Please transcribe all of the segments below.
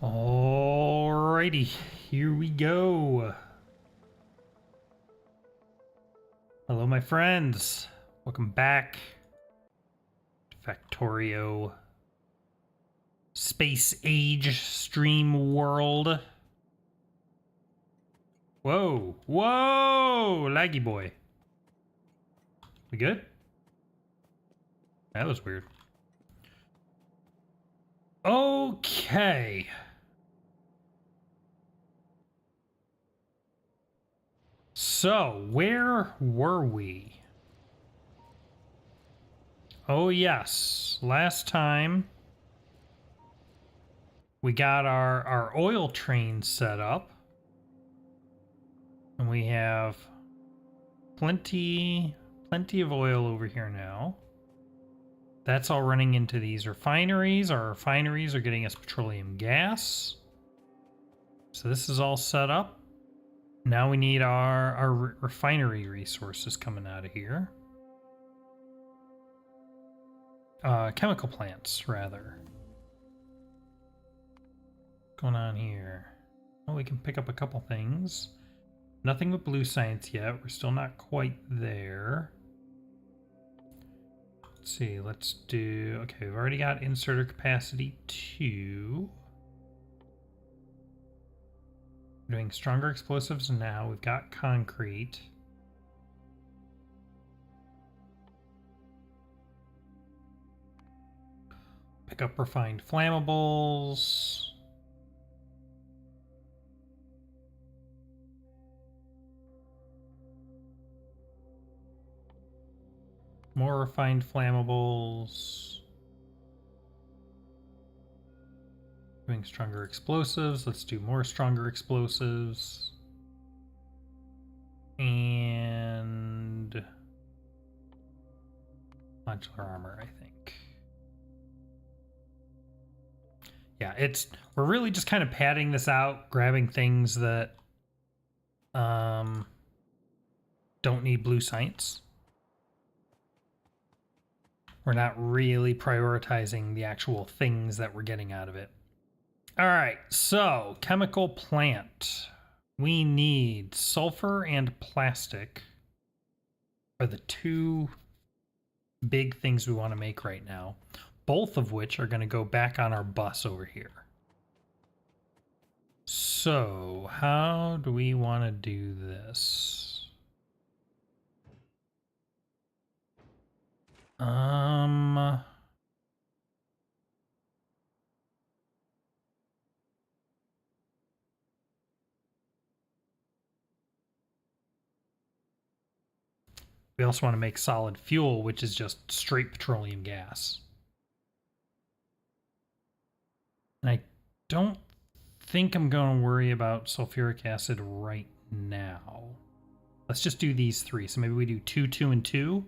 Alrighty, here we go. Hello, my friends. Welcome back to Factorio Space Age Stream World. Whoa, whoa, laggy boy. We good? That was weird. Okay. So, where were we? Oh yes, last time we got our oil train set up. And we have plenty of oil over here now. That's all running into these refineries. Our refineries are getting us petroleum gas. So this is all set up. Now we need our refinery resources coming out of here. Chemical plants, rather. What's going on here? Well, we can pick up a couple things. Nothing with blue science yet. We're still not quite there. Let's see. Let's do... Okay, we've already got inserter capacity 2. We're doing stronger explosives now. We've got concrete. Pick up refined flammables. More refined flammables. Doing stronger explosives. Let's do more stronger explosives. And modular armor, I think. Yeah, we're really just kind of padding this out, grabbing things that don't need blue science. We're not really prioritizing the actual things that we're getting out of it. All right, so chemical plant. We need sulfur and plastic are the two big things we want to make right now, both of which are going to go back on our bus over here. So how do we want to do this? We also want to make solid fuel, which is just straight petroleum gas. And I don't think I'm going to worry about sulfuric acid right now. Let's just do these three. So maybe we do 2, 2, and 2.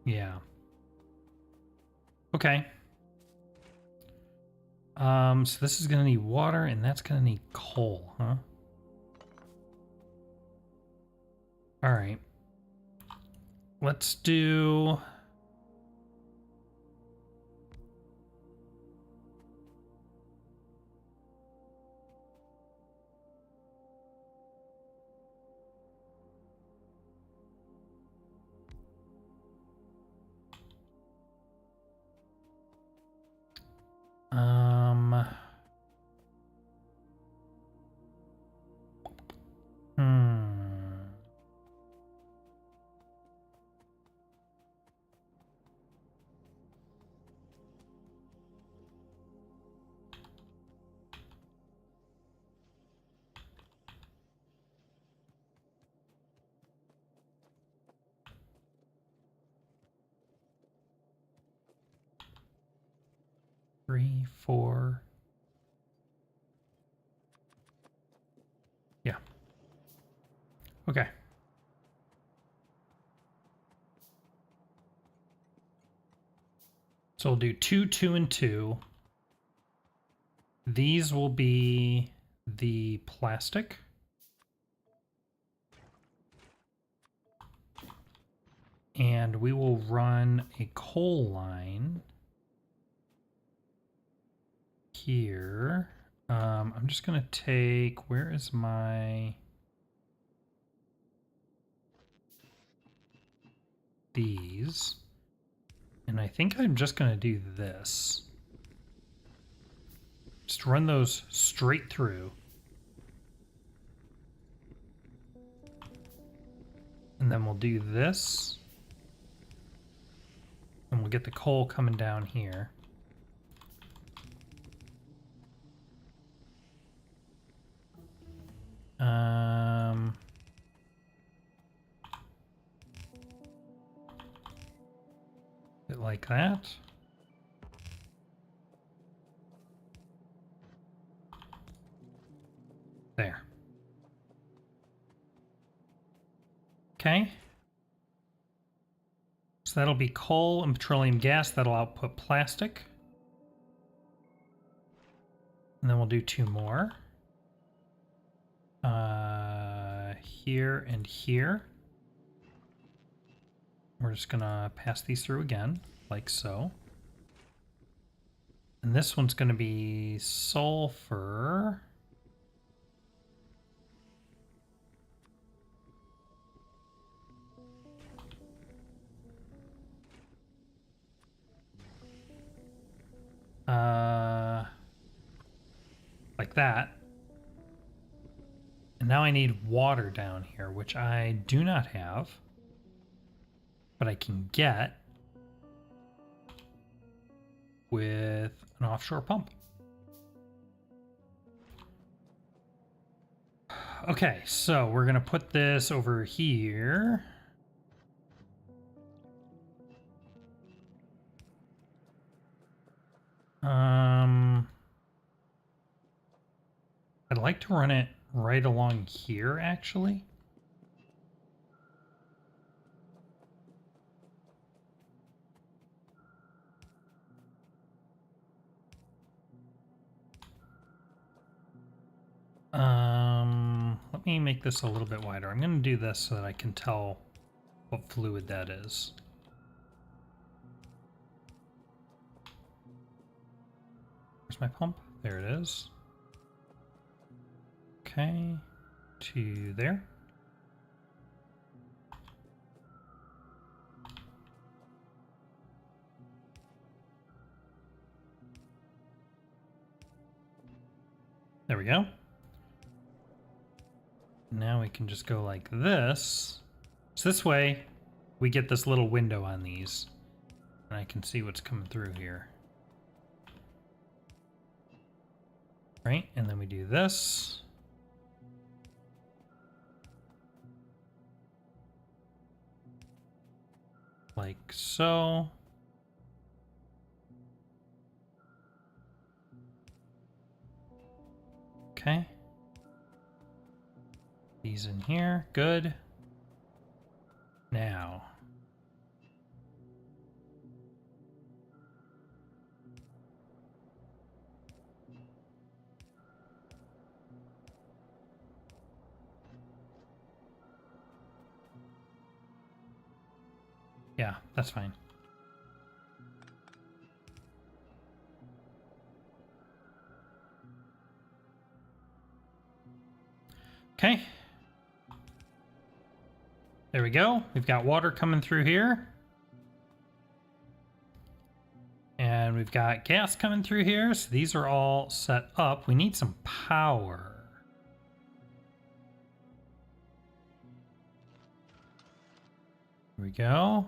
Yeah. Okay. So this is gonna need water, and that's gonna need coal, huh? All right. Let's do... Hmm. 3, 4. Yeah. Okay. So we'll do 2, 2, and 2. These will be the plastic. And we will run a coal line here. I'm just going to take, where is my, these. And I think I'm just going to do this. Just run those straight through. And then we'll do this. And we'll get the coal coming down here. Bit like that. There. Okay. So that'll be coal and petroleum gas. That'll output plastic. And then we'll do 2 more. Here and here. We're just gonna pass these through again, like so. And this one's gonna be sulfur. Like that. And now I need water down here, which I do not have, but I can get with an offshore pump. Okay, so we're gonna put this over here. I'd like to run it right along here, actually. Let me make this a little bit wider. I'm going to do this so that I can tell what fluid that is. Where's my pump? There it is. Okay, to there. There we go. Now we can just go like this. So this way, we get this little window on these. And I can see what's coming through here. Right, and then we do this. Like so. Okay. These in here, good. Now. Yeah, that's fine. Okay. There we go. We've got water coming through here. And we've got gas coming through here. So these are all set up. We need some power. Here we go.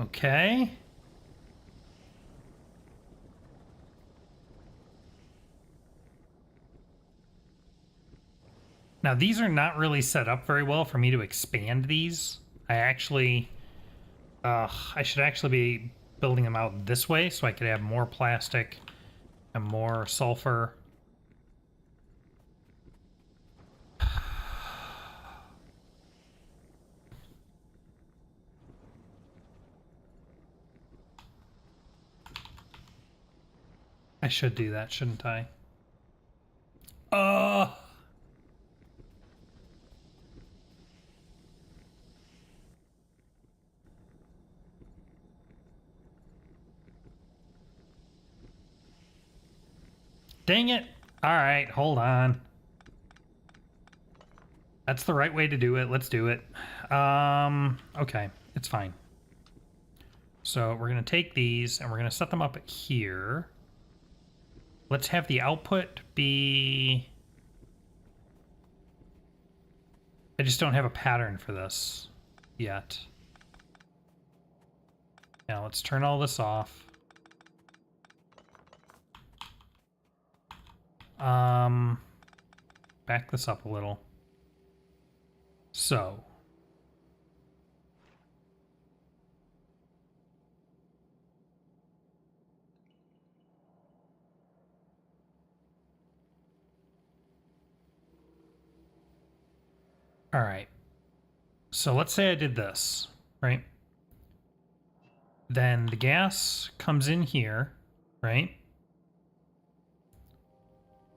Okay. Now, these are not really set up very well for me to expand these. I should actually be building them out this way so I could have more plastic and more sulfur. I should do that, shouldn't I? Dang it. All right, hold on. That's the right way to do it. Let's do it. Okay, it's fine. So we're going to take these and we're going to set them up here. Let's have the output be... I just don't have a pattern for this yet. Now let's turn all this off. Back this up a little. So. All right. So let's say I did this, right? Then the gas comes in here, right?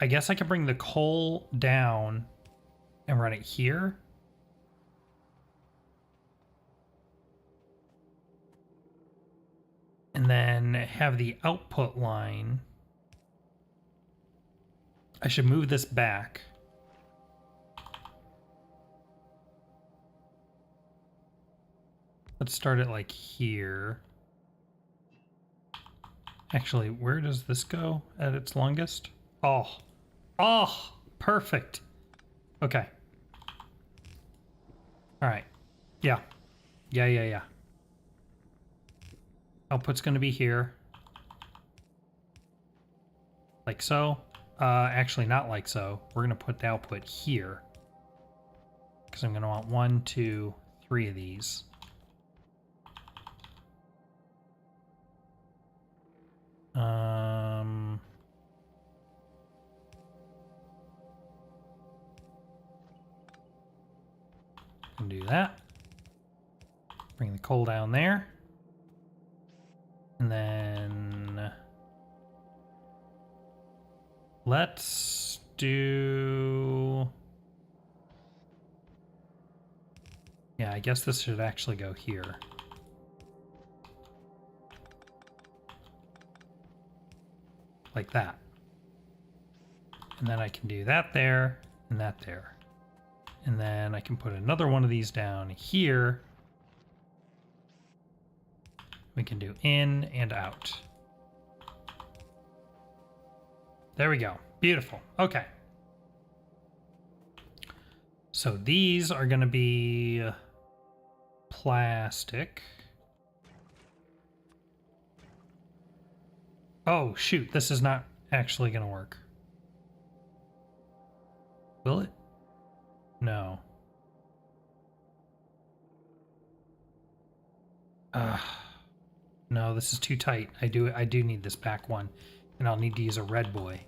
I guess I can bring the coal down and run it here. And then have the output line. I should move this back. Let's start it like here. Actually, where does this go at its longest? Oh, perfect. Okay. All right. Yeah. Output's going to be here. Like so. Actually, not like so. We're going to put the output here. Because I'm going to want 1, 2, 3 of these. Can do that. Bring the coal down there. And then let's do... Yeah, I guess this should actually go here. Like that. And then I can do that there and that there. And then I can put another one of these down here. We can do in and out. There we go. Beautiful. Okay. So these are going to be plastic. Oh, shoot. This is not actually going to work. Will it? No. No, this is too tight. I do need this back one. And I'll need to use a red boy.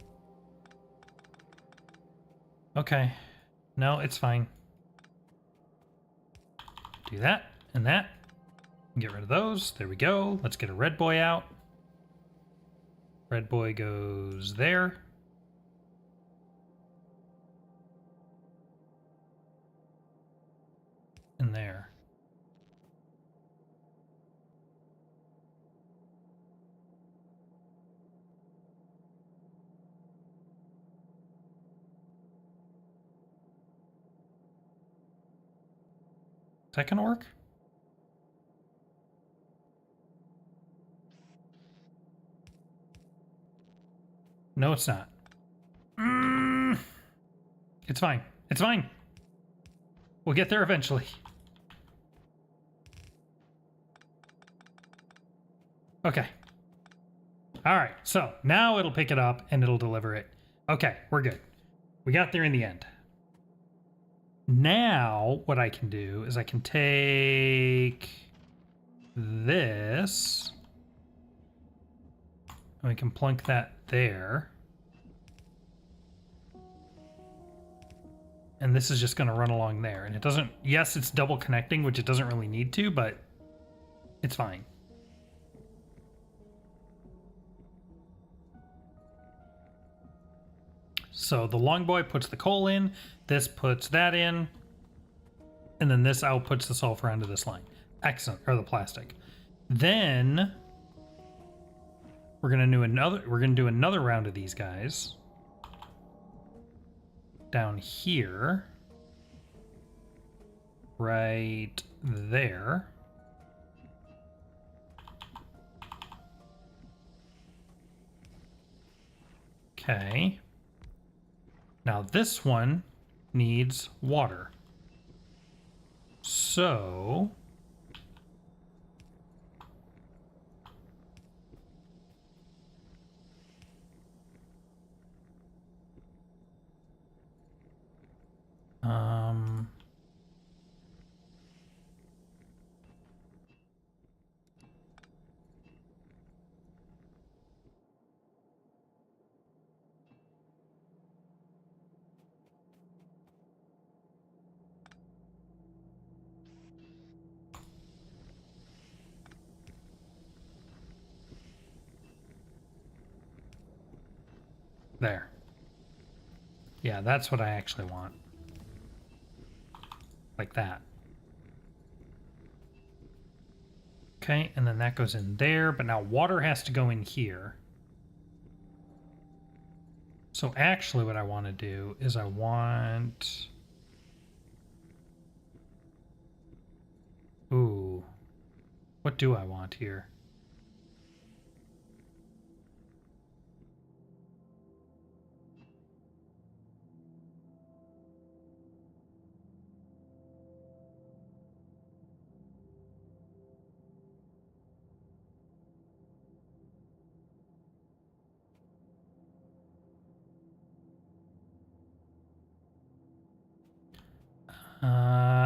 Okay. No, it's fine. Do that and that. Get rid of those. There we go. Let's get a red boy out. Red boy goes there. And there. Is that gonna work? No, it's not. It's fine. It's fine. We'll get there eventually. Okay. All right, so now it'll pick it up and it'll deliver it. Okay, we're good. We got there in the end. Now what I can do is I can take this and we can plunk that there. And this is just going to run along there. And it doesn't, yes, it's double connecting, which it doesn't really need to, but it's fine. So the long boy puts the coal in, this puts that in, and then this outputs the sulfur onto this line. Excellent, or the plastic. Then we're gonna do another round of these guys down here, right there. Okay. Now this one needs water. So there. Yeah, that's what I actually want. Like that. Okay, and then that goes in there, but now water has to go in here. So actually what I want to do is I want... Ooh. What do I want here?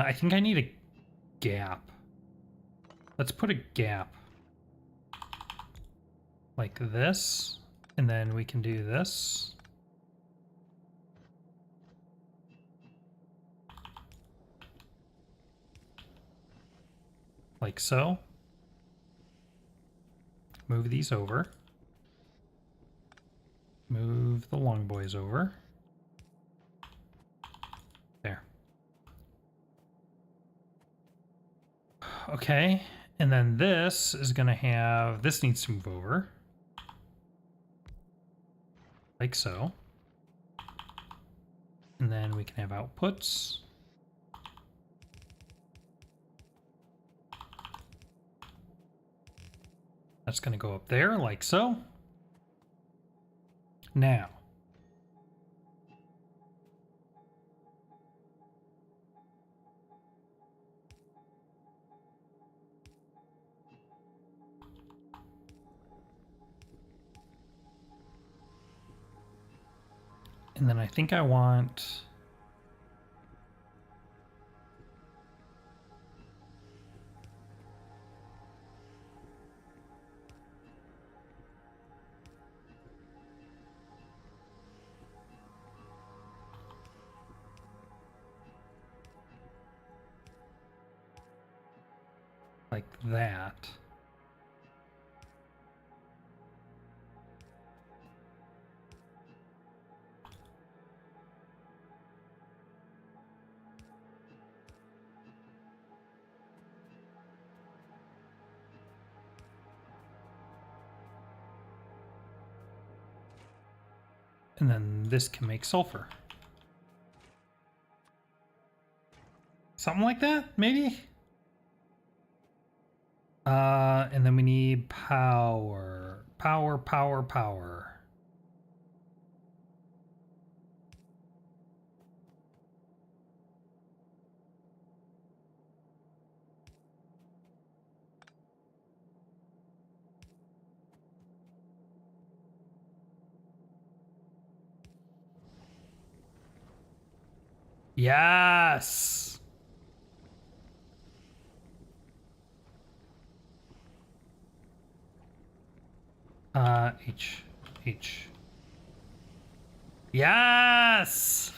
I think I need a gap. Let's put a gap. Like this. And then we can do this. Like so. Move these over. Move the long boys over. There. Okay, and then this is going to have, this needs to move over. Like so. And then we can have outputs. That's going to go up there like so. Now. And then I think I want... like that. And then this can make sulfur. Something like that, maybe? And then we need power. Power, power, power. Yes. H. Yes!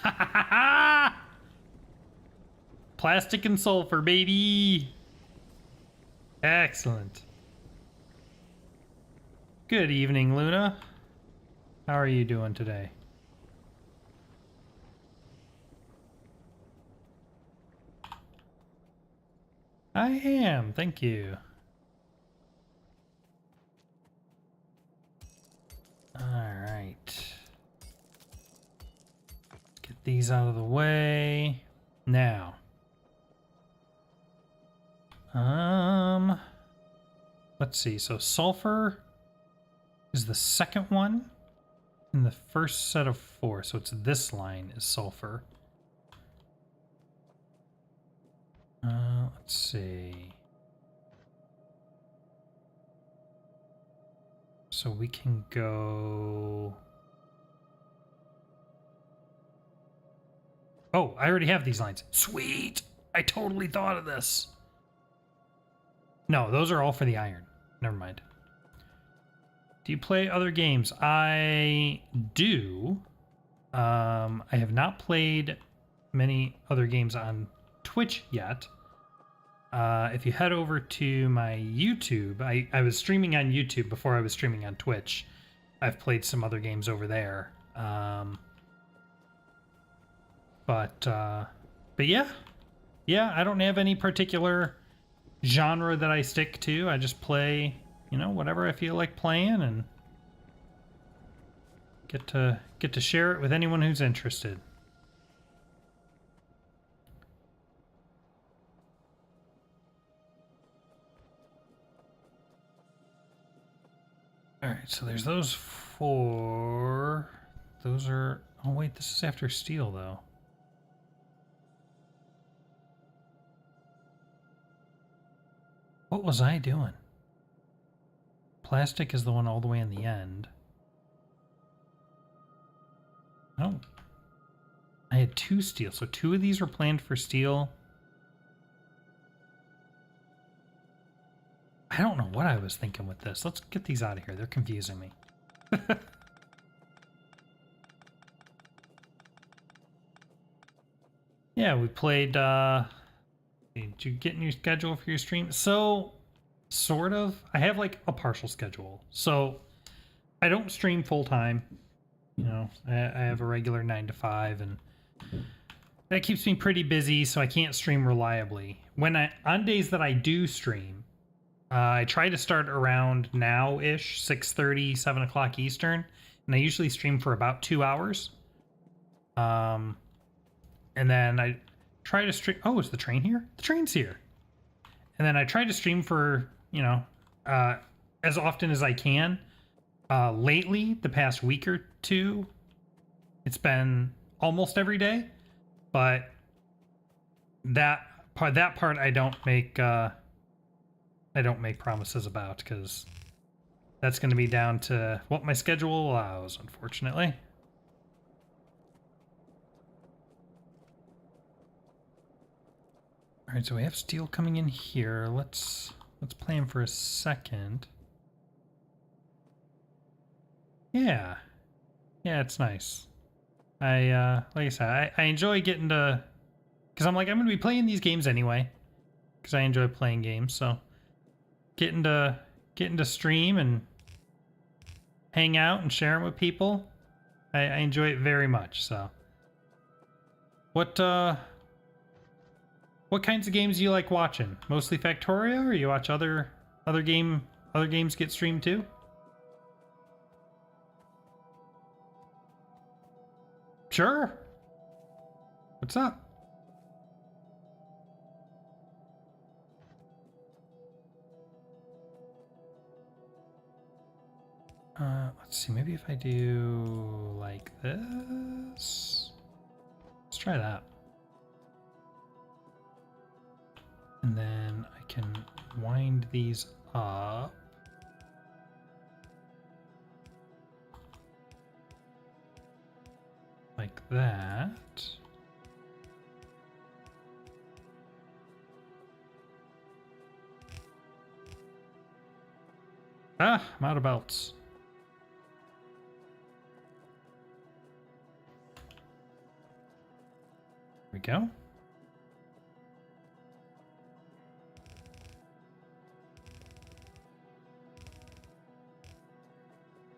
Plastic and sulfur, baby! Excellent. Good evening, Luna. How are you doing today? I am, thank you. Alright. Get these out of the way. Now. Let's see. So sulfur is the second one in the first set of 4. So it's this line is sulfur. Let's see. So we can go... Oh, I already have these lines. Sweet! I totally thought of this. No, those are all for the iron. Never mind. Do you play other games? I do. I have not played many other games on Twitch yet. If you head over to my YouTube, I was streaming on YouTube before I was streaming on Twitch. I've played some other games over there. But yeah. Yeah, I don't have any particular genre that I stick to. I just play, you know, whatever I feel like playing and get to share it with anyone who's interested. All right, so there's those 4. Those are... Oh, wait, this is after steel, though. What was I doing? Plastic is the one all the way in the end. Oh. I had 2 steel, so 2 of these were planned for steel. I don't know what I was thinking with this. Let's get these out of here. They're confusing me. Yeah, we played, did you get a new schedule for your stream? So, sort of. I have like a partial schedule. So, I don't stream full time. You know, I have a regular 9 to 5 and that keeps me pretty busy, so I can't stream reliably. On days that I do stream, I try to start around now-ish, 6:30, 7 o'clock Eastern, and I usually stream for about 2 hours. And then I try to stream... Oh, is the train here? The train's here. And then I try to stream for, you know, as often as I can. Lately, the past week or 2, it's been almost every day. But that part I don't make promises about, because that's going to be down to what my schedule allows, unfortunately. All right, so we have steel coming in here. Let's play him for a second. Yeah, it's nice. Like I said, I enjoy getting to, because I'm going to be playing these games anyway, because I enjoy playing games. So getting to stream and hang out and share them with people, I enjoy it very much. So what kinds of games do you like watching? Mostly Factorio, or you watch other games get streamed too? Sure. What's up? Let's see, maybe if I do like this. Let's try that. And then I can wind these up. Like that. Ah, I'm out of belts. There we go.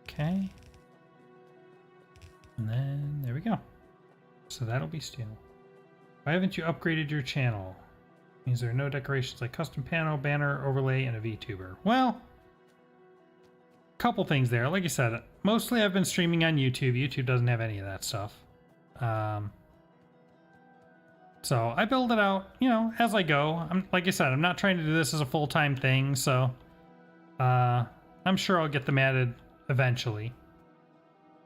Okay. And then there we go. So that'll be steel. Why haven't you upgraded your channel? Means there are no decorations like custom panel, banner, overlay, and a VTuber. Well, couple things there. Like I said, mostly I've been streaming on YouTube. YouTube doesn't have any of that stuff. So I build it out, you know, as I go. Like I said, I'm not trying to do this as a full-time thing, so I'm sure I'll get them added eventually.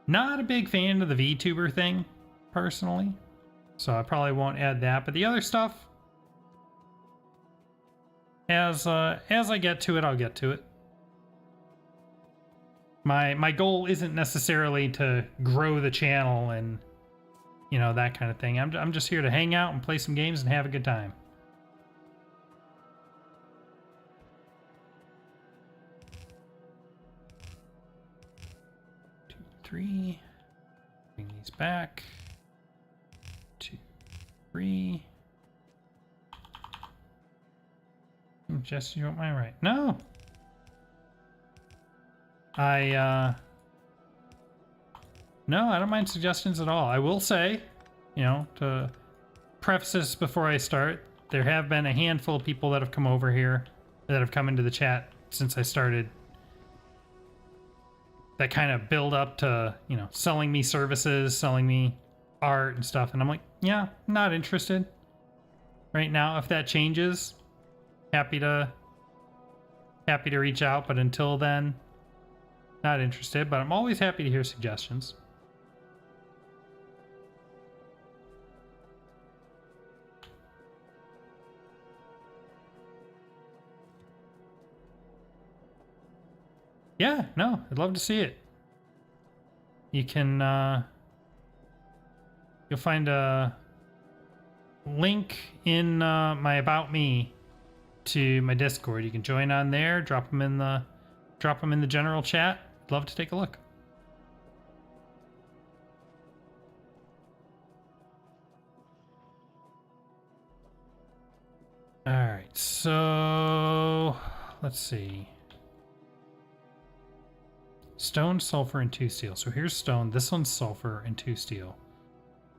Not a big fan of the VTuber thing, personally, so I probably won't add that. But the other stuff, as I get to it, I'll get to it. My goal isn't necessarily to grow the channel and, you know, that kind of thing. I'm just here to hang out and play some games and have a good time. Two, three. Bring these back. 2, 3. Jess, you want mine right? No. No, I don't mind suggestions at all. I will say, you know, to preface this before I start, there have been a handful of people that have come over here, that have come into the chat since I started, that kind of build up to, you know, selling me services, selling me art and stuff. And I'm like, yeah, not interested right now. If that changes, happy to reach out. But until then, not interested. But I'm always happy to hear suggestions. Yeah, no, I'd love to see it. You can, you'll find a link in my About Me to my Discord. You can join on there, drop them in the general chat. I'd love to take a look. All right, so let's see. Stone, sulfur, and 2 steel. So here's stone. This one's sulfur and 2 steel.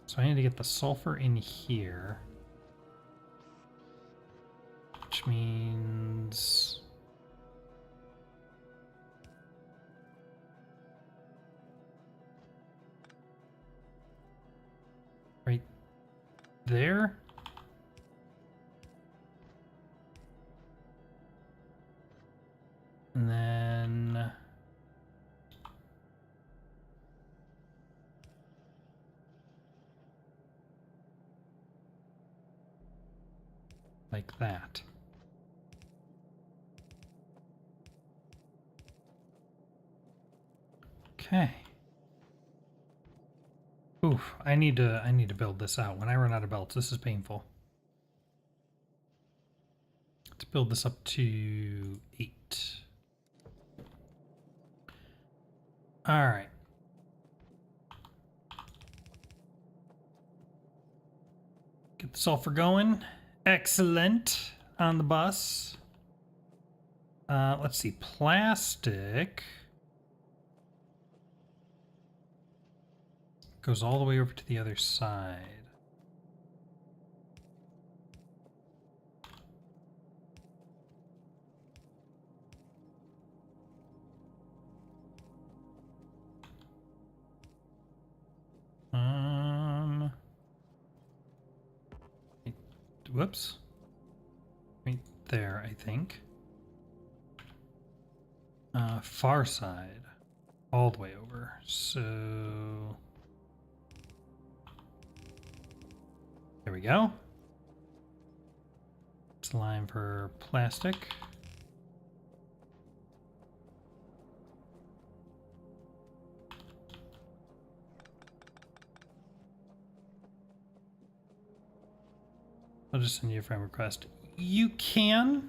So I need to get the sulfur in here. Which means... right there. And then... like that. Okay. Oof, I need to build this out. When I run out of belts, this is painful. Let's build this up to 8. All right. Get the sulfur going. Excellent on the bus. Let's see, plastic goes all the way over to the other side. Whoops. Right there, I think. Far side. All the way over. So... there we go. It's a line for plastic. I'll just send you a friend request. You can.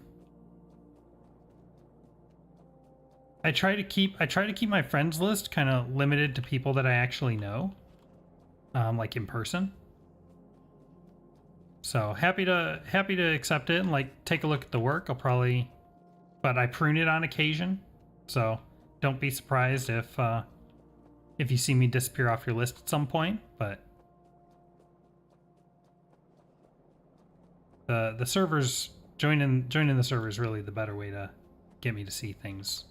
I try to keep my friends list kind of limited to people that I actually know, like in person. So happy to accept it and like take a look at the work. I'll probably, but I prune it on occasion. So don't be surprised if you see me disappear off your list at some point. But the servers joining the server is really the better way to get me to see things.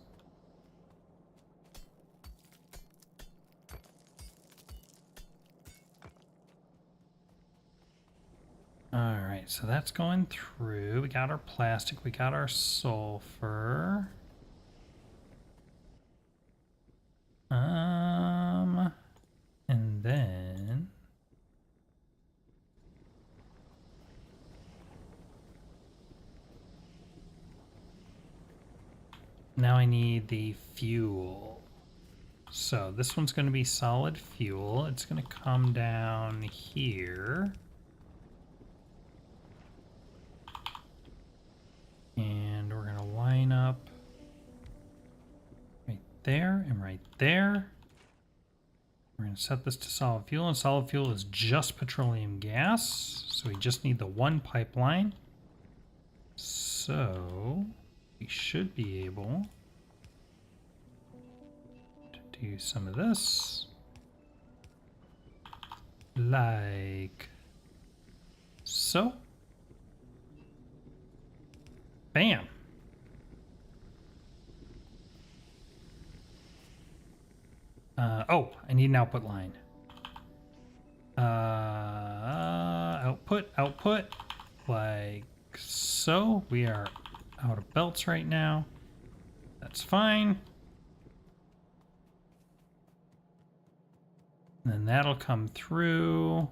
All right, so that's going through. We got our plastic, we got our sulfur. And then now I need the fuel. So this one's going to be solid fuel. It's going to come down here. And we're going to line up right there and right there. We're going to set this to solid fuel, and solid fuel is just petroleum gas. So we just need the one pipeline. So we should be able to do some of this. Like so. Bam. Oh, I need an output line. Output, like so. We are out of belts right now. That's fine. And then that'll come through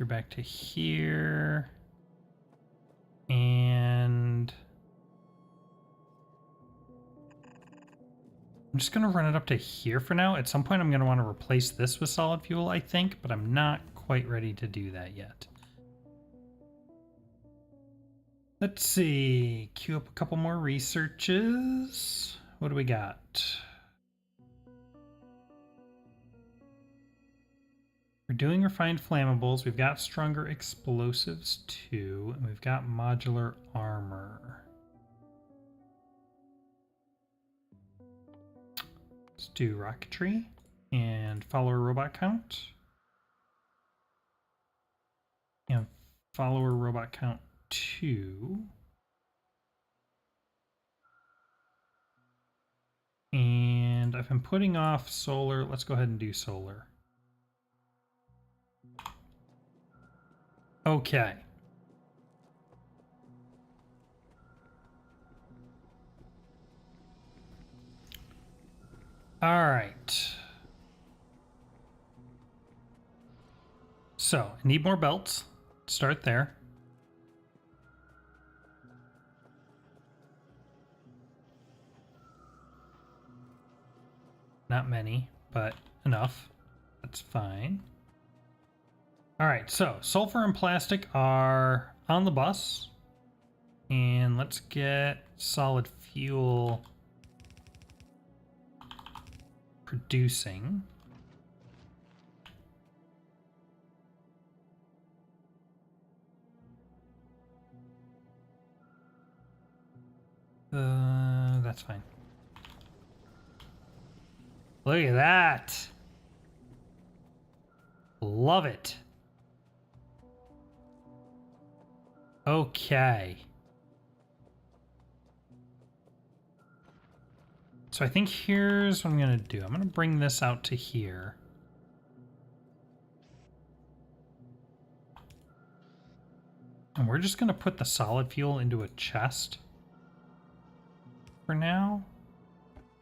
back to here. And I'm just going to run it up to here for now. At some point, I'm going to want to replace this with solid fuel, I think, but I'm not quite ready to do that yet. Let's see. Queue up a couple more researches. What do we got? We're doing refined flammables. We've got stronger explosives too, and we've got modular armor. Let's do rocketry and follower robot count. And follower robot count 2. And I've been putting off solar. Let's go ahead and do solar. Okay. All right. So, I need more belts. Start there. Not many, but enough. That's fine. All right, so sulfur and plastic are on the bus. And let's get solid fuel producing. That's fine. Look at that. Love it. Okay. So I think here's what I'm going to do. I'm going to bring this out to here. And we're just going to put the solid fuel into a chest for now.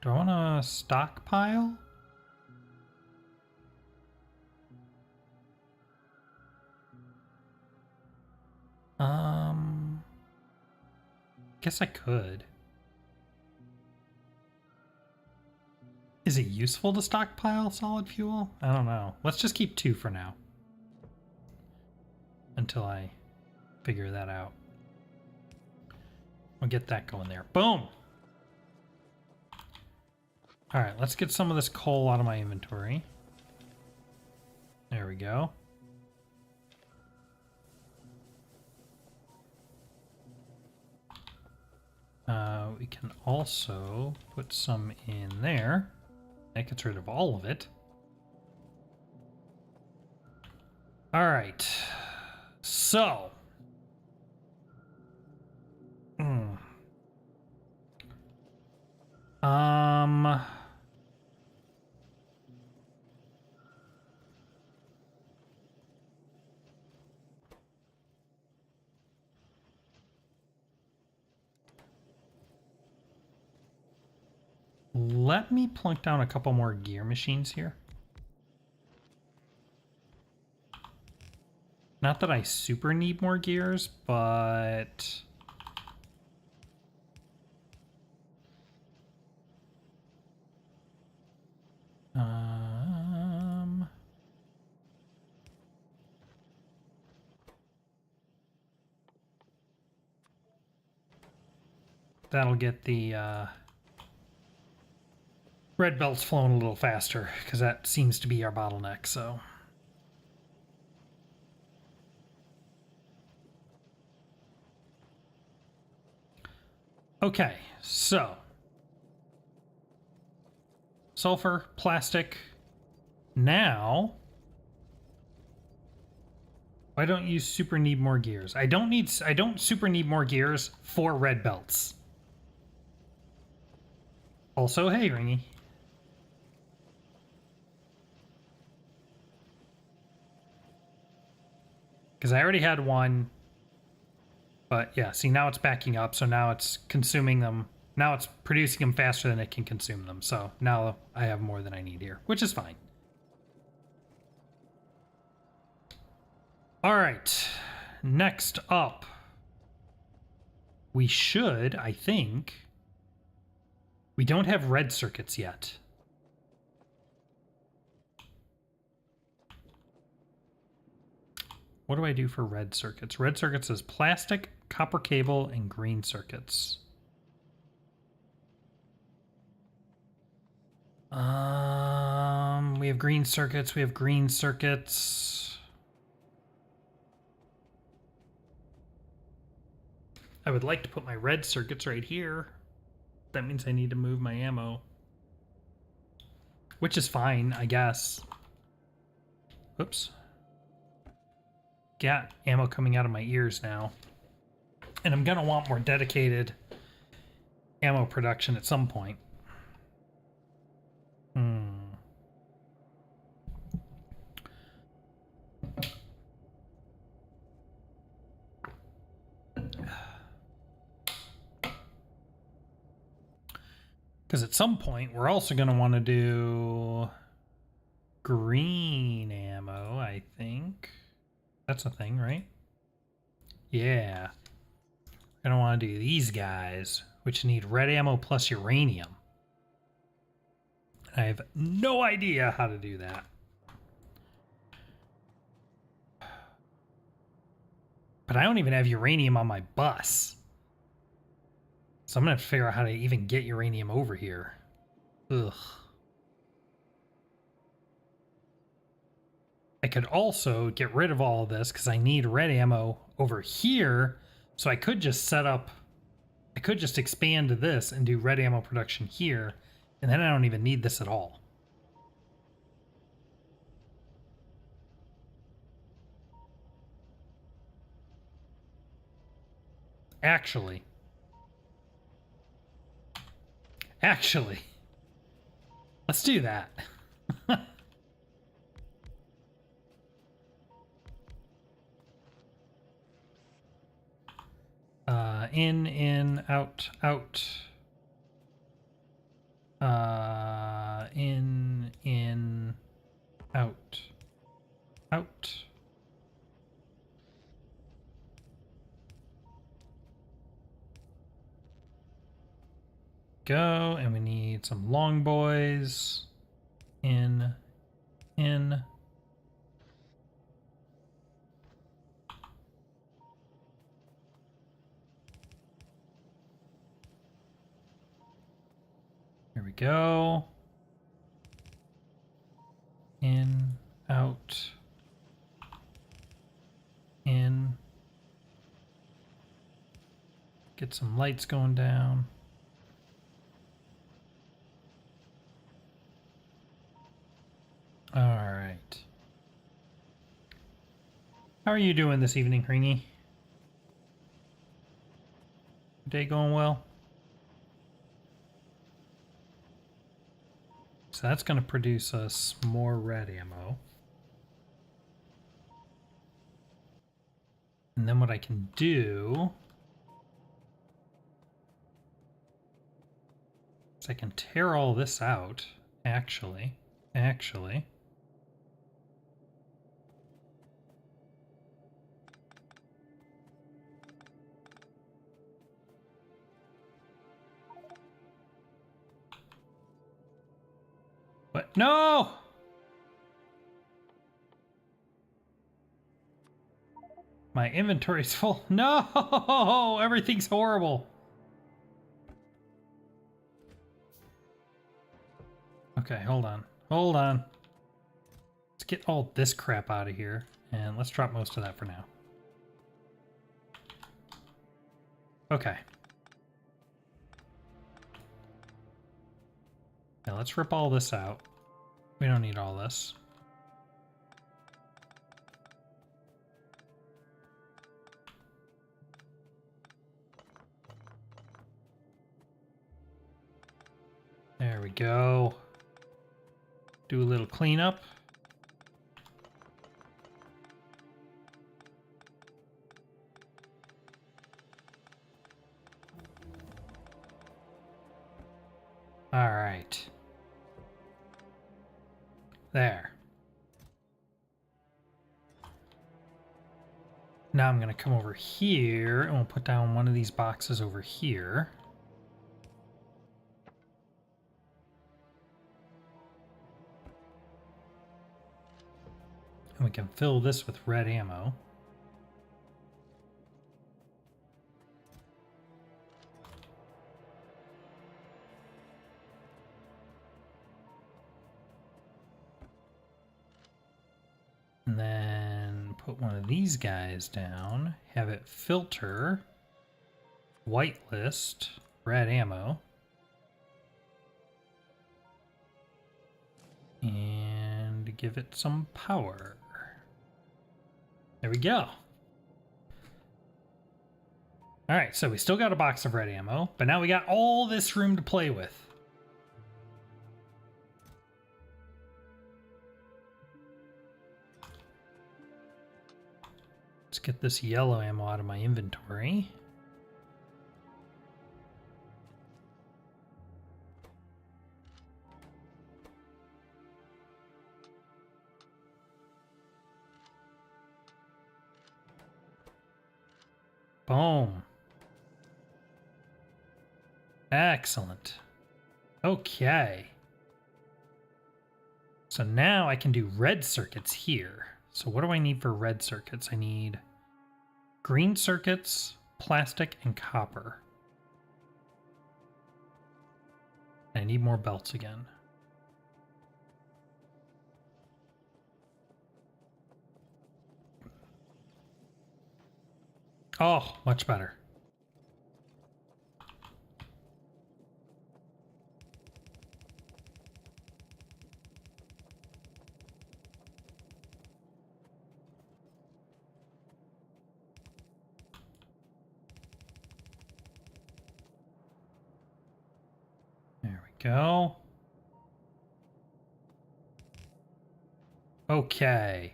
Do I want to stockpile? Guess I could. Is it useful to stockpile solid fuel? I don't know. Let's just keep 2 for now. Until I figure that out. We'll get that going there. Boom! All right, let's get some of this coal out of my inventory. There we go. We can also put some in there. That gets rid of all of it. All right. So. Um. Let me plunk down a couple more gear machines here. Not that I super need more gears, but... That'll get the red belts flowing a little faster, because that seems to be our bottleneck, so... Okay, so... Sulfur, plastic. Now... I don't use super need more gears. I don't super need more gears for red belts. Also, hey, Ringy. Because I already had one. But yeah, see, now it's backing up. So now it's consuming them. Now it's producing them faster than it can consume them. So now I have more than I need here, which is fine. All right. Next up. We should, I think... We don't have red circuits yet. What do I do for red circuits? Red circuits is plastic, copper cable, and green circuits. We have green circuits. We have green circuits. I would like to put my red circuits right here. That means I need to move my ammo. Which is fine, I guess. Oops. Got ammo coming out of my ears now. And I'm gonna want more dedicated ammo production at some point. Because at some point, we're also going to want to do green ammo, I think. That's a thing, right? Yeah. I don't want to do these guys, which need red ammo plus uranium. I have no idea how to do that. But I don't even have uranium on my bus. So I'm going to have to figure out how to even get uranium over here. Ugh. I could also get rid of all of this because I need red ammo over here. So I could just set up... I could just expand this and do red ammo production here. And then I don't even need this at all. Actually, let's do that. In, out, out. In, out, out. Go, and we need some long boys. In. Here we go. In, out, in. Get some lights going down. All right. How are you doing this evening, Ringy? Day going well? So that's going to produce us more red ammo. And then what I can do is I can tear all this out, actually. What? No! My inventory's full. No! Everything's horrible. Okay, hold on. Hold on. Let's get all this crap out of here. And let's drop most of that for now. Okay. Now let's rip all this out. We don't need all this. There we go. Do a little cleanup. All right. There. Now I'm going to come over here and we'll put down one of these boxes over here. And we can fill this with red ammo. And then put one of these guys down, have it filter, whitelist, red ammo. And give it some power. There we go. Alright, so we still got a box of red ammo, but now we got all this room to play with. Let's get this yellow ammo out of my inventory. Boom. Excellent. Okay. So now I can do red circuits here. So what do I need for red circuits? I need green circuits, plastic, and copper. I need more belts again. Oh, much better. There we go. Okay.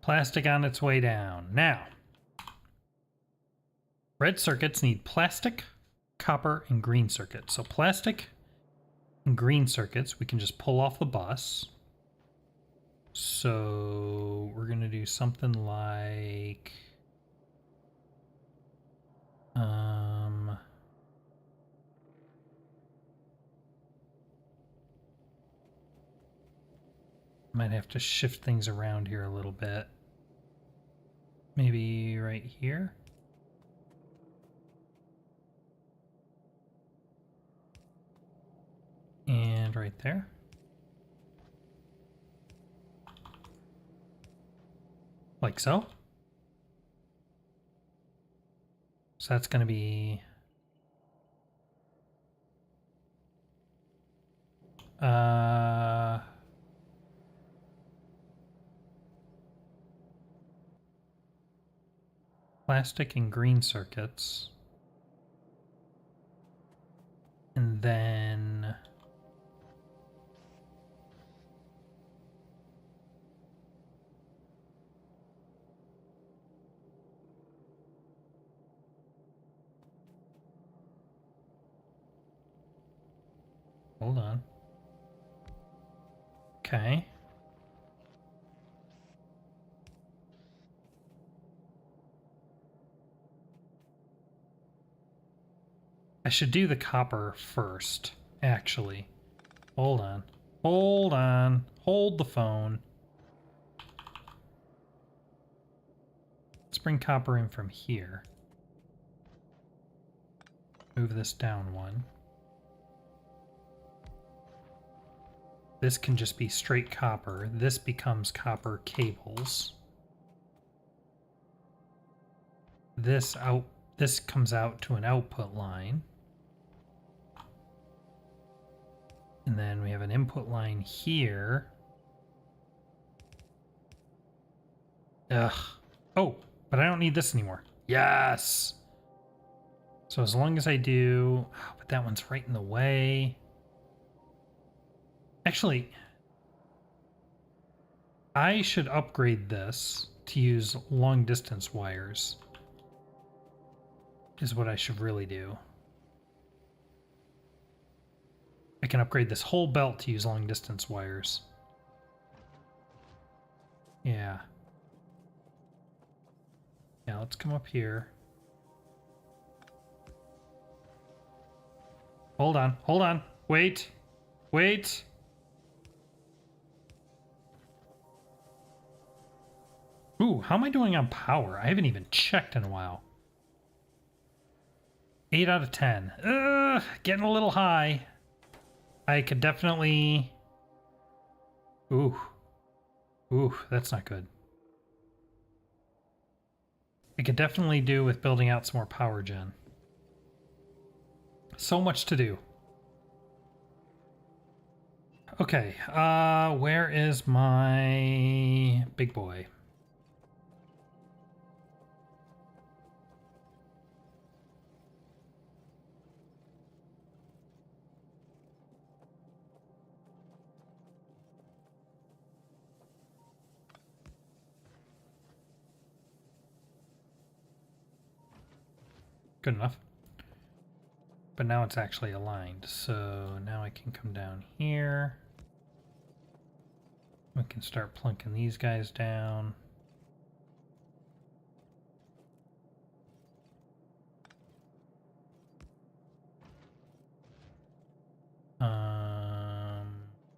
Plastic on its way down. Now, red circuits need plastic, copper, and green circuits. So plastic and green circuits we can just pull off the bus. So we're going to do something like... might have to shift things around here a little bit. Maybe right here. And right there. Like so. So that's going to be... plastic and green circuits. And then... hold on. Okay. I should do the copper first, actually. Hold on. Hold on. Hold the phone. Let's bring copper in from here. Move this down one. This can just be straight copper. This becomes copper cables. This comes out to an output line. And then we have an input line here. Ugh. Oh, but I don't need this anymore. Yes! So as long as I do... oh, but that one's right in the way. Actually, I should upgrade this to use long distance wires. Is what I should really do. I can upgrade this whole belt to use long distance wires. Yeah. Yeah, let's come up here. Hold on, hold on. Wait. Wait. Ooh, how am I doing on power? I haven't even checked in a while. 8 out of 10. Getting a little high. I could definitely... ooh. Ooh, that's not good. I could definitely do with building out some more power gen. So much to do. Okay, where is my big boy? Good enough. But now it's actually aligned, so now I can come down here. We can start plunking these guys down.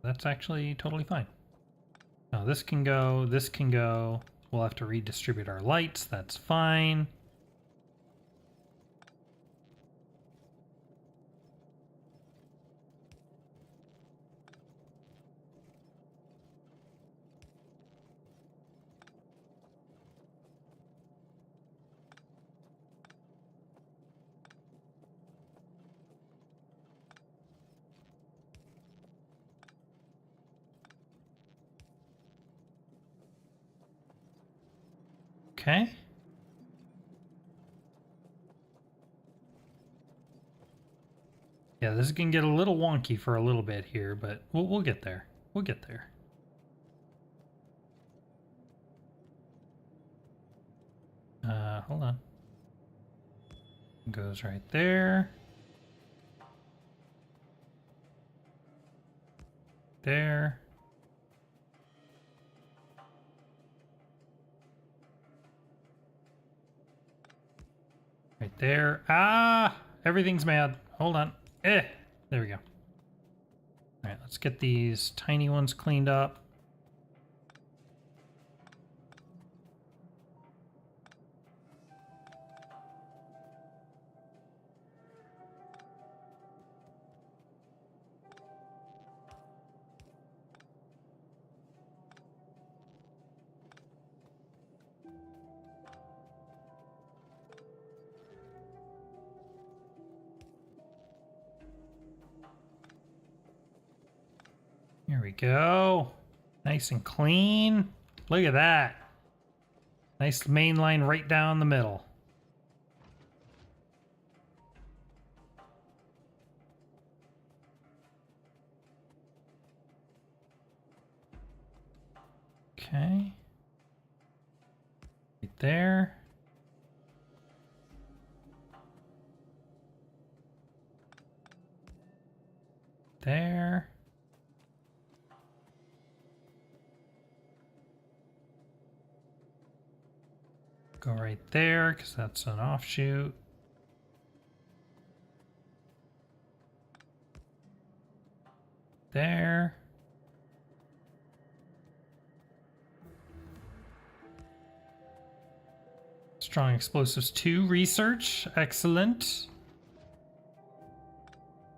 That's actually totally fine. Now this can go, this can go. We'll have to redistribute our lights, that's fine. Okay. Yeah, this is gonna get a little wonky for a little bit here, but we'll get there. We'll get there. Hold on. Goes right there. There. Right there. Ah! Everything's mad. Hold on. There we go. Alright, let's get these tiny ones cleaned up. we go. Nice and clean. Look at that. Nice main line right down the middle. Okay. Right there. There. Go right there, because that's an offshoot. There. Strong explosives 2 research. Excellent.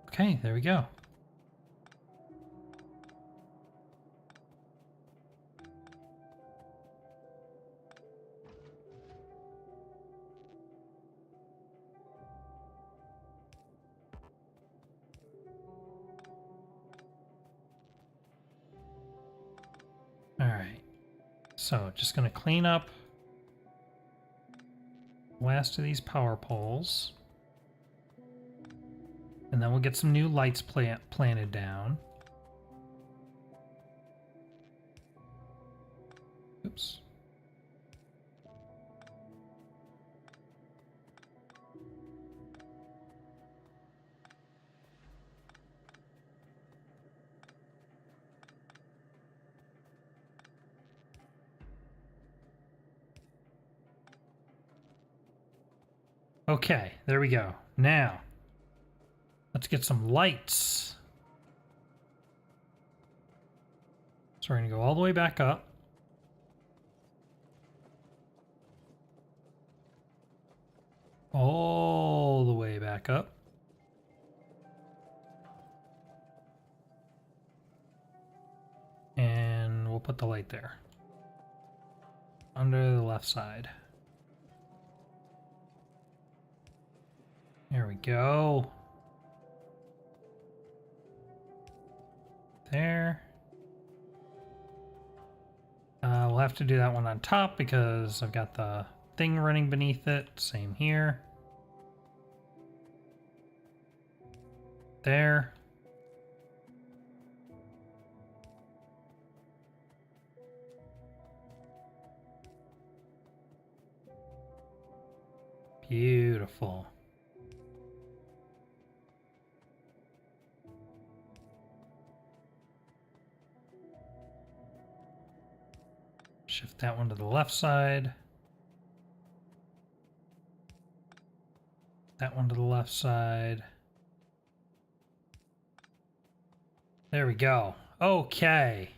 Okay, there we go. All right. So just going to clean up the last of these power poles. And then we'll get some new lights planted down. Oops. Okay, there we go. Now, let's get some lights. So we're going to go all the way back up. All the way back up. And we'll put the light there. Under the left side. There we go. There. We'll have to do that one on top because I've got the thing running beneath it. Same here. There. Beautiful. Shift that one to the left side. That one to the left side. There we go. Okay.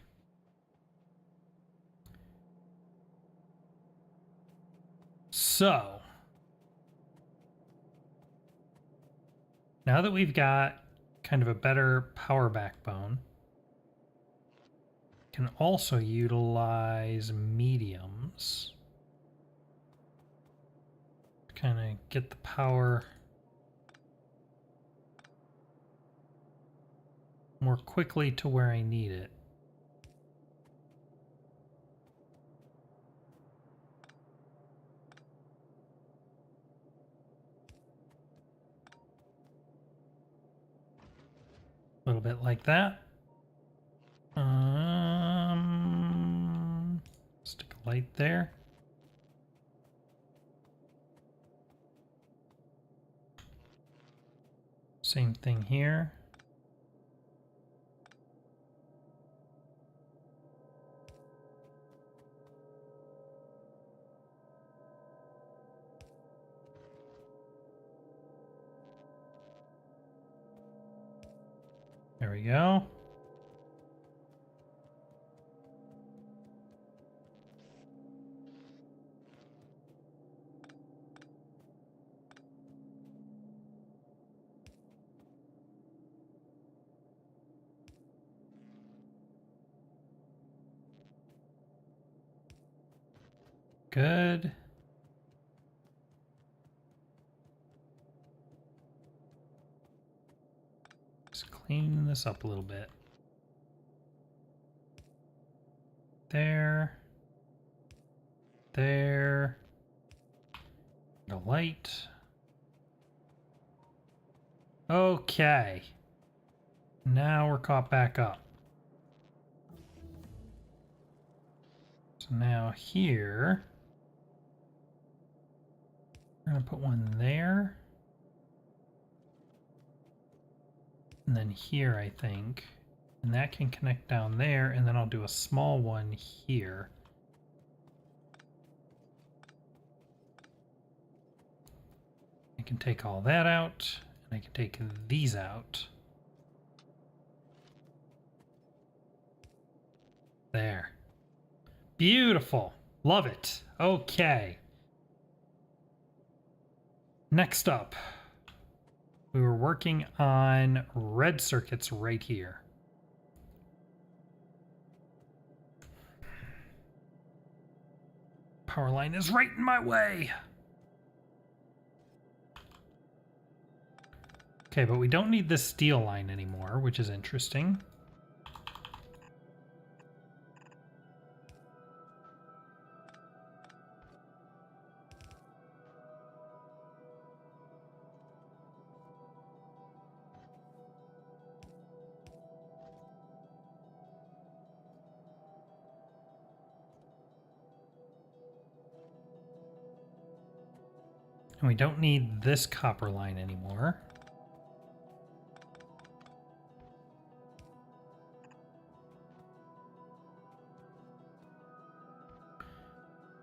So, now that we've got kind of a better power backbone, can also utilize mediums. Kind of get the power more quickly to where I need it. A little bit like that. Stick a light there. Same thing here. There we go. Good. Just clean this up a little bit. there. There. The light. Okay. Now we're caught back up. So now here, we're going to put one there. And then here, I think. And that can connect down there, and then I'll do a small one here. I can take all that out, and I can take these out. There. Beautiful. Love it. Okay. Next up, we were working on red circuits right here. Power line is right in my way. Okay, but we don't need this steel line anymore, which is interesting. And we don't need this copper line anymore.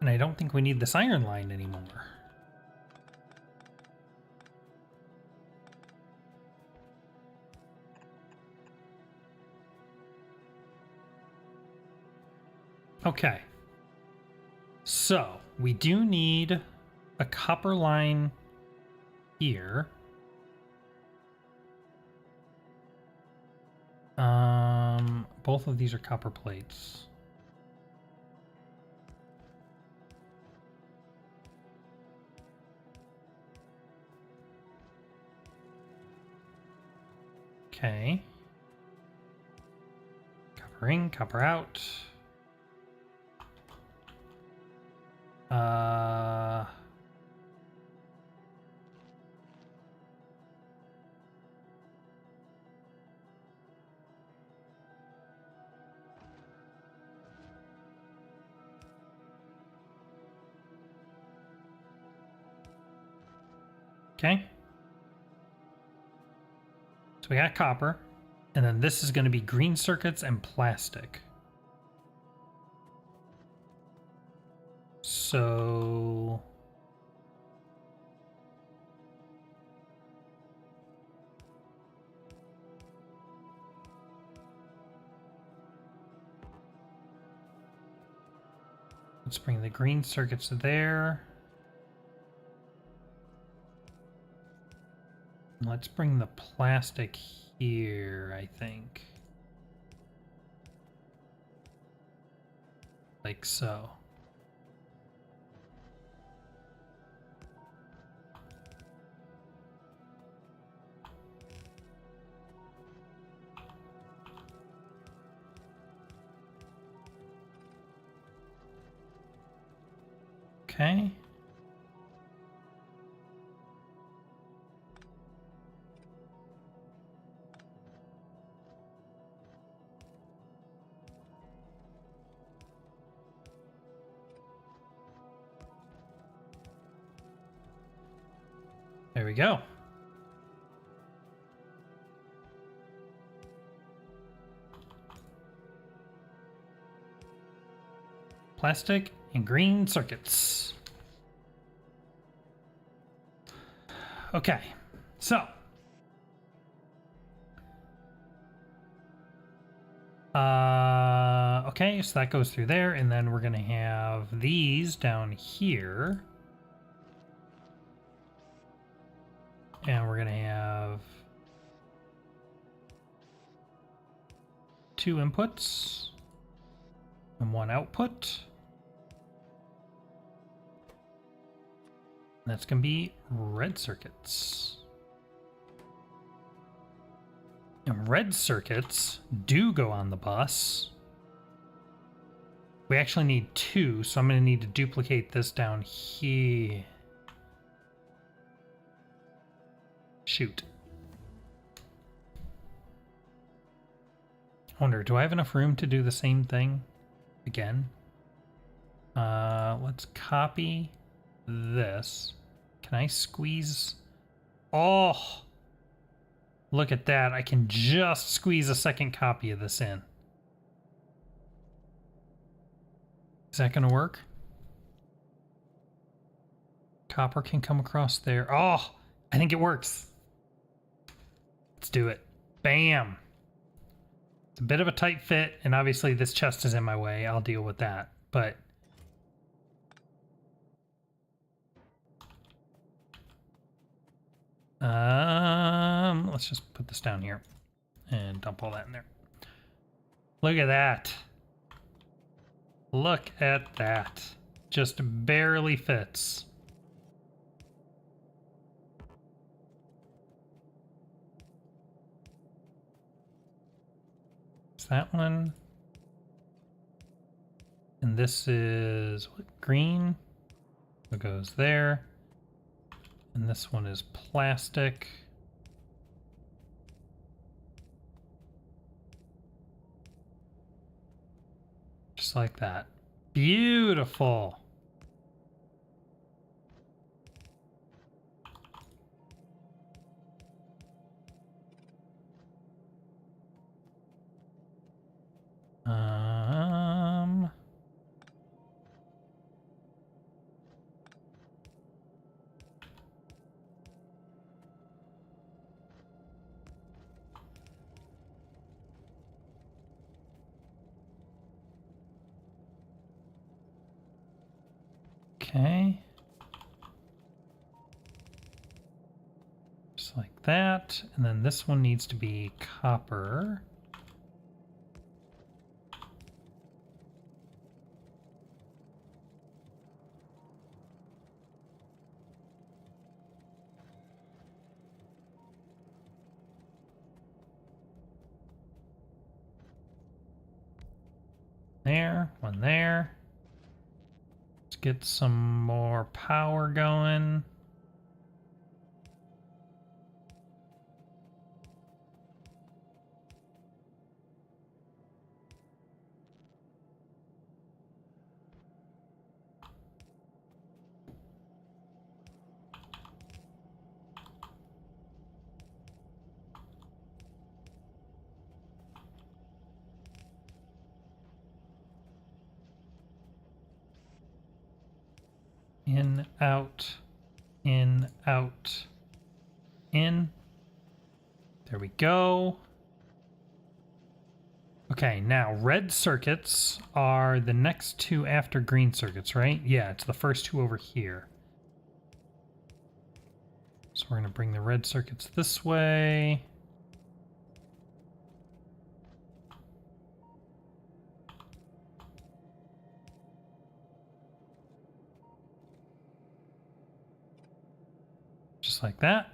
And I don't think we need this iron line anymore. Okay. So, we do need a copper line here. Both of these are copper plates. Okay. Copper in, copper out. Okay. So we got copper, and then this is going to be green circuits and plastic. So let's bring the green circuits there. Let's bring the plastic here, I think. Like so. Okay. There we go. Plastic and green circuits. Okay, so okay, so that goes through there, and then we're gonna have these down here. And we're gonna have 2 inputs and 1 output. And that's gonna be red circuits. And red circuits do go on the bus. We actually need 2, so I'm going to need to duplicate this down here. Shoot. I wonder, do I have enough room to do the same thing again? Let's copy this. Can I squeeze? Oh, look at that. I can just squeeze a second copy of this in. Is that going to work? Copper can come across there. Oh, I think it works. Let's do it. Bam. It's a bit of a tight fit, and obviously this chest is in my way. I'll deal with that, but... let's just put this down here and dump all that in there. Look at that. Look at that. Just barely fits. Is that one? And this is what, green? It goes there. And this one is plastic. Just like that. Beautiful. Okay. Just like that. And then this one needs to be copper. There, one there. Let's get some more power going. In, out, in, out, in. There we go. Okay, now red circuits are the next 2 after green circuits, right? Yeah, it's the first 2 over here. So we're going to bring the red circuits this way. Just like that.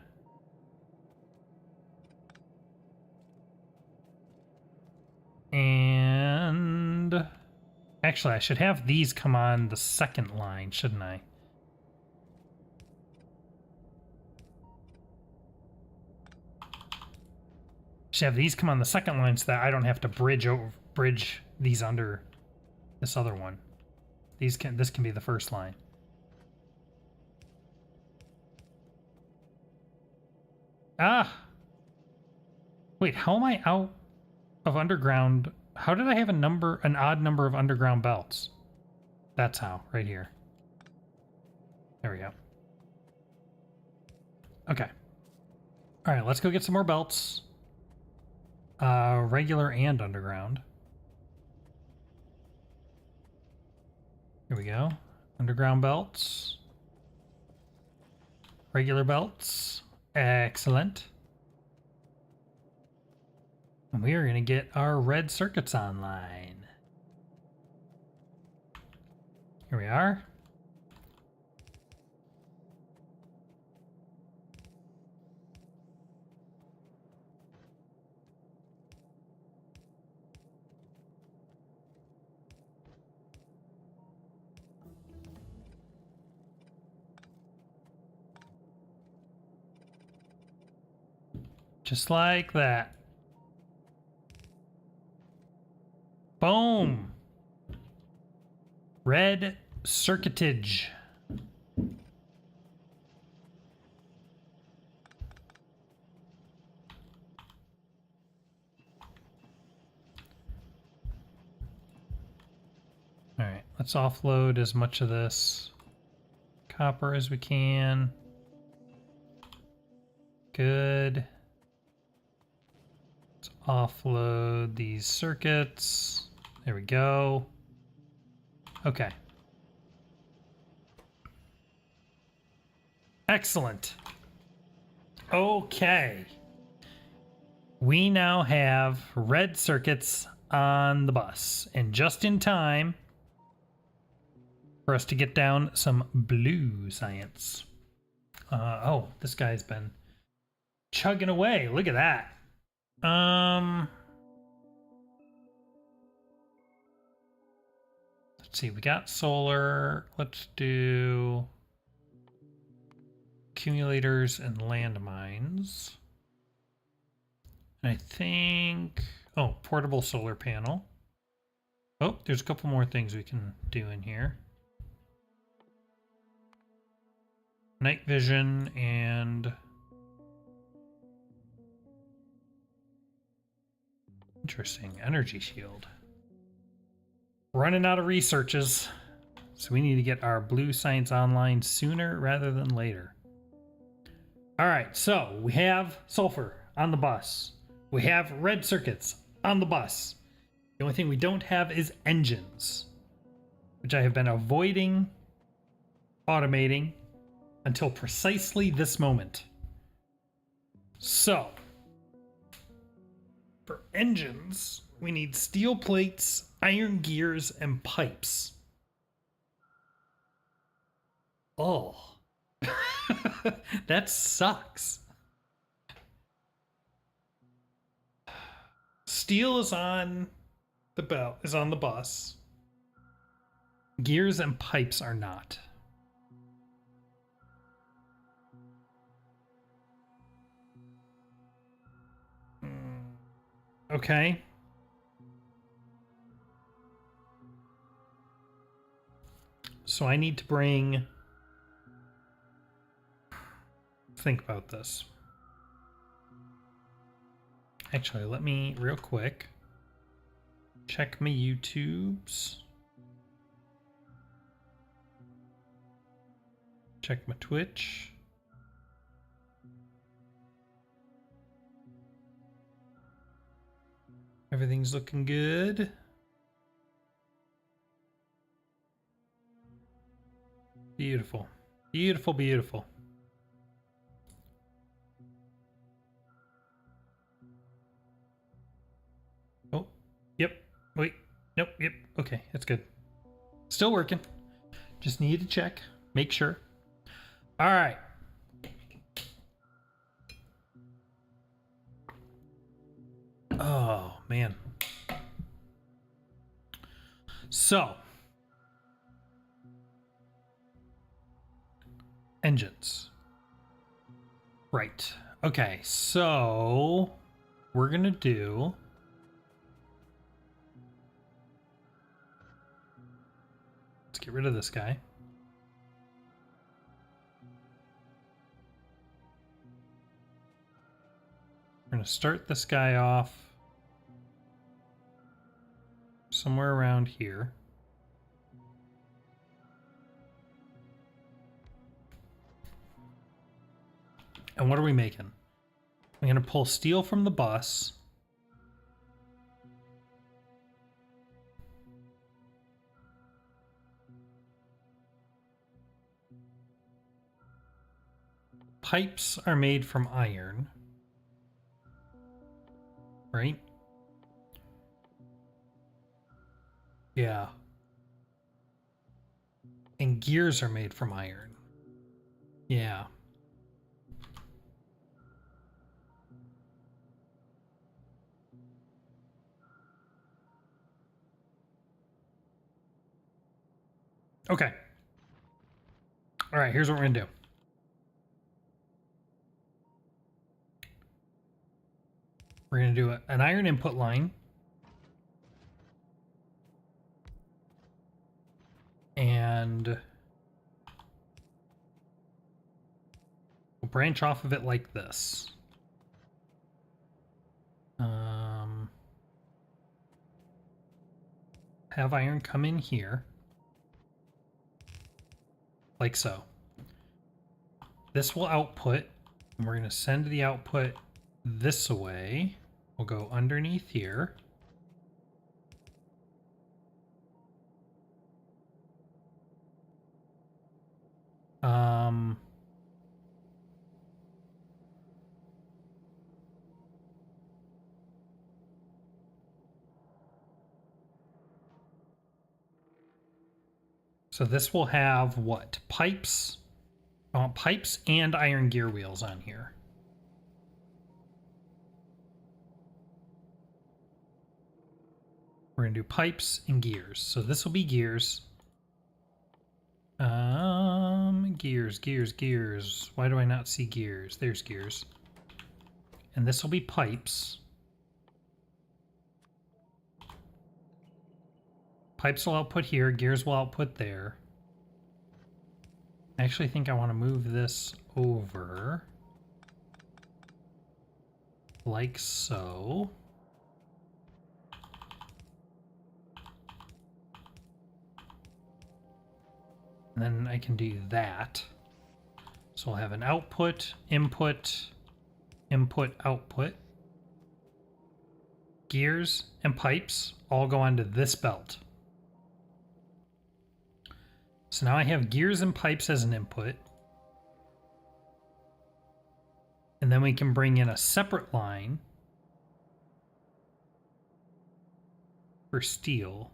And actually, I should have these come on the second line, shouldn't I? Should have these come on the second line so that I don't have to bridge these under this other one. This can be the first line. Ah! Wait, how am I out of underground? How did I have an odd number of underground belts? That's how, right here. There we go. Okay. All right, let's go get some more belts. Regular and underground. Here we go. Underground belts. Regular belts. Excellent. And we are going to get our red circuits online. Here we are. Just like that. Boom. Red circuitage. All right, let's offload as much of this copper as we can. Good. Let's offload these circuits. There we go. Okay. Excellent. Okay. We now have red circuits on the bus, and just in time for us to get down some blue science. Oh, this guy's been chugging away. Look at that. Let's see. We got solar. Let's do accumulators and landmines. And I think... Oh, portable solar panel. Oh, there's a couple more things we can do in here. Night vision and... Interesting. Energy shield. Running out of researches. So we need to get our blue science online sooner rather than later. All right, so we have sulfur on the bus. We have red circuits on the bus. The only thing we don't have is engines, which I have been avoiding automating until precisely this moment. So, for engines, we need steel plates, iron gears, and pipes. Oh. That sucks. Steel is on the belt, is on the bus. Gears and pipes are not. Okay. So I need to bring... Think about this. Actually, let me real quick check my YouTubes. Check my Twitch. Everything's looking good. Beautiful. Beautiful, beautiful. Oh, yep. Wait. Nope, yep. Okay, that's good. Still working. Just need to check. Make sure. All right. Oh, man. So, engines. Right. Okay, so we're going to do... Let's get rid of this guy. We're going to start this guy off somewhere around here. And what are we making? I'm going to pull steel from the bus. Pipes are made from iron. Right? Yeah. And gears are made from iron. Yeah. Okay. All right, here's what we're going to do. We're going to do an iron input line. And we'll branch off of it like this. Have iron come in here. Like so. This will output, and we're going to send the output this way. We'll go underneath here. So this will have what? Pipes? I want pipes and iron gear wheels on here. We're going to do pipes and gears. So this will be gears. Gears. Why do I not see gears? There's gears. And this will be pipes. Pipes will output here, gears will output there. I actually think I want to move this over. Like so. And then I can do that. So I'll have an output, input, input, output. Gears and pipes all go onto this belt. So now I have gears and pipes as an input. And then we can bring in a separate line for steel.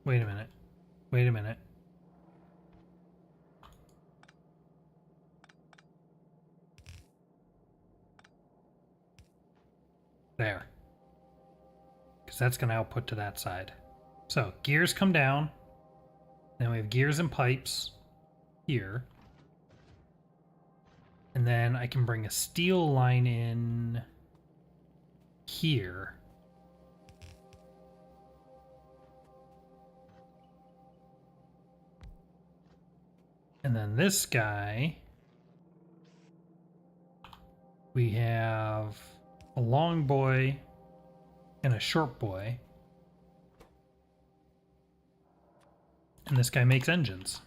Wait a minute. Wait a minute. There. Because that's going to output to that side. So gears come down. Then we have gears and pipes here. And then I can bring a steel line in here. And then this guy, we have a long boy and a short boy. And this guy makes engines.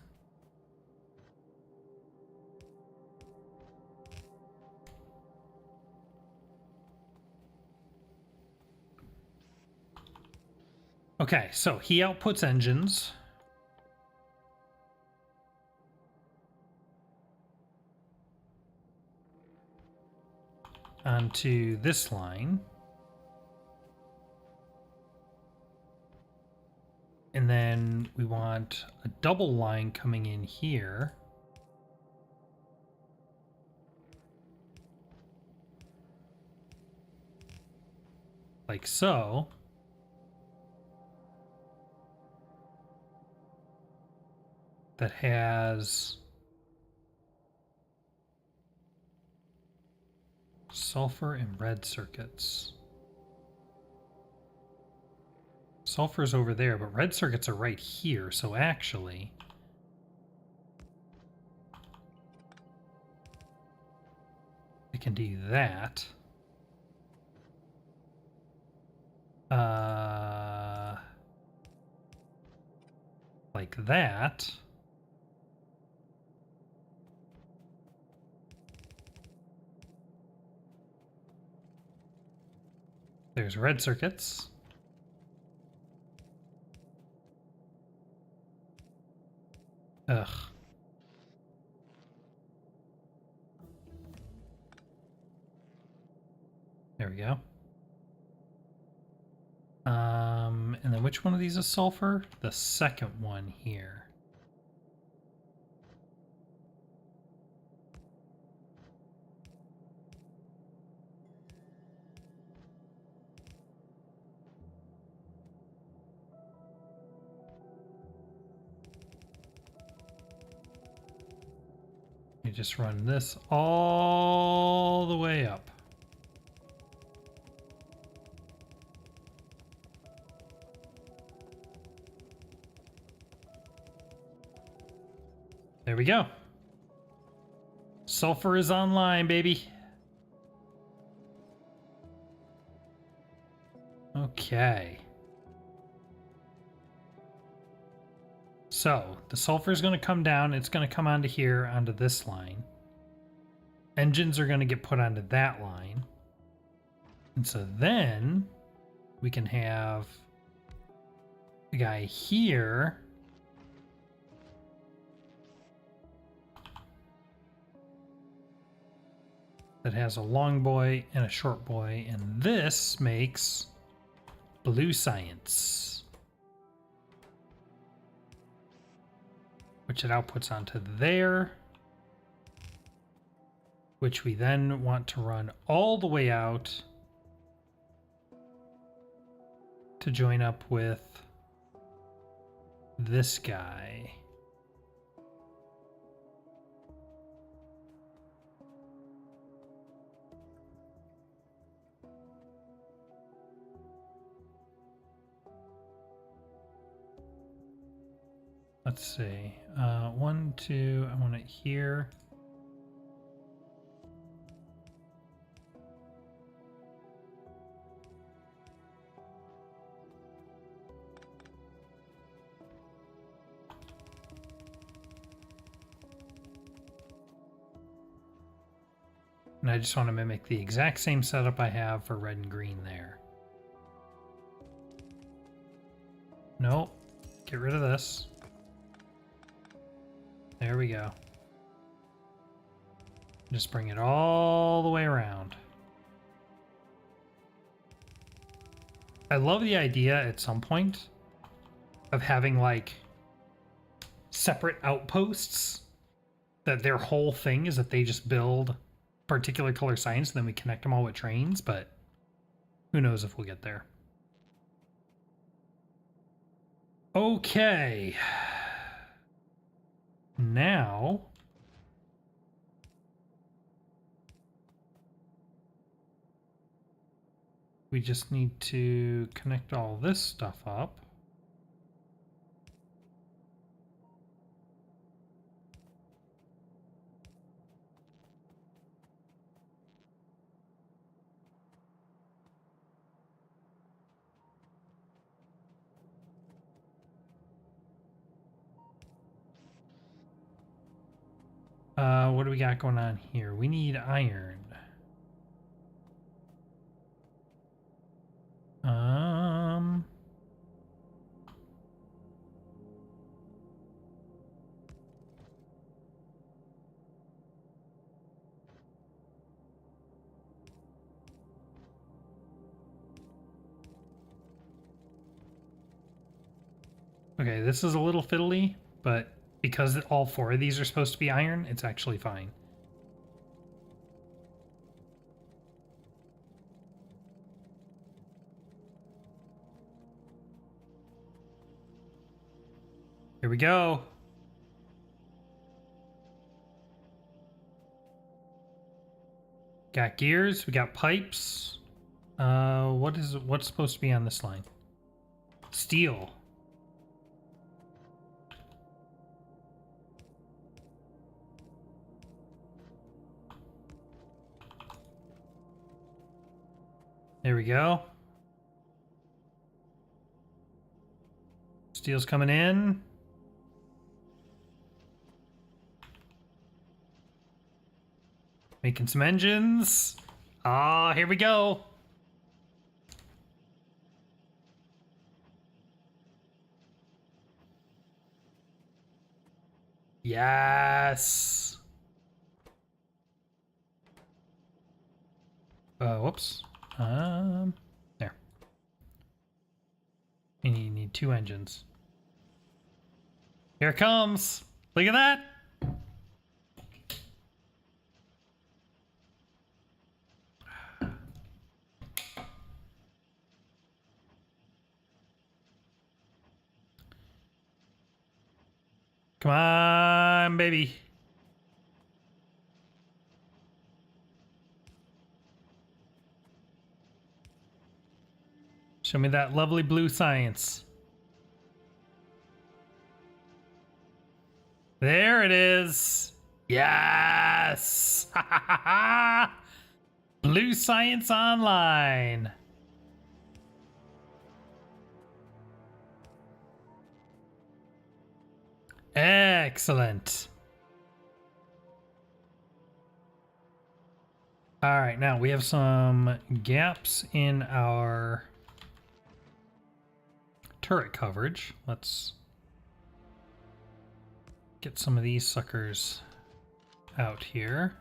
Okay, so he outputs engines. Onto this line. And then we want a double line coming in here. Like so. That has sulfur and red circuits. Sulfur's over there, but red circuits are right here, so actually I can do that. Like that. There's red circuits. Ugh. There we go. And then which one of these is sulfur? The second one here. We just run this all the way up. There we go. Sulfur is online, baby. Okay. So the sulfur is going to come down. It's going to come onto here, onto this line. Engines are going to get put onto that line. And so then we can have the guy here that has a long boy and a short boy, and this makes blue science, which it outputs onto there, which we then want to run all the way out to join up with this guy. Let's see. 1, 2, I want it here. And I just want to mimic the exact same setup I have for red and green there. Nope. Get rid of this. There we go. Just bring it all the way around. I love the idea at some point of having like separate outposts that their whole thing is that they just build particular color signs and then we connect them all with trains, but who knows if we'll get there. Okay. Now we just need to connect all this stuff up. What do we got going on here? We need iron. Okay, this is a little fiddly, but because all 4 of these are supposed to be iron, it's actually fine. Here we go. Got gears, we got pipes. What's supposed to be on this line? Steel. There we go. Steel's coming in. Making some engines. Ah, here we go. Yes. Whoops. There. And you need 2 engines. Here it comes. Look at that. Come on, baby. Show me that lovely blue science. There it is. Yes. Blue Science Online. Excellent. All right, now we have some gaps in our turret coverage. Let's get some of these suckers out here.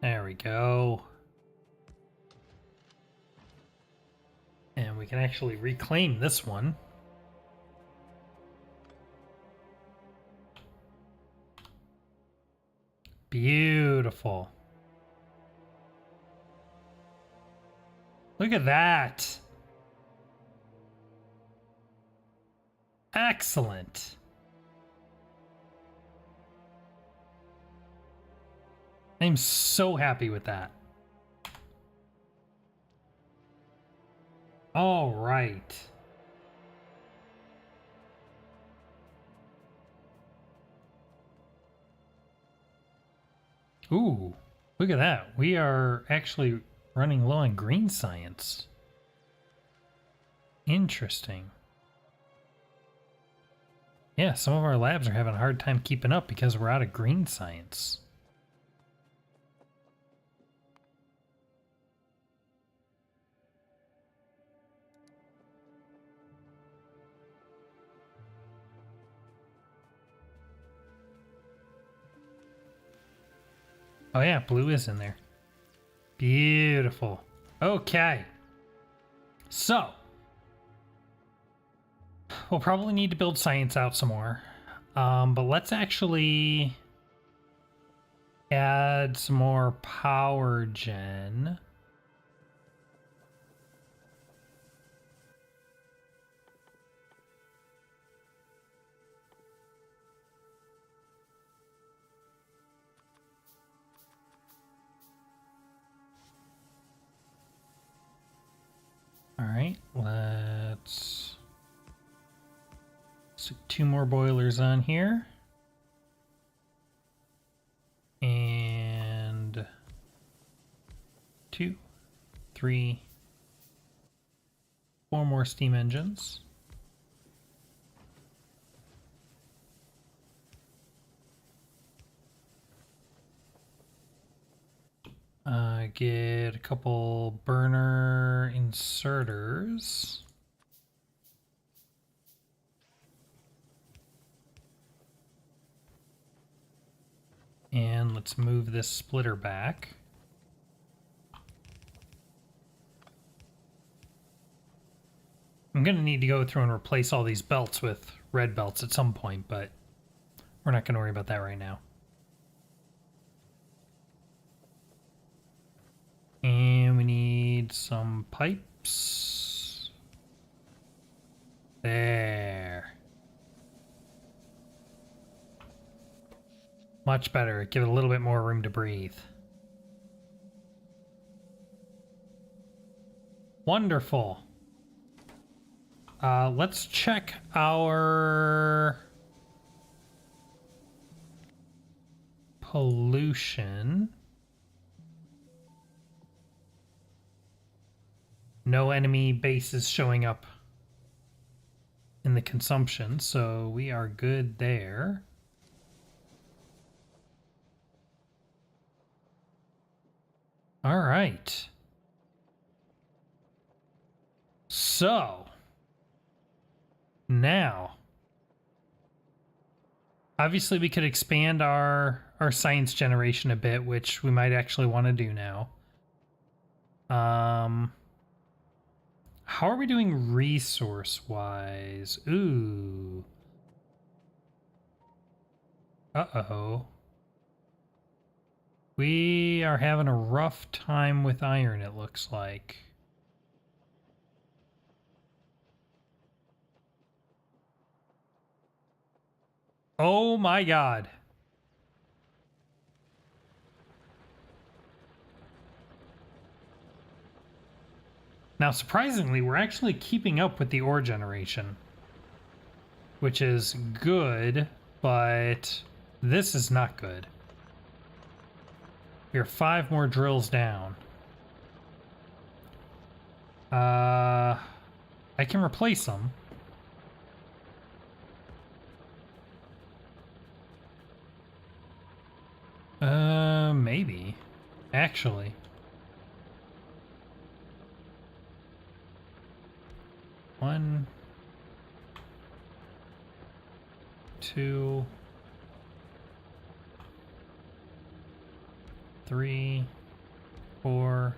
There we go. And we can actually reclaim this one. Beautiful. Look at that. Excellent. I'm so happy with that. All right. Ooh, look at that. We are actually running low on green science. Interesting. Yeah, some of our labs are having a hard time keeping up because we're out of green science. Oh yeah, blue is in there. Beautiful. Okay. So, we'll probably need to build science out some more. But let's actually add some more power gen. All right, let's stick 2 more boilers on here. And 2, 3, 4 more steam engines. Get a couple burner inserters. And let's move this splitter back. I'm going to need to go through and replace all these belts with red belts at some point, but we're not going to worry about that right now. And we need some pipes. There. Much better. Give it a little bit more room to breathe. Wonderful. Let's check our pollution. No enemy bases showing up in the consumption, so we are good there. All right. So now, obviously we could expand our science generation a bit, which we might actually want to do now. How are we doing resource-wise? Ooh. Uh-oh. We are having a rough time with iron, it looks like. Oh my god. Now, surprisingly, we're actually keeping up with the ore generation, which is good, but this is not good. We are 5 more drills down. I can replace them. Maybe. Actually. One, two, three, 4.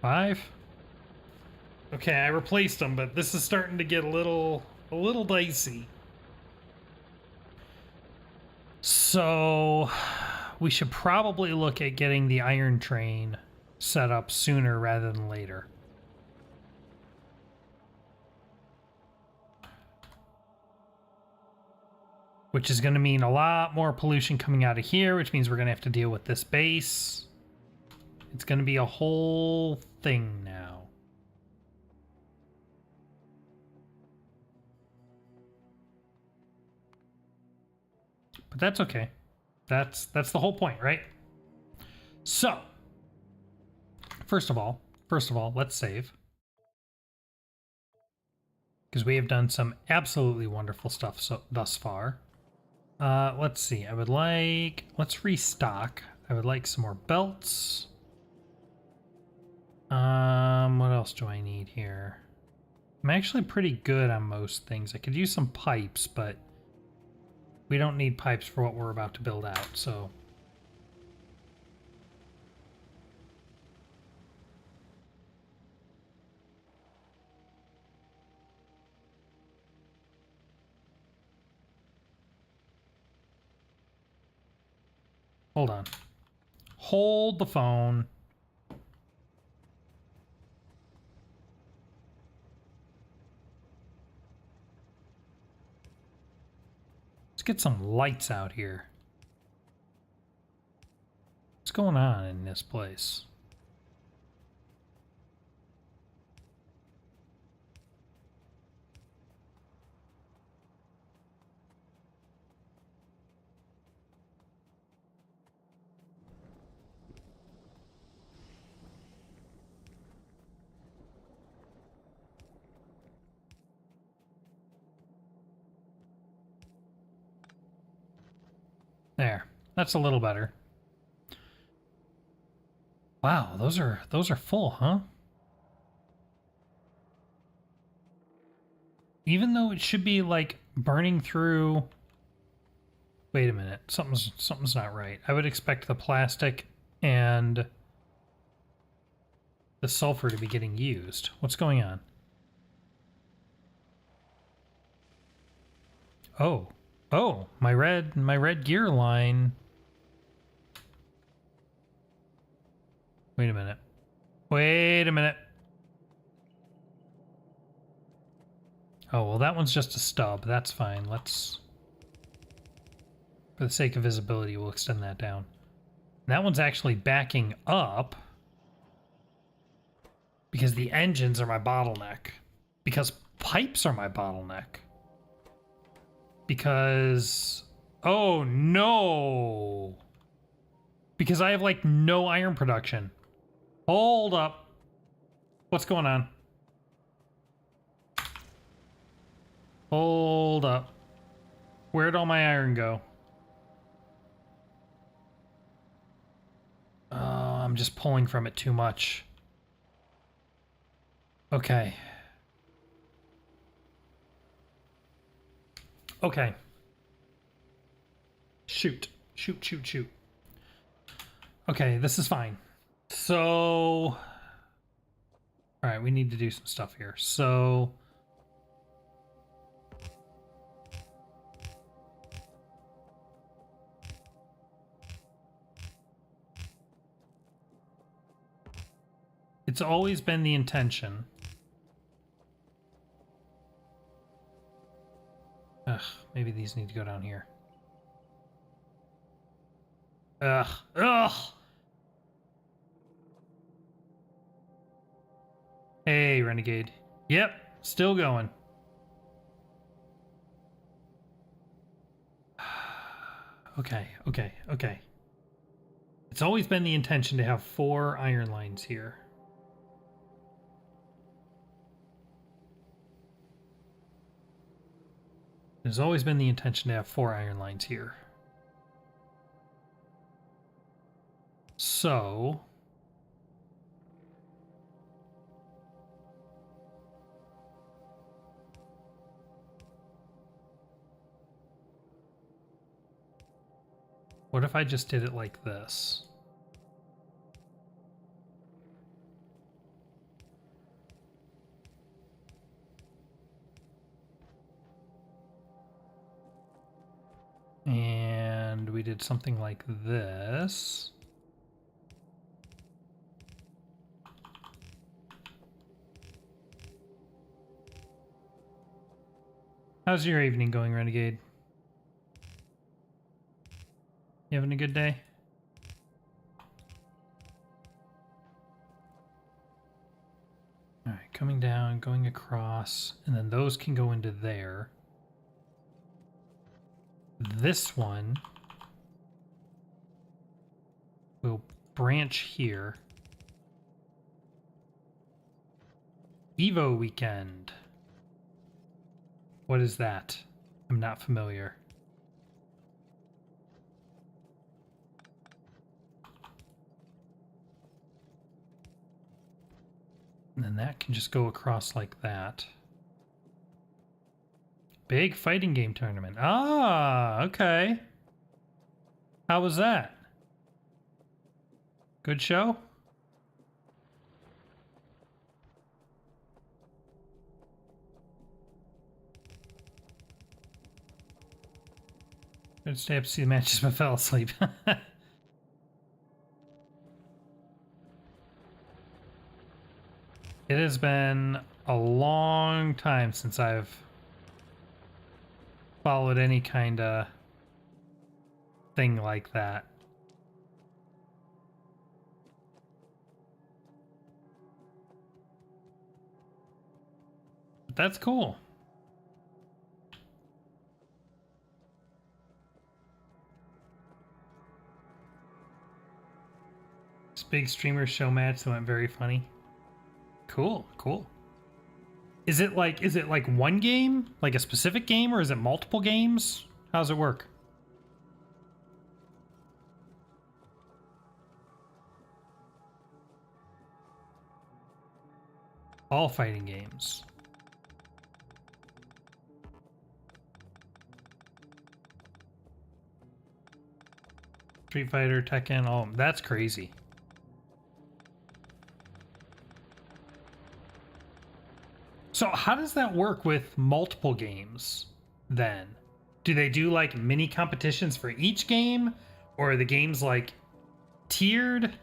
Five. Okay, I replaced them, but this is starting to get a little dicey. So we should probably look at getting the iron train set up sooner rather than later. Which is going to mean a lot more pollution coming out of here, which means we're going to have to deal with this base. It's going to be a whole thing now. But that's okay. That's the whole point, right? So, first of all, let's save. Because we have done some absolutely wonderful stuff thus far. Let's see. Let's restock. I would like some more belts. What else do I need here? I'm actually pretty good on most things. I could use some pipes, but we don't need pipes for what we're about to build out, so. Hold on. Hold the phone. Let's get some lights out here. What's going on in this place? There. That's a little better. Wow, those are full, huh? Even though it should be like burning through. Wait a minute. Something's not right. I would expect the plastic and the sulfur to be getting used. What's going on? Oh. Oh, my red gear line. Wait a minute. Wait a minute. Oh, well, that one's just a stub. That's fine. Let's, for the sake of visibility, we'll extend that down. That one's actually backing up because the engines are my bottleneck. Because pipes are my bottleneck. Because, oh no. Because I have like no iron production. Hold up. What's going on? Hold up. Where'd all my iron go? Oh, I'm just pulling from it too much. Okay. Okay. Shoot. Shoot, shoot, shoot. Okay, this is fine. So, all right, we need to do some stuff here. So, it's always been the intention. Ugh, maybe these need to go down here. Ugh, ugh. Hey, Renegade. Yep, still going. Okay, okay, okay. It's always been the intention to have 4 iron lines here. There's always been the intention to have 4 iron lines here. So, what if I just did it like this? And we did something like this. How's your evening going, Renegade? You having a good day? All right, coming down, going across, and then those can go into there. This one will branch here. Evo weekend. What is that? I'm not familiar. And then that can just go across like that. Big fighting game tournament. Ah, okay. How was that? Good show? I'd stay up to see the matches but fell asleep. It has been a long time since I've followed any kind of thing like that. But that's cool. This big streamer show match that went very funny. Cool, cool. Is it like one game? Like a specific game, or is it multiple games? How's it work? All fighting games. Street Fighter, Tekken, oh, that's crazy. So how does that work with multiple games then? Do they do like mini competitions for each game? Or are the games like tiered?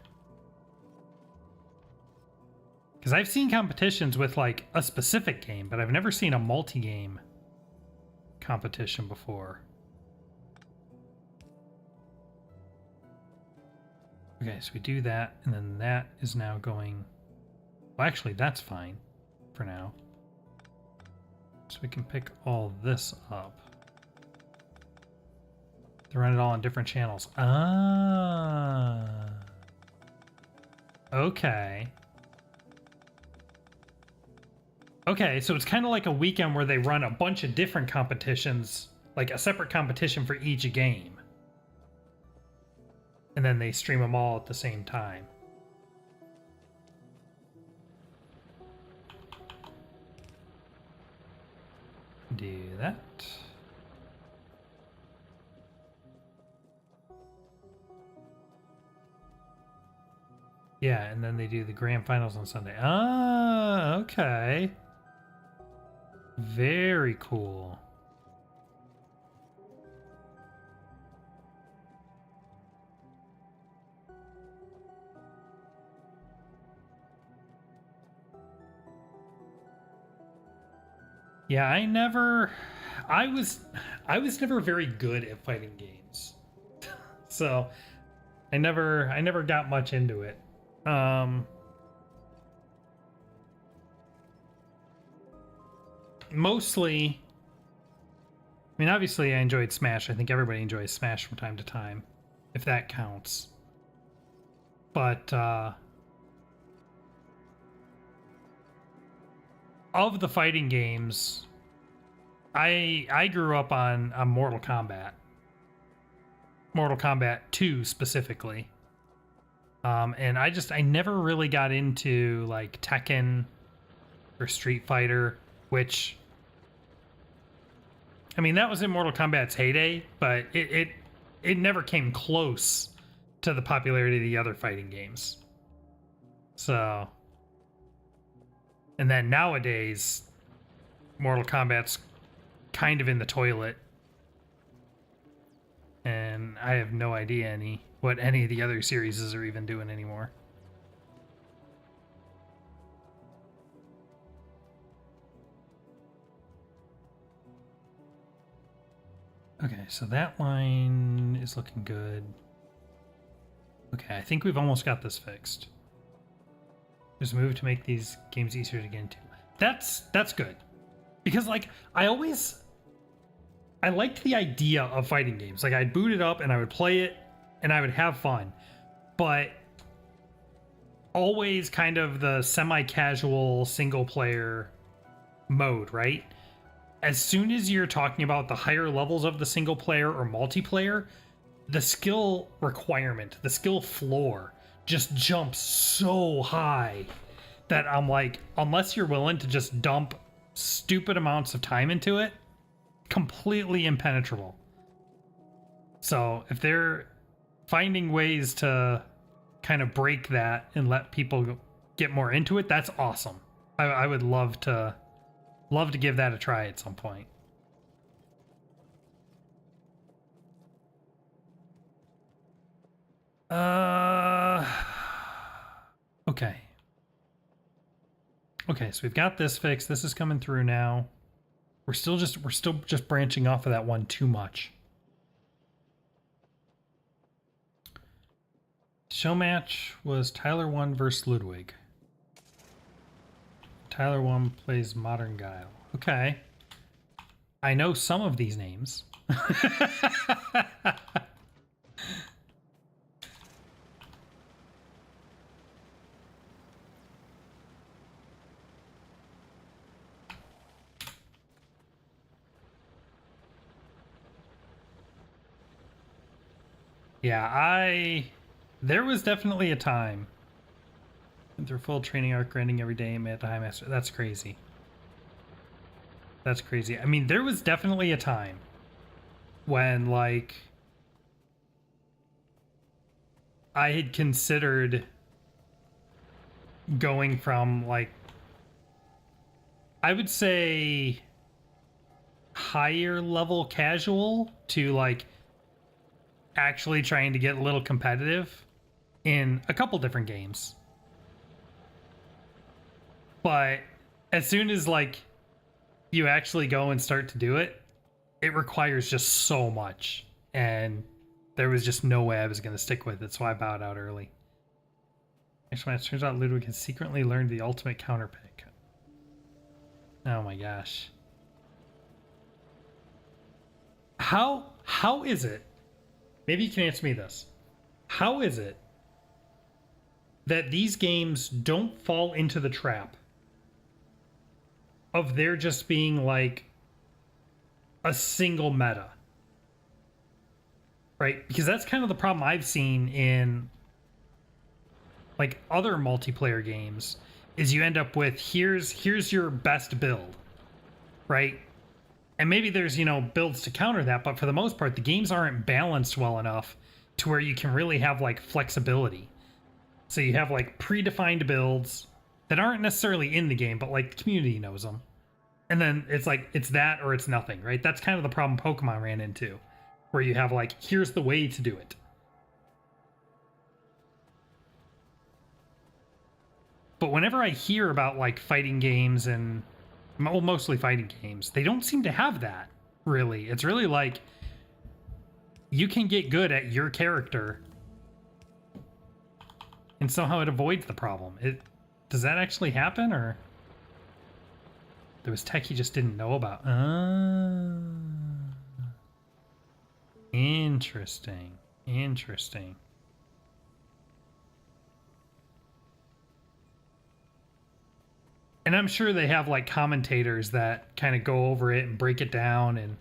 Because I've seen competitions with like a specific game, but I've never seen a multi-game competition before. Okay, so we do that, and then that is now going... Well, actually, that's fine for now. So we can pick all this up. They run it all on different channels. Ah. Okay. Okay, so it's kind of like a weekend where they run a bunch of different competitions, like a separate competition for each game. And then they stream them all at the same time. Do that. Yeah, and then they do the grand finals on Sunday. Ah, okay. Very cool. Yeah, I was never very good at fighting games. So, I never got much into it. Mostly, I mean, obviously I enjoyed Smash. I think everybody enjoys Smash from time to time, if that counts. But of the fighting games, I grew up on Mortal Kombat. Mortal Kombat 2 specifically. And I never really got into like Tekken or Street Fighter, which, I mean, that was in Mortal Kombat's heyday, but it never came close to the popularity of the other fighting games. So, and then nowadays, Mortal Kombat's kind of in the toilet, and I have no idea what any of the other series are even doing anymore. Okay, so that line is looking good. Okay, I think we've almost got this fixed. There's a move to make these games easier to get into. That's good. Because like I liked the idea of fighting games. Like I'd boot it up and I would play it and I would have fun. But always kind of the semi-casual single player mode, right? As soon as you're talking about the higher levels of the single player or multiplayer, the skill requirement, the skill floor just jumps so high that I'm like, unless you're willing to just dump stupid amounts of time into it, completely impenetrable. So if they're finding ways to kind of break that and let people get more into it, that's awesome. I would love to give that a try at some point. Okay. Okay, so we've got this fixed. This is coming through now. We're still just branching off of that one too much. Show match was Tyler 1 versus Ludwig. Tyler 1 plays Modern Guile. Okay. I know some of these names. Yeah, there was definitely a time. Went through full training arc, grinding every day, made the high master. That's crazy. That's crazy. I mean, there was definitely a time when, like, I had considered going from, like, I would say higher level casual to, like, actually trying to get a little competitive in a couple different games. But as soon as like you actually go and start to do it, it requires just so much, and there was just no way I was going to stick with it, so I bowed out early. Actually, it turns out Ludwig has secretly learned the ultimate counterpick. Oh my gosh. How is it? Maybe you can answer me this. How is it that these games don't fall into the trap of there just being like a single meta? Right? Because that's kind of the problem I've seen in like other multiplayer games is you end up with here's your best build, right? And maybe there's, you know, builds to counter that, but for the most part, the games aren't balanced well enough to where you can really have like flexibility. So you have like predefined builds that aren't necessarily in the game, but like the community knows them. And then it's like, it's that or it's nothing, right? That's kind of the problem Pokemon ran into, where you have like, here's the way to do it. But whenever I hear about like fighting games and mostly fighting games, they don't seem to have that, really. It's really like, you can get good at your character and somehow it avoids the problem. Does that actually happen, or there was tech he just didn't know about? Interesting. Interesting. And I'm sure they have like commentators that kind of go over it and break it down, and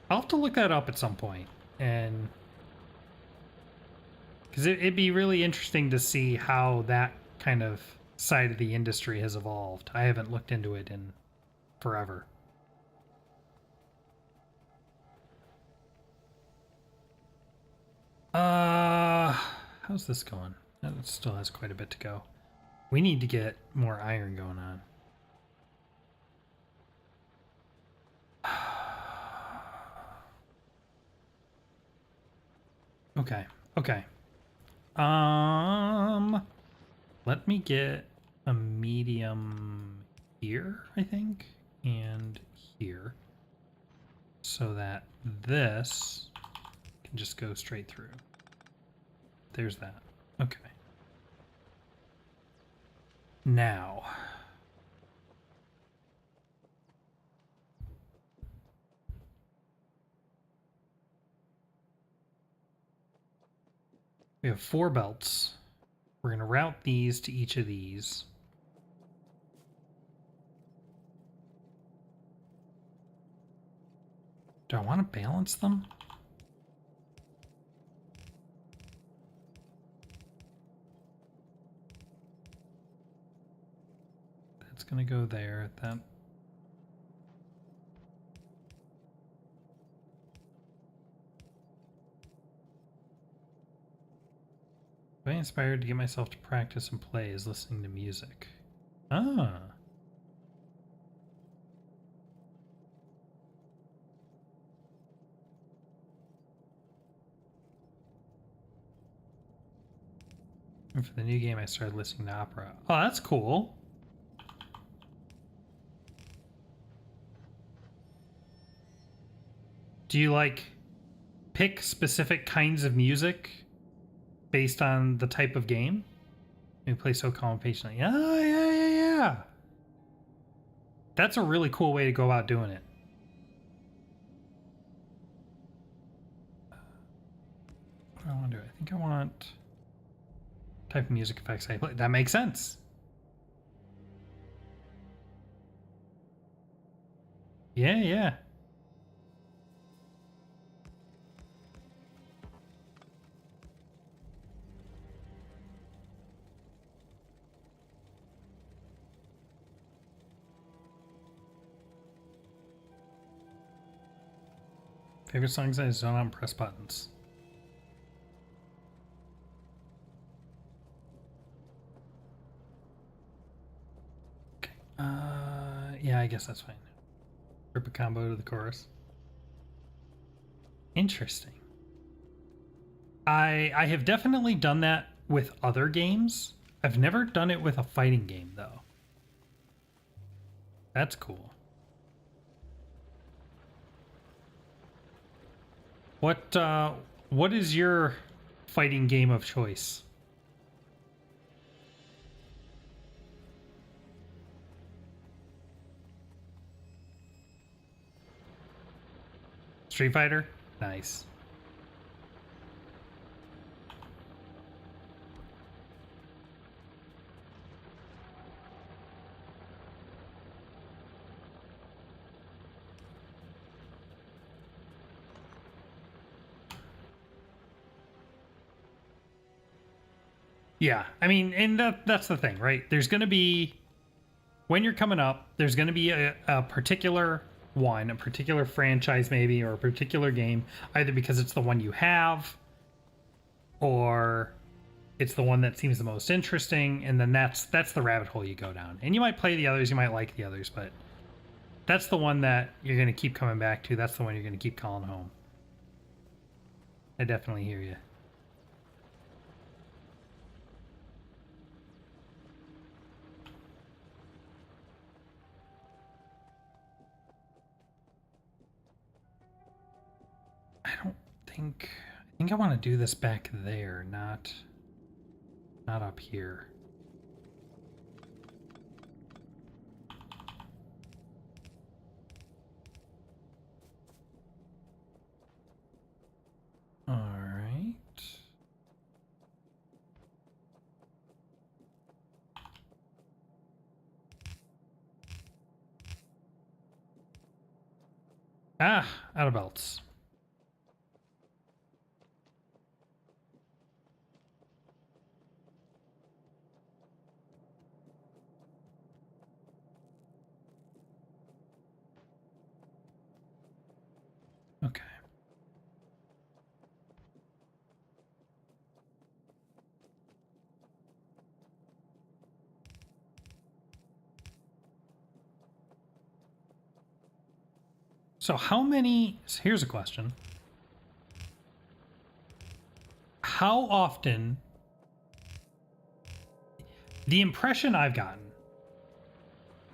I'll have to look that up at some point, and because it'd be really interesting to see how that kind of side of the industry has evolved. I haven't looked into it in forever. How's this going? It still has quite a bit to go. We need to get more iron going on. Okay, okay. Let me get a medium here, I think, and here, so that this can just go straight through. There's that. Okay. Now, we have 4 belts. We're going to route these to each of these. Do I want to balance them? That's going to go there. That. Am I inspired to get myself to practice and play is listening to music? Ah. And for the new game, I started listening to opera. Oh, that's cool. Do you like pick specific kinds of music based on the type of game? You play so calm and patiently. Oh, yeah. That's a really cool way to go about doing it. What do I want to do? I think I want type of music effects I play. That makes sense. Yeah. Favorite songs I zone out and press buttons. Okay. Yeah, I guess that's fine. Rip a combo to the chorus. Interesting. I have definitely done that with other games. I've never done it with a fighting game though. That's cool. What is your fighting game of choice? Street Fighter? Nice. Yeah, I mean, and that's the thing, right? There's going to be, when you're coming up, there's going to be a particular one, a particular franchise maybe, or a particular game, either because it's the one you have, or it's the one that seems the most interesting, and then that's the rabbit hole you go down. And you might play the others, you might like the others, but that's the one that you're going to keep coming back to. That's the one you're going to keep calling home. I definitely hear you. I think I want to do this back there, not up here. All right. Ah, out of belts. Okay. So here's a question. How often, the impression I've gotten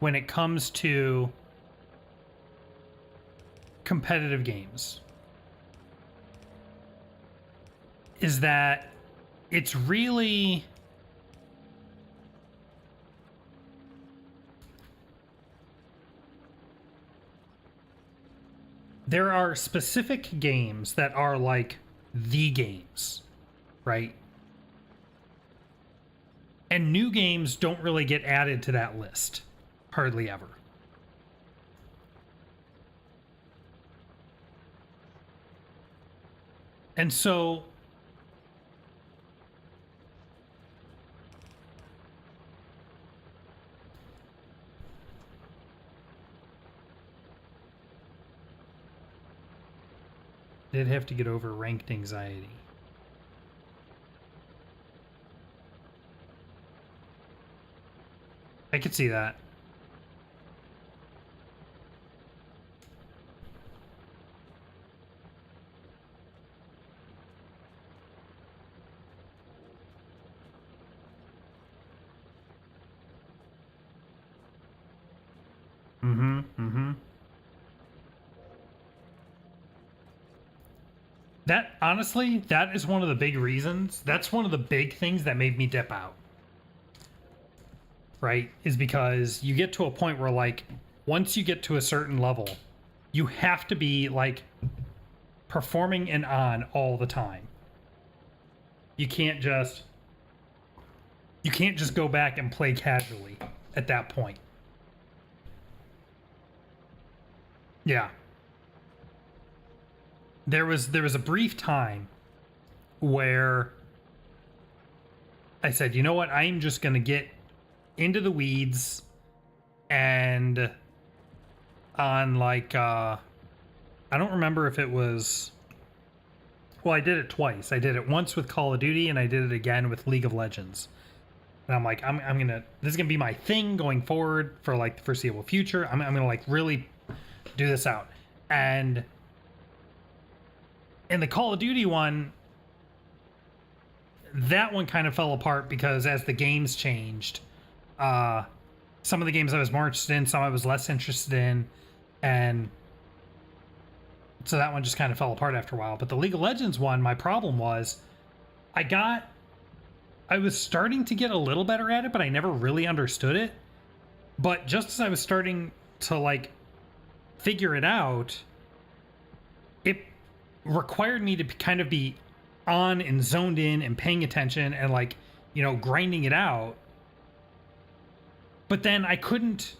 when it comes to competitive games is that it's really there are specific games that are like the games, right? And new games don't really get added to that list, hardly ever. And so did have to get over ranked anxiety. I could see that. That, honestly, that is one of the big reasons. That's one of the big things that made me dip out. Right? Is because you get to a point where, like, once you get to a certain level, you have to be, like, performing and on all the time. You can't just go back and play casually at that point. Yeah. There was a brief time where I said, you know what, I'm just going to get into the weeds and on like I don't remember if it was, well, I did it twice. I did it once with Call of Duty and I did it again with League of Legends. And I'm like, this is gonna be my thing going forward for like the foreseeable future. I'm gonna like really do this out. And in the Call of Duty one, that one kind of fell apart because as the games changed, some of the games I was more interested in, some I was less interested in, and so that one just kind of fell apart after a while. But the League of Legends one, my problem was I was starting to get a little better at it, but I never really understood it. But just as I was starting to like figure it out, it required me to kind of be on and zoned in and paying attention and like, you know, grinding it out. But then I couldn't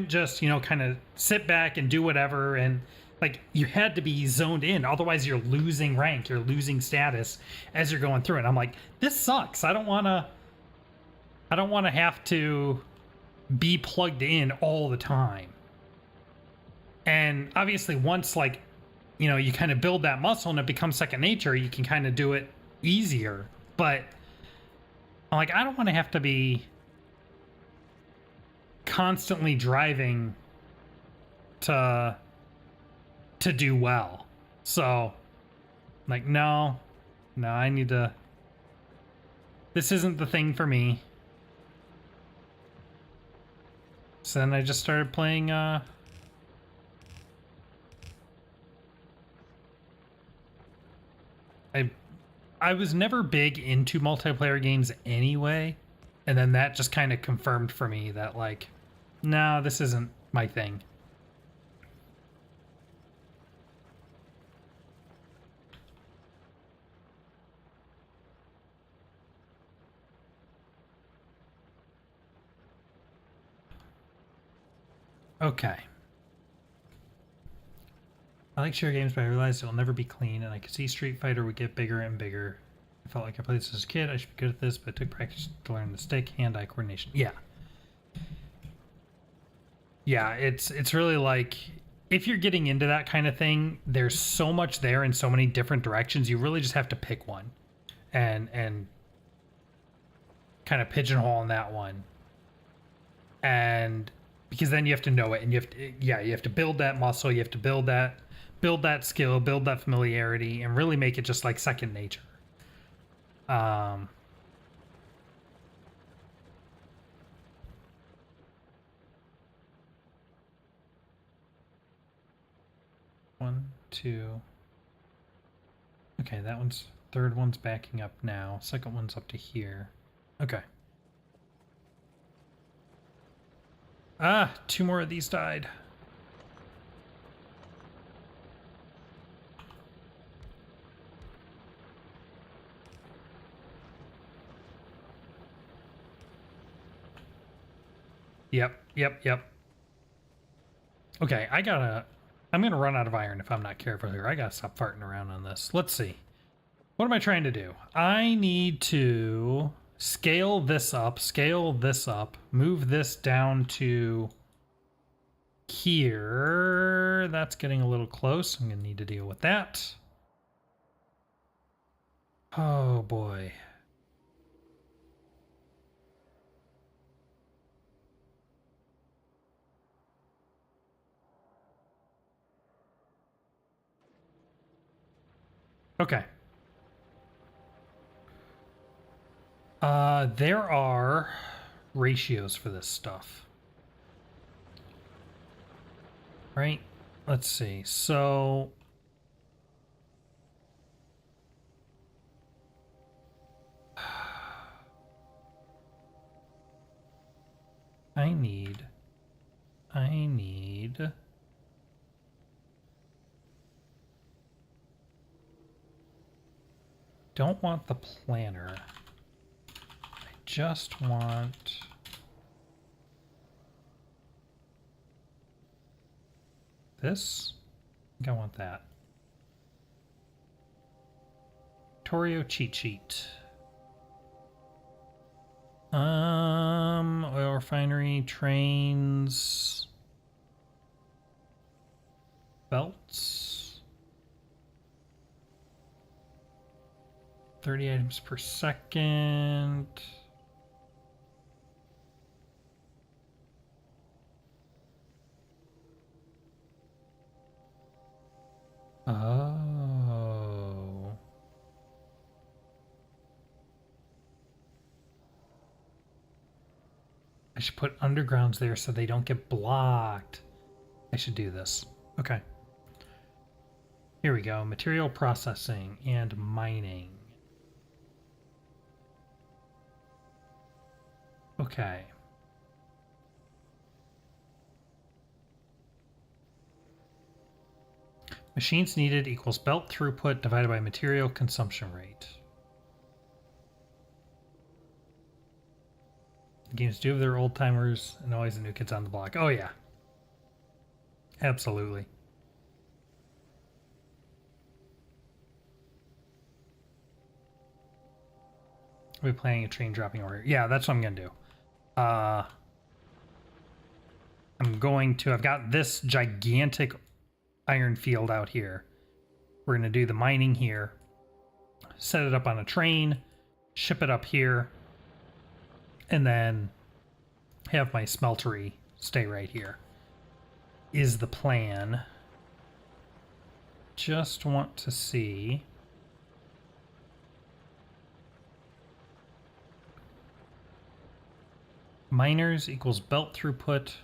just, you know, kind of sit back and do whatever. And like, you had to be zoned in. Otherwise you're losing rank, you're losing status as you're going through it. I'm like, this sucks. I don't want to have to be plugged in all the time. And obviously once like, you know, you kind of build that muscle and it becomes second nature, you can kind of do it easier. But I'm like, I don't want to have to be constantly driving to do well. So like, no, I need to, this isn't the thing for me. So then I just started playing I was never big into multiplayer games anyway, and then that just kind of confirmed for me that like, no, this isn't my thing. Okay. I like share games, but I realized it'll never be clean, and I could see Street Fighter would get bigger and bigger. I felt like I played this as a kid. I should be good at this, but it took practice to learn the stick, hand-eye coordination. Yeah. Yeah, it's really like, if you're getting into that kind of thing, there's so much there in so many different directions. You really just have to pick one and kind of pigeonhole in that one. And because then you have to know it, and you have to build that muscle, you have to build that skill, build that familiarity, and really make it just like second nature. One, two. Okay, that one's, third one's backing up now. Second one's up to here. Okay. Ah, two more of these died. Yep. Okay, I'm gonna run out of iron if I'm not careful here. I gotta stop farting around on this. Let's see. What am I trying to do? I need to scale this up, move this down to here. That's getting a little close. I'm gonna need to deal with that. Oh boy. Okay. There are ratios for this stuff. Right? Let's see. So I need don't want the planner. I just want this. I think I want that. Factorio cheat sheet. Oil refinery, trains, belts. 30 items per second. Oh. I should put undergrounds there so they don't get blocked. I should do this. Okay. Here we go. Material processing and mining. Okay. Machines needed equals belt throughput divided by material consumption rate. Games do have their old timers and always the new kids on the block. Oh yeah. Absolutely. We're planning a train dropping over here. Yeah, that's what I'm gonna do. I've got this gigantic iron field out here. We're going to do the mining here, set it up on a train, ship it up here, and then have my smeltery stay right here. Is the plan. Just want to see. Miners equals belt throughput.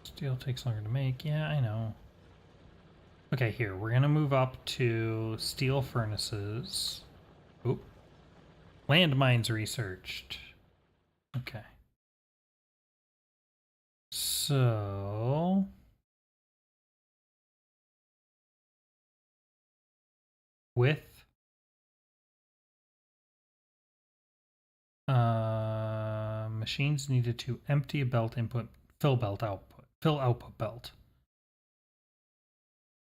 Steel takes longer to make. Yeah, I know. Okay, here. We're going to move up to steel furnaces. Oop. Landmines researched. Okay. So... with... machines needed to empty a belt input, fill belt output, fill output belt.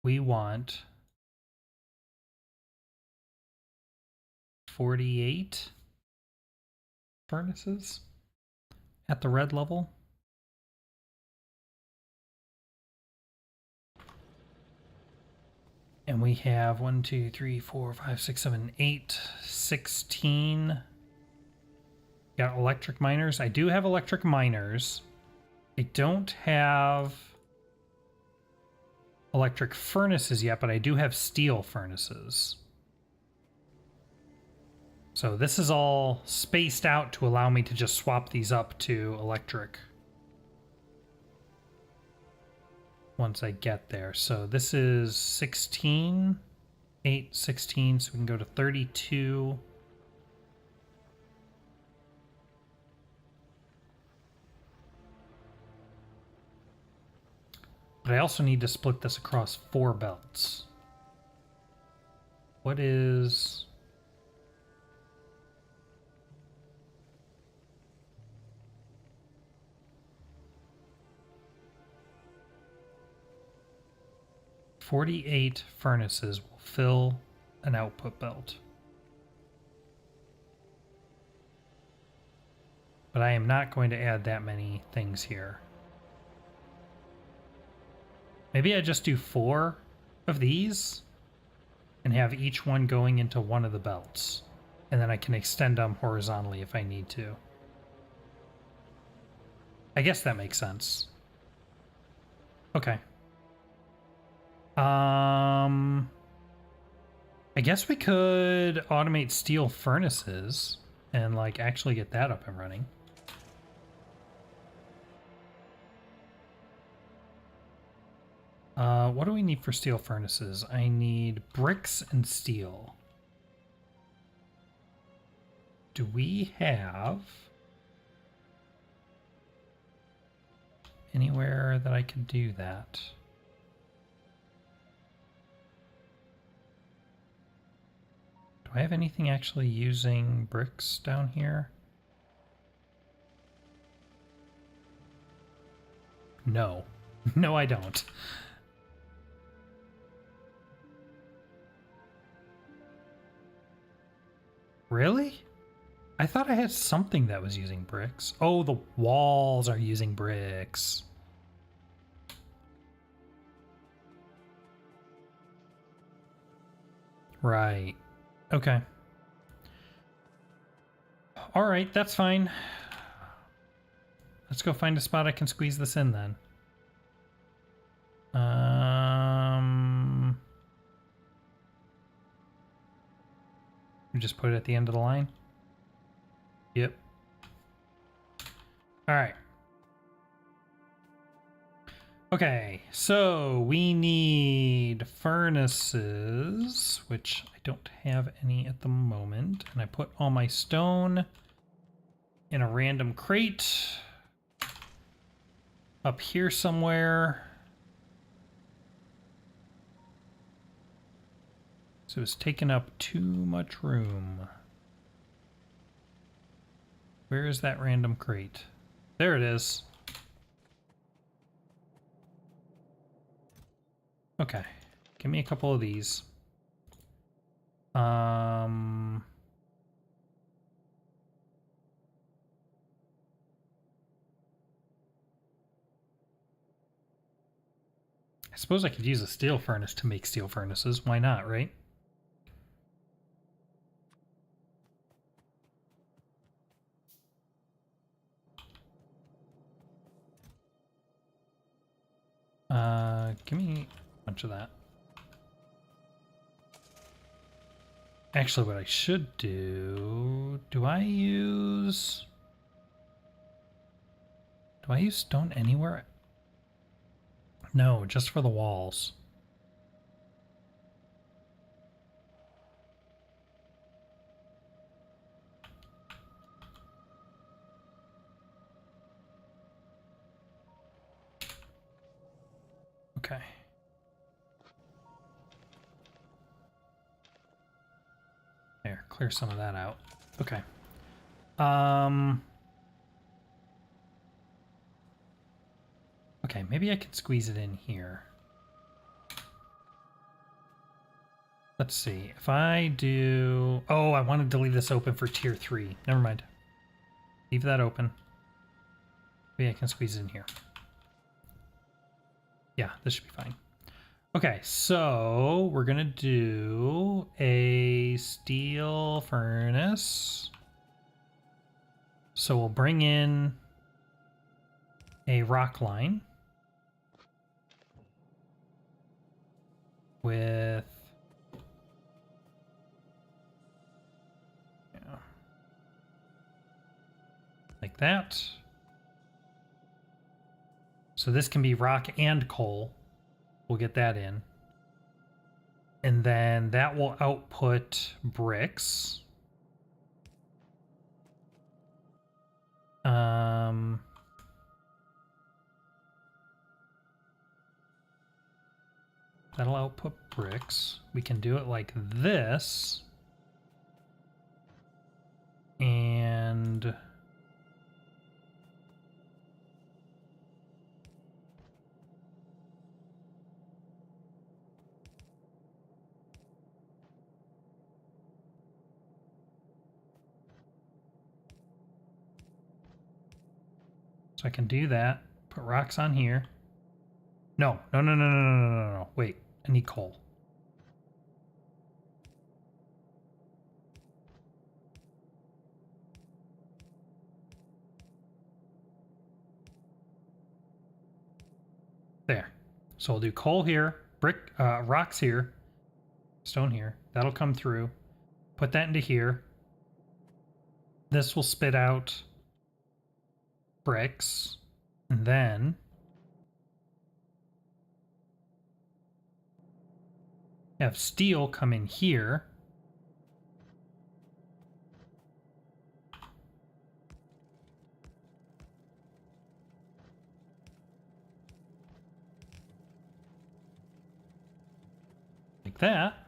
We want 48 furnaces at the red level. And we have 1, 2, 3, 4, 5, 6, 7, 8, 16. Got electric miners. I do have electric miners. I don't have electric furnaces yet, but I do have steel furnaces. So this is all spaced out to allow me to just swap these up to electric once I get there. So this is 16, 8, 16, so we can go to 32. But I also need to split this across 4 belts. What is... $48 furnaces will fill an output belt. But I am not going to add that many things here. Maybe I just do 4 of these and have each one going into one of the belts. And then I can extend them horizontally if I need to. I guess that makes sense. Okay. I guess we could automate steel furnaces and like actually get that up and running. What do we need for steel furnaces? I need bricks and steel. Do we have anywhere that I could do that? Do I have anything actually using bricks down here? No. No, I don't. Really? I thought I had something that was using bricks. Oh, the walls are using bricks. Right. Okay. All right, that's fine. Let's go find a spot I can squeeze this in then. We just put it at the end of the line. Yep. All right. Okay, so we need furnaces, which I don't have any at the moment. And I put all my stone in a random crate up here somewhere. So it's taking up too much room. Where is that random crate? There it is. Okay. Give me a couple of these. I suppose I could use a steel furnace to make steel furnaces. Why not, right? Give me a bunch of that. Actually, what I should do... Do I use stone anywhere? No, just for the walls. Okay. There, clear some of that out. Okay. Okay, maybe I can squeeze it in here. Let's see. If I do... Oh, I wanted to leave this open for tier 3. Never mind. Leave that open. Maybe I can squeeze it in here. Yeah, this should be fine. Okay, so we're gonna do a steel furnace. So we'll bring in a rock line with like that. So this can be rock and coal. We'll get that in. And then that will output bricks. That'll output bricks. We can do it like this. And so I can do that. Put rocks on here. No. Wait, I need coal. There. So I'll do coal here, rocks here, stone here. That'll come through. Put that into here. This will spit out bricks. And then have steel come in here. Like that.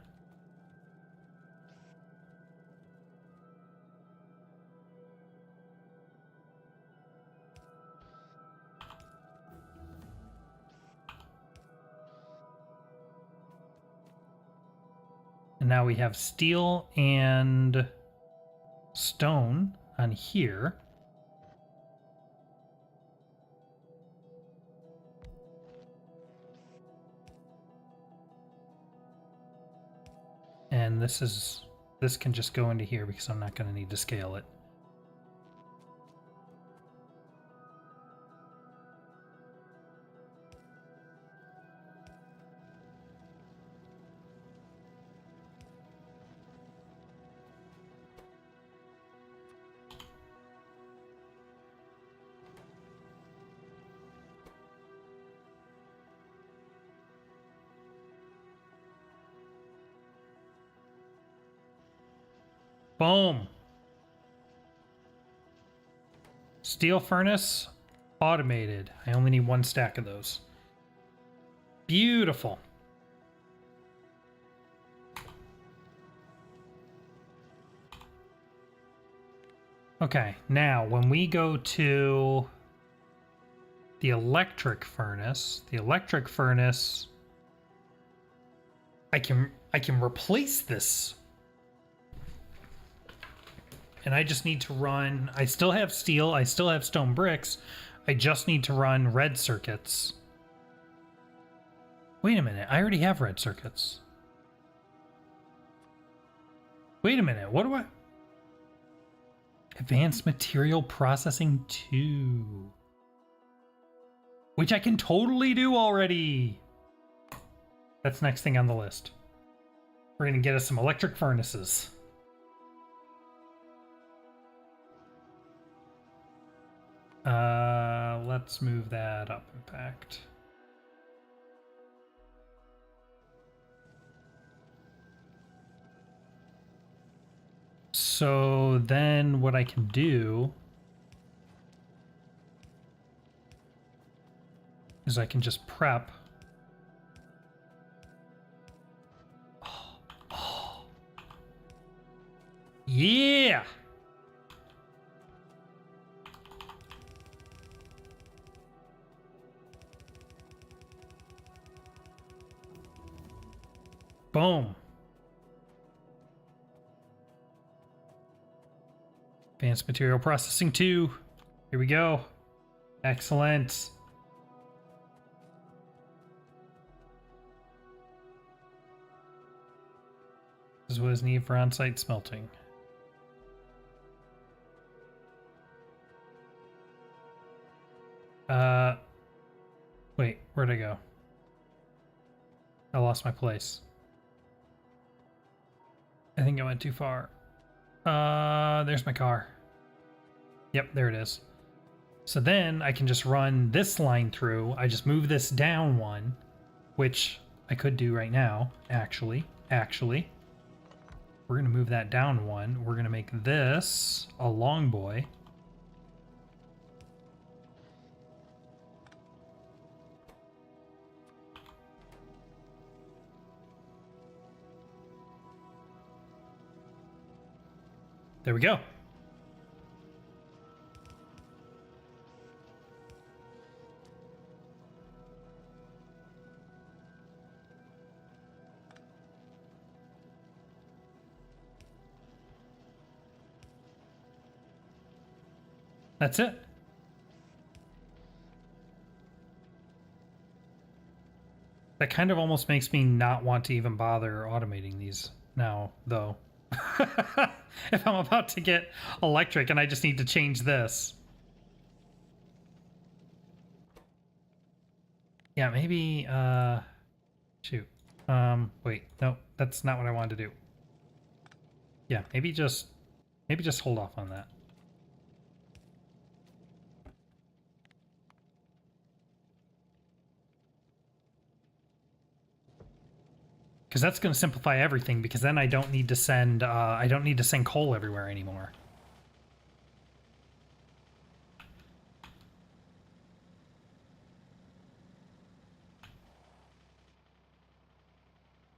And now we have steel and stone on here. And this can just go into here because I'm not going to need to scale it. Boom. Steel furnace, automated. I only need 1 stack of those. Beautiful. Okay, now when we go to the electric furnace I can replace this. And I just need to run, I still have steel, I still have stone bricks. I just need to run red circuits. Wait a minute, I already have red circuits. Wait a minute, what do I... Advanced Material Processing 2. Which I can totally do already. That's next thing on the list. We're gonna get us some electric furnaces. Let's move that up, in fact. So then what I can do is I can just prep. Oh. Yeah! Boom. Advanced Material Processing 2. Here we go. Excellent. This is what is needed for on-site smelting. Wait, where'd I go? I lost my place. I think I went too far. There's my car. Yep, there it is. So then I can just run this line through. I just move this down one, which I could do right now, actually. We're gonna move that down one. We're gonna make this a long boy. There we go. That's it. That kind of almost makes me not want to even bother automating these now, though. If I'm about to get electric and I just need to change this. Yeah, maybe, shoot. Wait, no, that's not what I wanted to do. Yeah, maybe just hold off on that. Because that's going to simplify everything, because then I don't need to send coal everywhere anymore.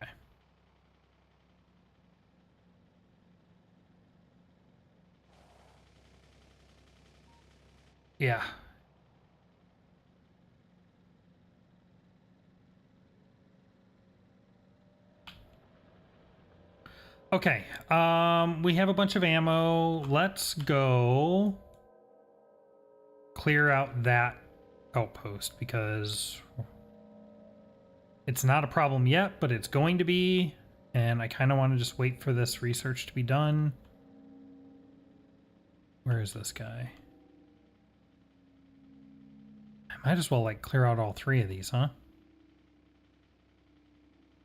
Okay. Yeah. Okay, we have a bunch of ammo. Let's go clear out that outpost, because it's not a problem yet, but it's going to be, and I kind of want to just wait for this research to be done. Where is this guy? I might as well, like, clear out all three of these, huh?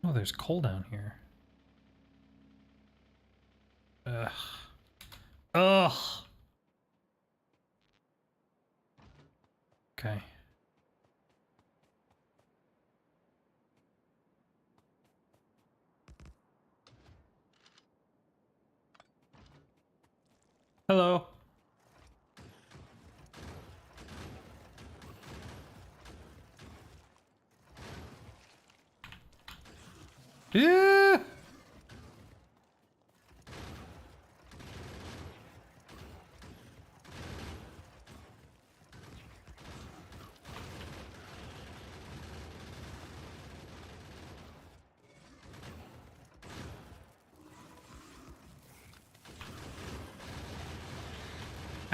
Oh, there's coal down here. Ugh. Ugh. Okay. Hello. Yeah.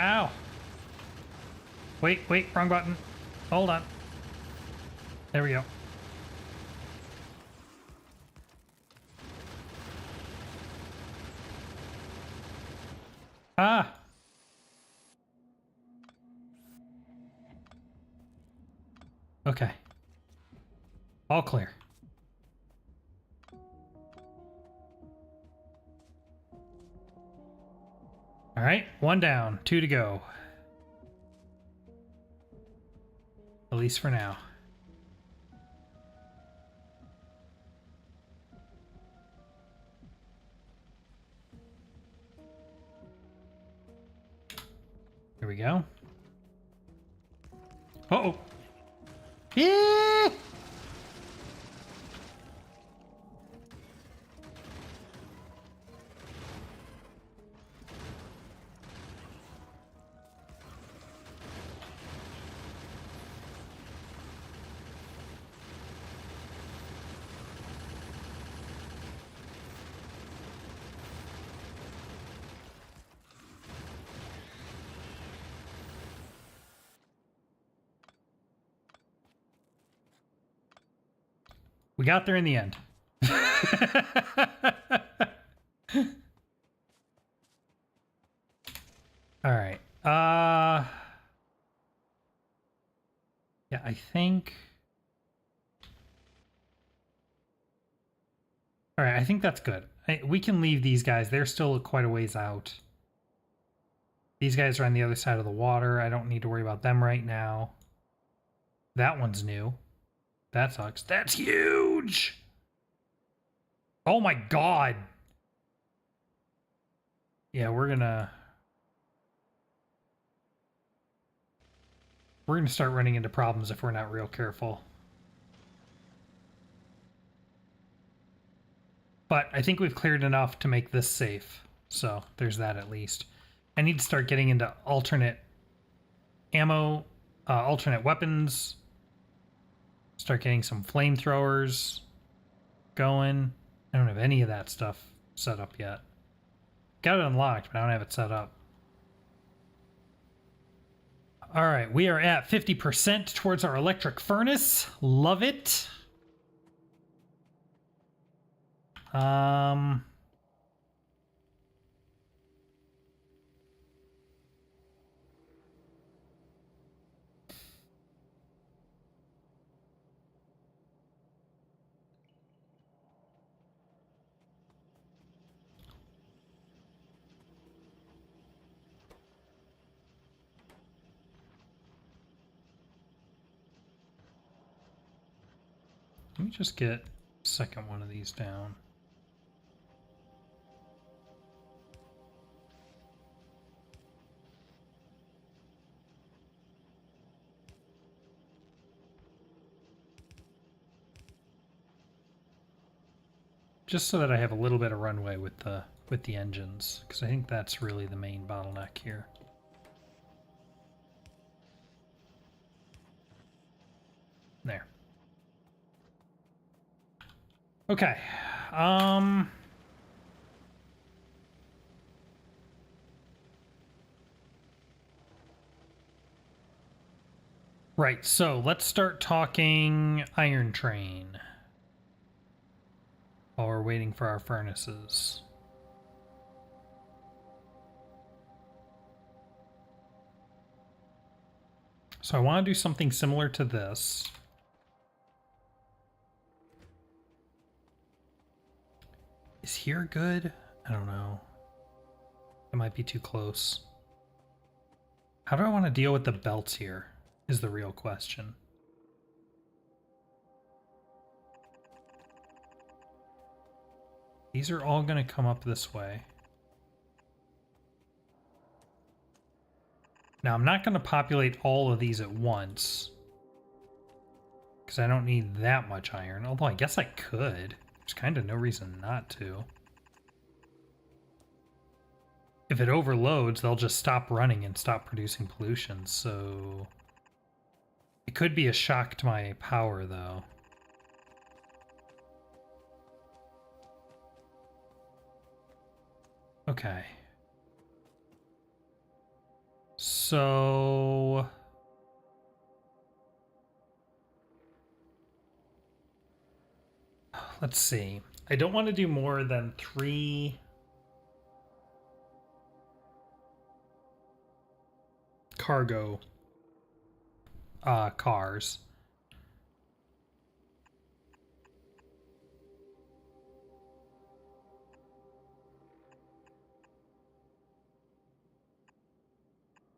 Ow! Wait, wrong button. Hold on. There we go. Ah! Okay. All clear. All right, 1 down, 2 to go. At least for now. Here we go. Uh-oh. Yeah! We got there in the end. All right. Yeah, I think. All right, I think that's good. We can leave these guys. They're still quite a ways out. These guys are on the other side of the water. I don't need to worry about them right now. That one's new. That sucks. That's huge! Oh my god! Yeah, we're gonna start running into problems if we're not real careful. But I think we've cleared enough to make this safe. So there's that at least. I need to start getting into alternate ammo, alternate weapons. Start getting some flamethrowers going. I don't have any of that stuff set up yet. Got it unlocked, but I don't have it set up. All right, we are at 50% towards our electric furnace. Love it. Let me just get the second one of these down. Just so that I have a little bit of runway with the engines, because I think that's really the main bottleneck here. There. Okay. Right, so let's start talking iron train while we're waiting for our furnaces. So I want to do something similar to this. Is here good? I don't know. It might be too close. How do I want to deal with the belts here is the real question. These are all going to come up this way. Now, I'm not going to populate all of these at once, because I don't need that much iron, although I guess I could. There's kind of no reason not to. If it overloads, they'll just stop running and stop producing pollution, so... It could be a shock to my power, though. Okay. So let's see. I don't want to do more than 3 cargo cars.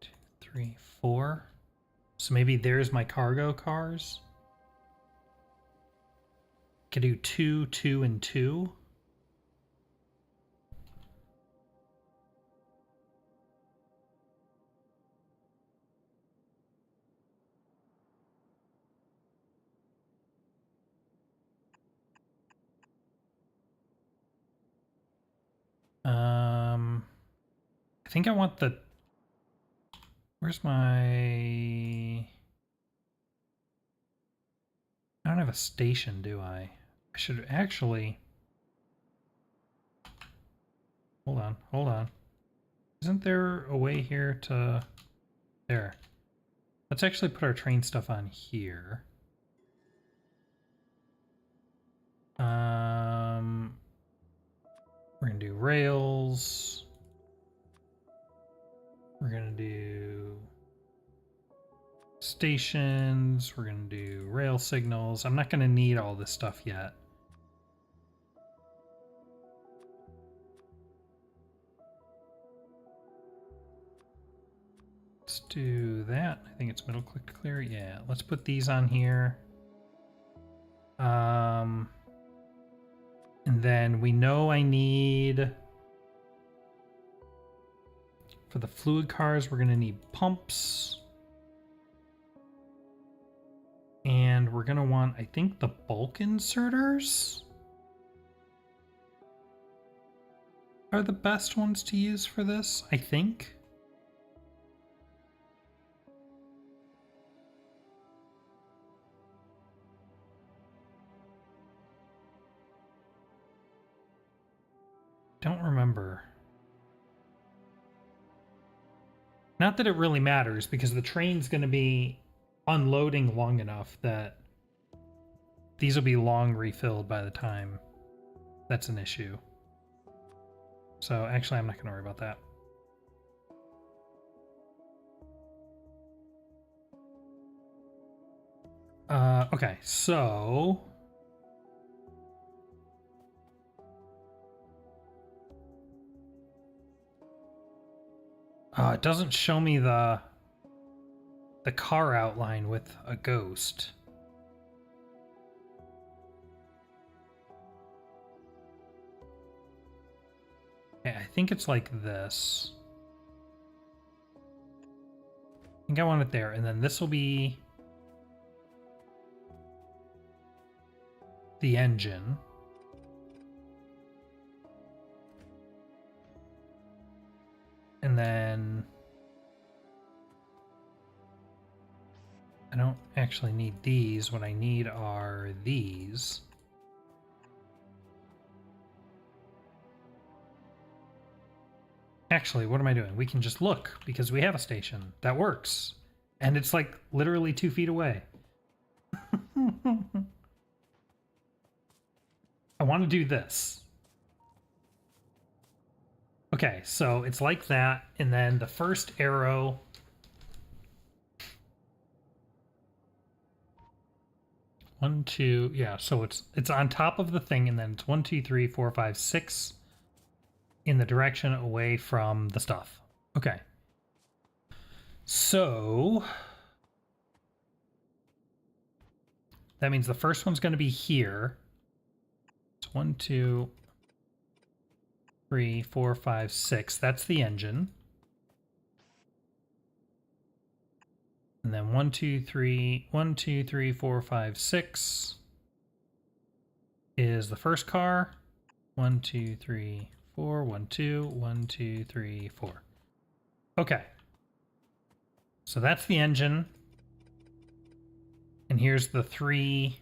Two, 3, 4. So maybe there's my cargo cars. Could do 2, 2, and 2. I think I want the... Where's my... I don't have a station, do I? I should actually... Hold on, hold on. Isn't there a way here to... There. Let's actually put our train stuff on here. We're gonna do rails. We're gonna do stations. We're gonna do rail signals. I'm not gonna need all this stuff yet. Let's do that. I think it's middle click to clear. Yeah, let's put these on here. And then we know I need, for the fluid cars, we're going to need pumps. And we're going to want, I think, the bulk inserters are the best ones to use for this, I think. Don't remember. Not that it really matters, because the train's going to be unloading long enough that these will be long refilled by the time that's an issue. So actually, I'm not going to worry about that. Okay, so... it doesn't show me the car outline with a ghost. Okay, I think it's like this. I think I want it there, and then this will be the engine. And then I don't actually need these. What I need are these. Actually, what am I doing? We can just look because we have a station that works. And it's like literally 2 feet away. I want to do this. Okay, so it's like that, and then the first arrow. One, two, yeah. So it's on top of the thing, and then it's 1, 2, 3, 4, 5, 6 in the direction away from the stuff. Okay. So that means the first one's going to be here. It's 1, 2, 3, 4, 5, 6. That's the engine. And then 1, 2, 3, 1, 2, 3, 4, 5, 6 is the first car. 1, 2, 3, 4, 1, 2, 1, 2, 3, 4. Okay. So that's the engine. And here's the 3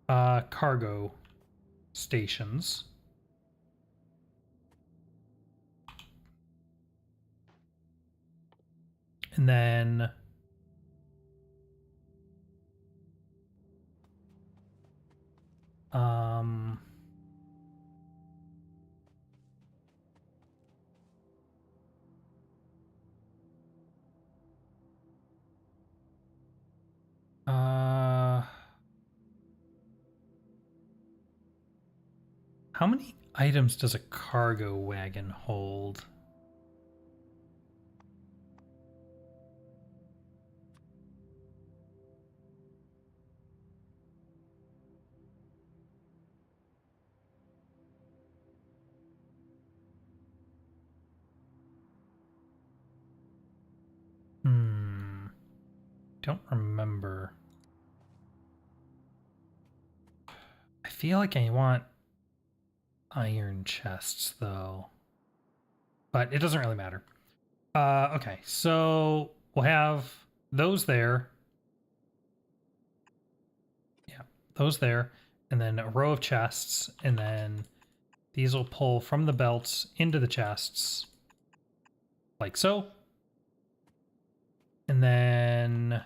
cargo stations. And then how many items does a cargo wagon hold? Don't remember. I feel like I want iron chests though, but it doesn't really matter. Okay, so we'll have those there. Yeah, those there, and then a row of chests, and then these will pull from the belts into the chests, like so. And then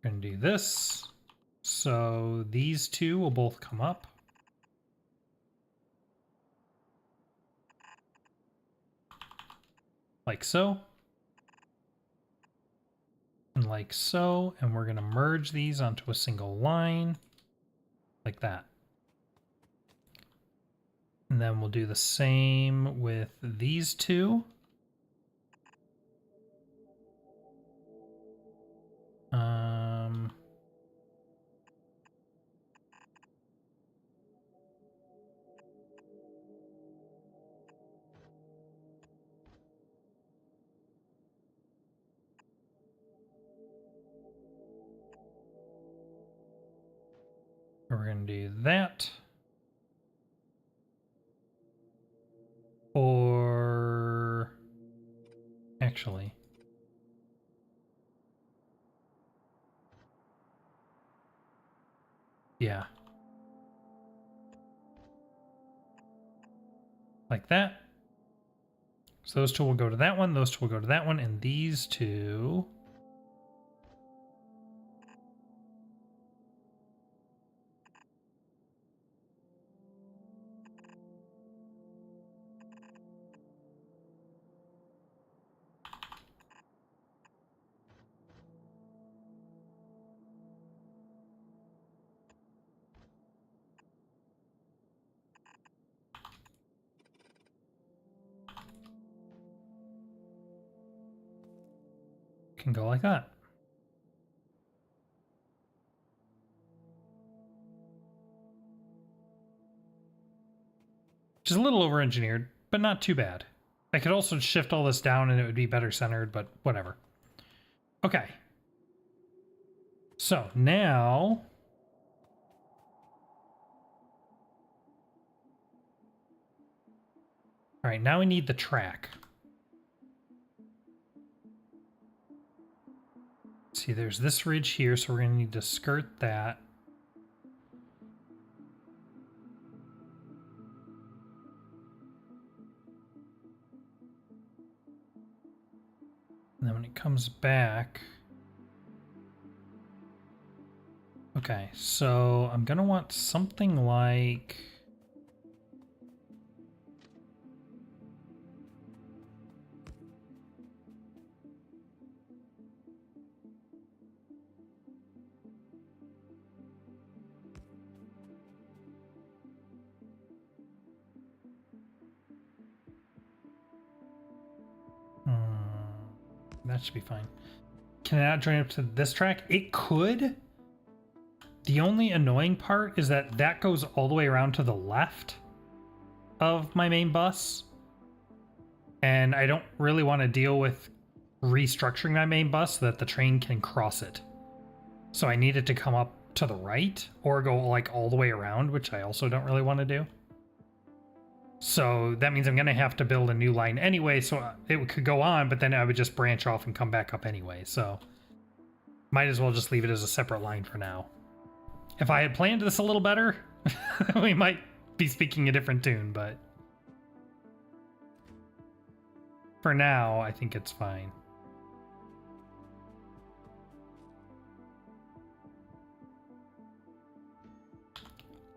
we're going to do this. So these two will both come up. Like so. And like so. And we're going to merge these onto a single line. Like that. And then we'll do the same with these two. We're going to do that. Or actually, yeah. Like that. So those two will go to that one, those two will go to that one, and these two... can go like that. Which is a little over-engineered, but not too bad. I could also shift all this down and it would be better centered, but whatever. Okay. So now... All right, now we need the track. See, there's this ridge here, so we're going to need to skirt that. And then when it comes back... Okay, so I'm going to want something like... That should be fine. Can it not join up to this track? It could. The only annoying part is that that goes all the way around to the left of my main bus. And I don't really want to deal with restructuring my main bus so that the train can cross it. So I need it to come up to the right or go like all the way around, which I also don't really want to do. So that means I'm going to have to build a new line anyway, so it could go on, but then I would just branch off and come back up anyway. So might as well just leave it as a separate line for now. If I had planned this a little better, we might be speaking a different tune, but... For now, I think it's fine.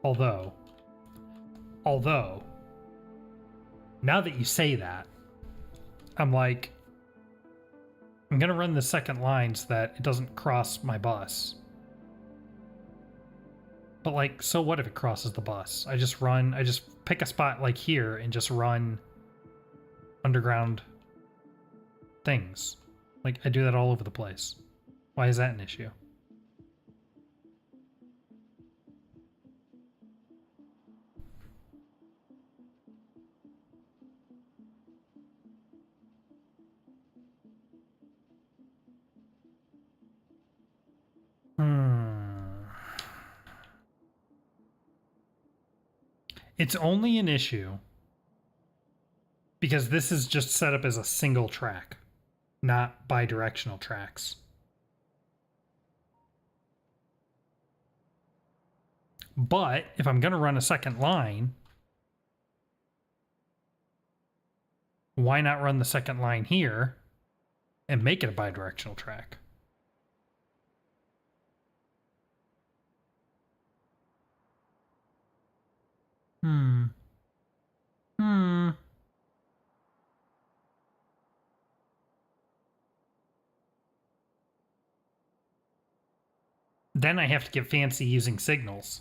Although, now that you say that, I'm like, I'm gonna run the second line so that it doesn't cross my bus. But like, so what if it crosses the bus? I just pick a spot like here and just run underground things. Like, I do that all over the place. Why is that an issue? It's only an issue because this is just set up as a single track, not bi-directional tracks. But if I'm going to run a second line, why not run the second line here and make it a bi-directional track? Then I have to get fancy using signals,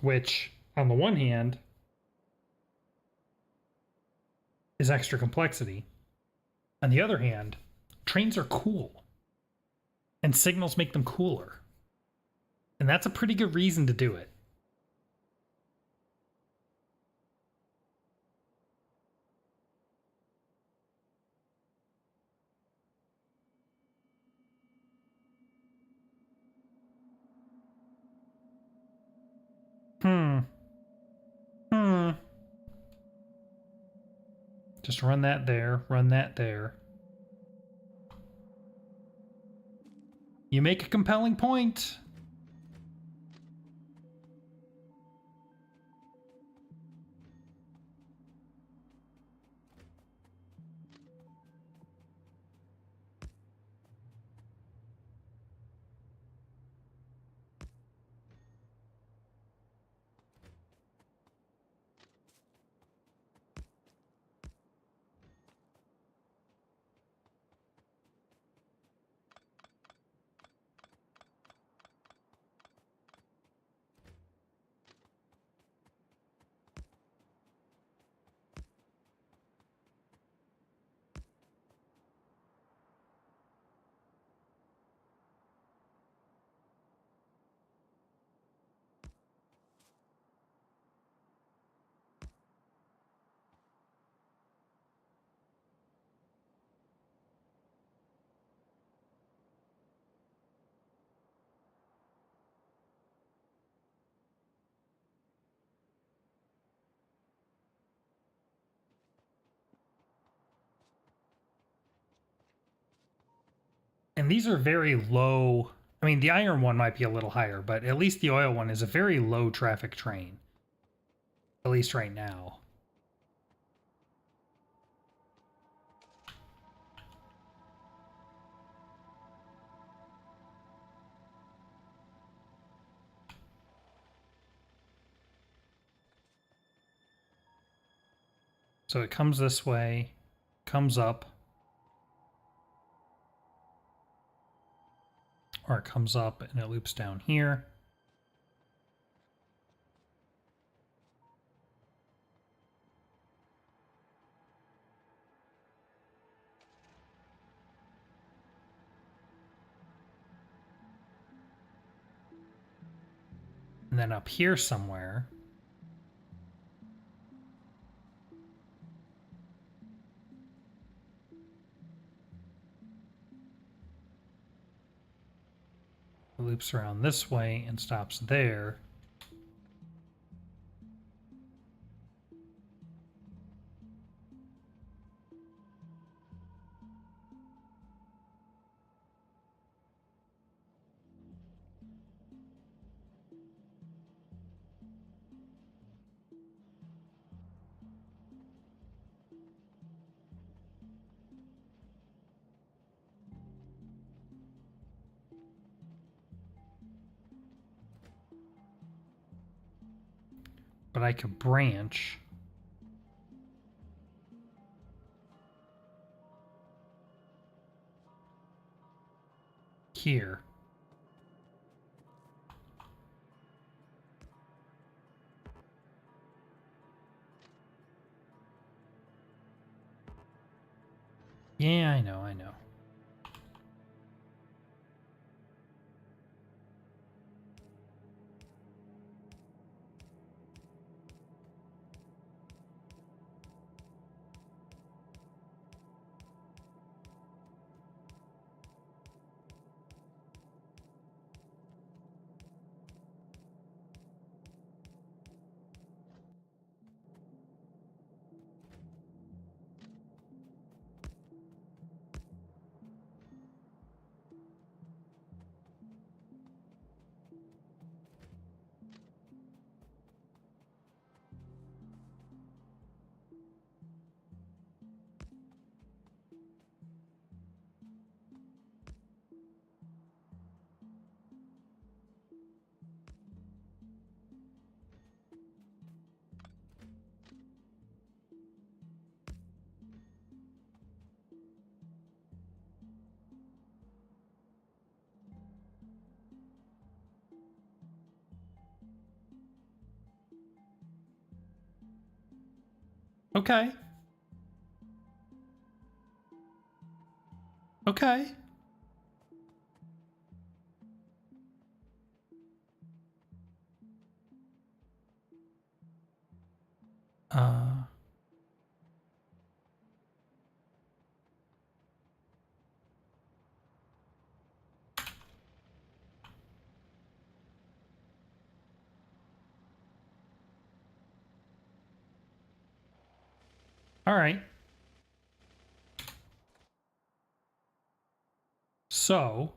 which, on the one hand, is extra complexity. On the other hand, trains are cool, and signals make them cooler. And that's a pretty good reason to do it. Just run that there, run that there. You make a compelling point. And these are very low. I mean, the iron one might be a little higher, but at least the oil one is a very low traffic train. At least right now. So it comes this way, comes up, or it comes up and it loops down here. And then up here somewhere, it loops around this way and stops there. but I could branch. Here. Yeah, I know, I know. Okay. Okay. Uh, all right. So,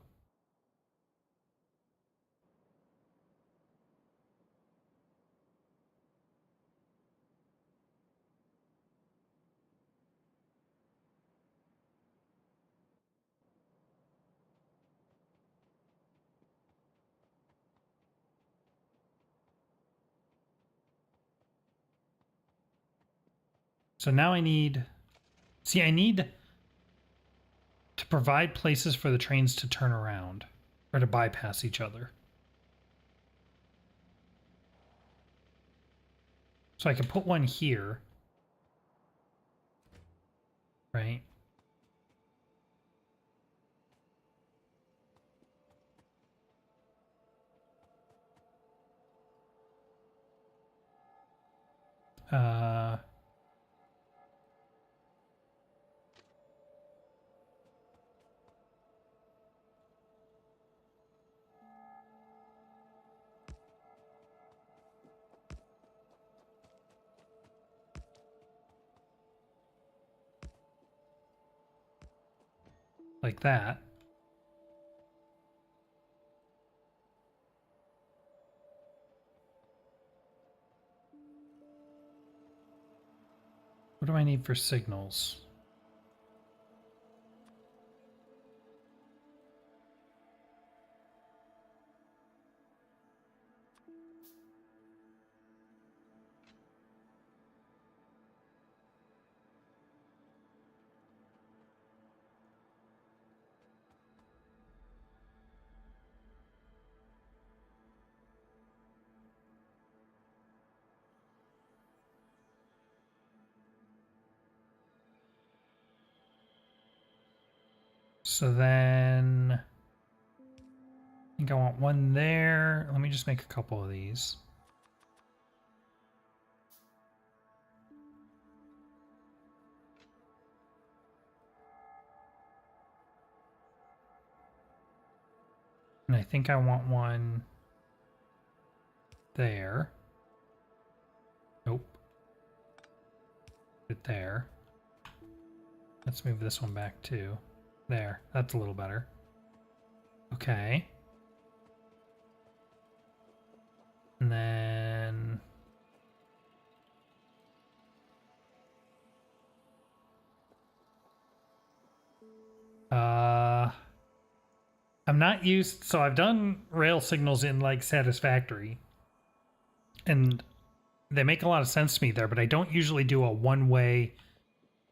so now I need, see, I need to provide places for the trains to turn around or to bypass each other. So I can put one here, right? Uh, like that. What do I need for signals? So then I think I want one there. Let me just make a couple of these. And I think I want one there. Nope. Put it there. Let's move this one back too. There. That's a little better. Okay. And then I'm not used, so I've done rail signals in like Satisfactory, and They make a lot of sense to me there, but I don't usually do a one-way,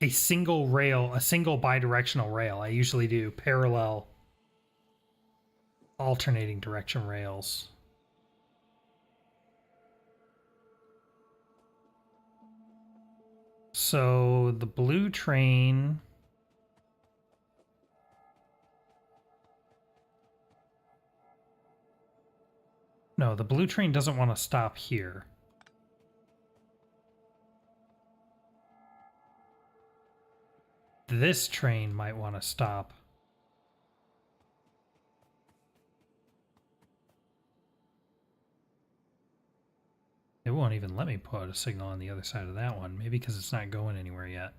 a single rail, a single bidirectional rail. I usually do parallel alternating direction rails. So the blue train... No, the blue train doesn't want to stop here. This train might want to stop. It won't even let me put a signal on the other side of that one. Maybe because it's not going anywhere yet.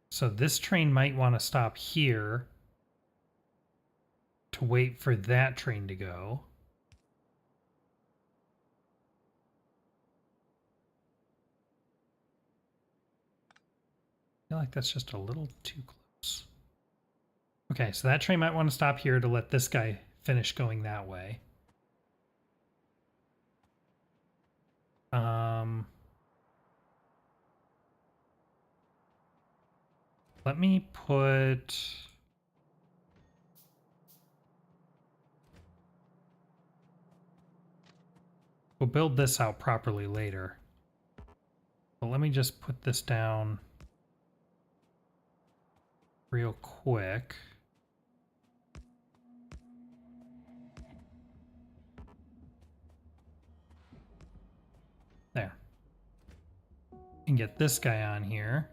So this train might want to stop here to wait for that train to go. I feel like that's just a little too close. Okay, so that train might want to stop here to let this guy finish going that way. Let me put... We'll build this out properly later. But let me just put this down real quick. There. And get this guy on here.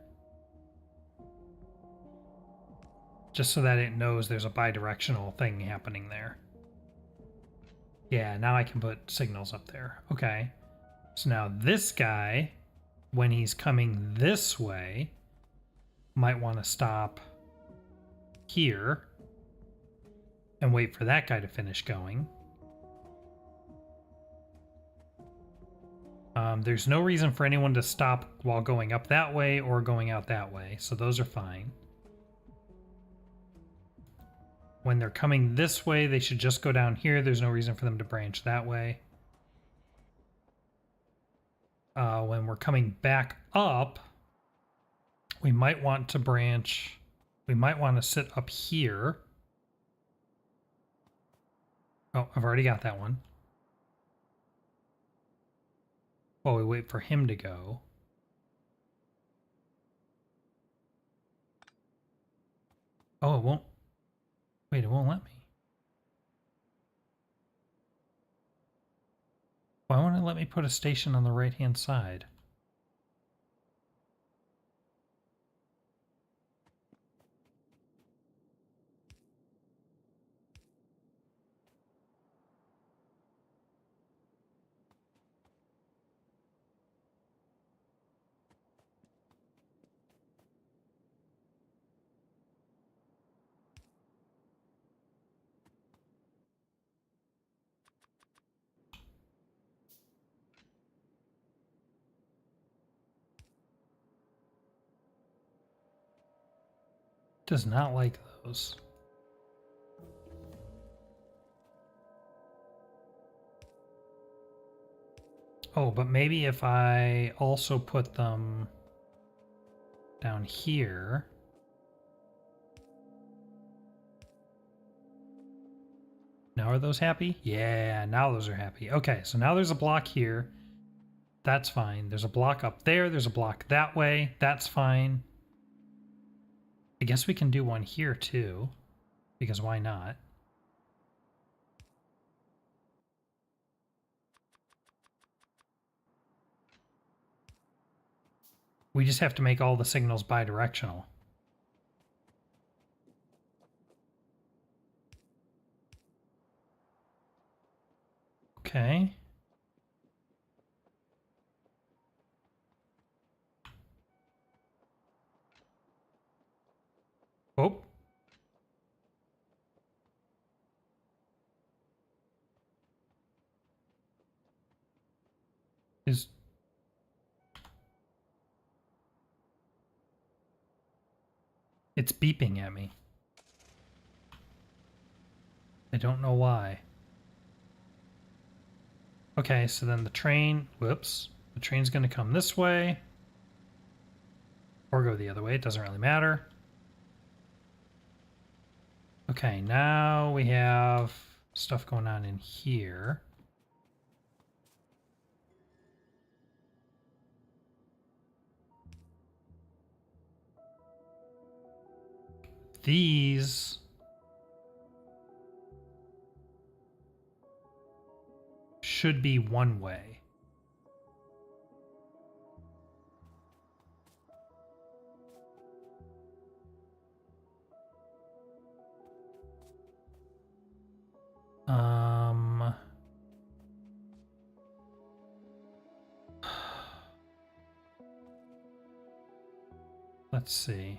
Just so that it knows there's a bidirectional thing happening there. Yeah, now I can put signals up there. Okay. So now this guy, when he's coming this way, might want to stop here and wait for that guy to finish going. There's no reason for anyone to stop while going up that way or going out that way, so those are fine. When they're coming this way, they should just go down here. There's no reason for them to branch that way. When we're coming back up, we might want to branch. We might want to sit up here. Oh, I've already got that one. While we wait for him to go. Oh, it won't. Wait, it won't let me. Why won't it let me put a station on the right-hand side? Does not like those. Oh, but maybe if I also put them down here. Now are those happy? Yeah, now those are happy. Okay, so now there's a block here. That's fine. There's a block up there. There's a block that way. That's fine. I guess we can do one here too, because why not? We just have to make all the signals bidirectional. Okay. Oh. It's beeping at me. I don't know why. Okay, so then the train, whoops, the train's going to come this way or go the other way. It doesn't really matter. Okay, now we have stuff going on in here. These should be one way. Um, let's see.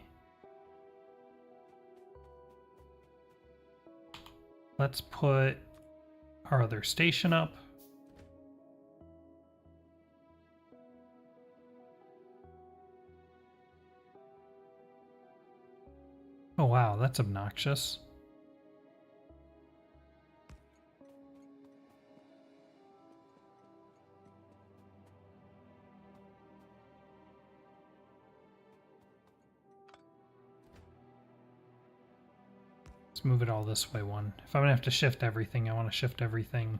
Let's put our other station up. Oh wow, that's obnoxious. Let's move it all this way one. If I'm gonna have to shift everything, I want to shift everything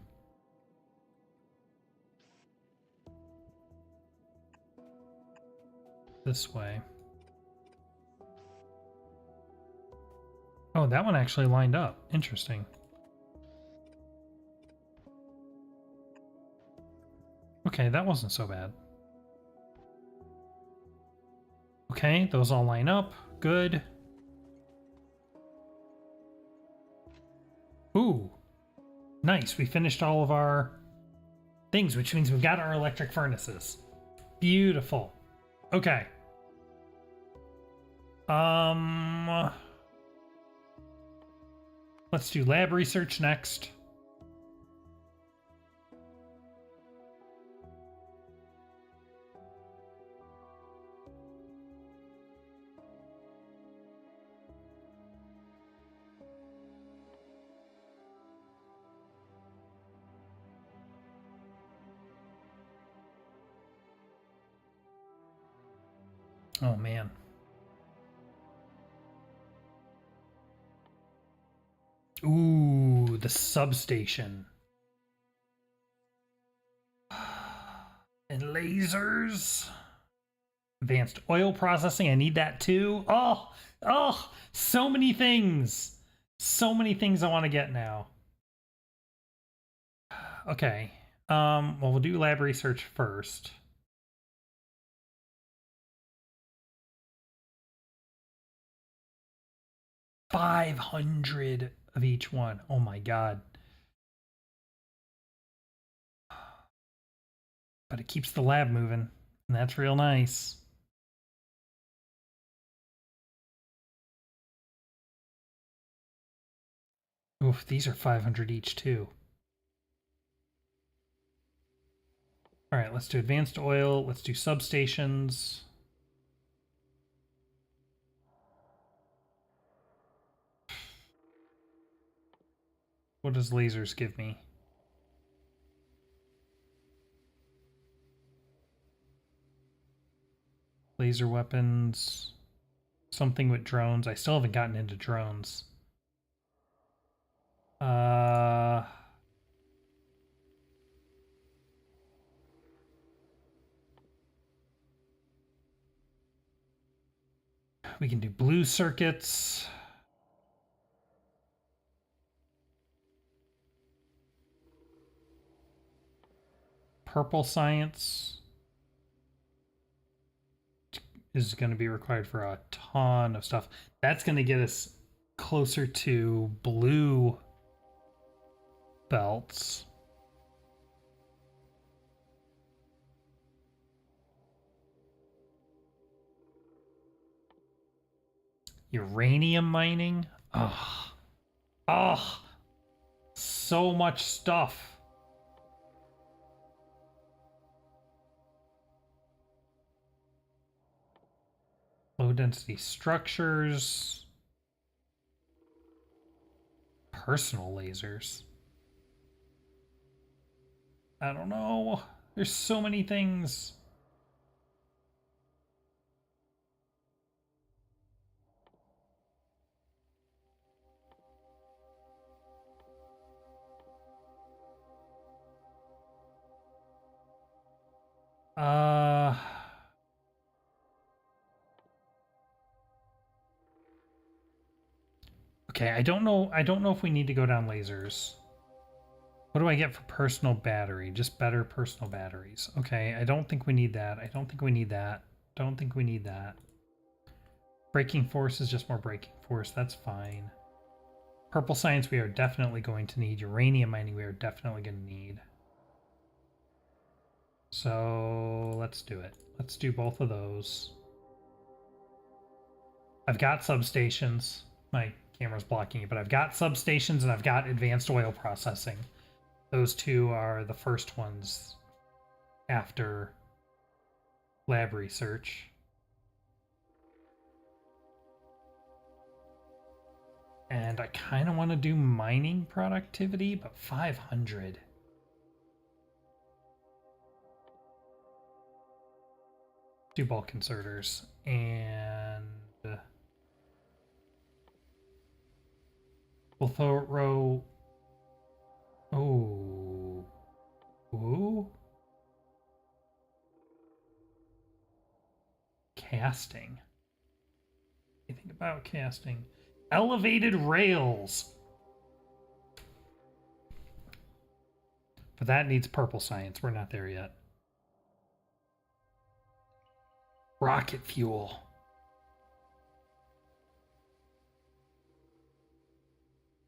this way. Oh, that one actually lined up. Interesting. Okay, that wasn't so bad. Okay, those all line up. Good. Ooh, nice. We finished all of our things, which means we've got our electric furnaces. Beautiful. Okay. Let's do lab research next. Oh man. Ooh, the substation. And lasers. Advanced oil processing. I need that too. Oh, so many things. So many things I want to get now. Okay. Well, we'll do lab research first. $500 of each one. Oh my god. But it keeps the lab moving, and that's real nice. Oof, these are 500 each too. All right, let's do advanced oil. Let's do substations. What does lasers give me? Laser weapons. Something with drones. I still haven't gotten into drones. We can do blue circuits. Purple science is going to be required for a ton of stuff. That's going to get us closer to blue belts. Uranium mining. Oh, so much stuff. Low density structures. personal lasers. I don't know. There's so many things. Uh, okay, I don't know. I don't know if we need to go down lasers. What do I get for personal battery? Just better personal batteries. Okay, I don't think we need that. I don't think we need that. Don't think we need that. Braking force is just more braking force. That's fine. Purple science we are definitely going to need. Uranium mining we are definitely going to need. So let's do it. Let's do both of those. I've got substations. My camera's blocking it, but I've got substations and I've got advanced oil processing. Those two are the first ones after lab research. And I kind of want to do mining productivity, but 500. Do bulk inserters and we'll throw. Oh, ooh, casting. What do you think about casting? Elevated rails. But that needs purple science. We're not there yet. Rocket fuel.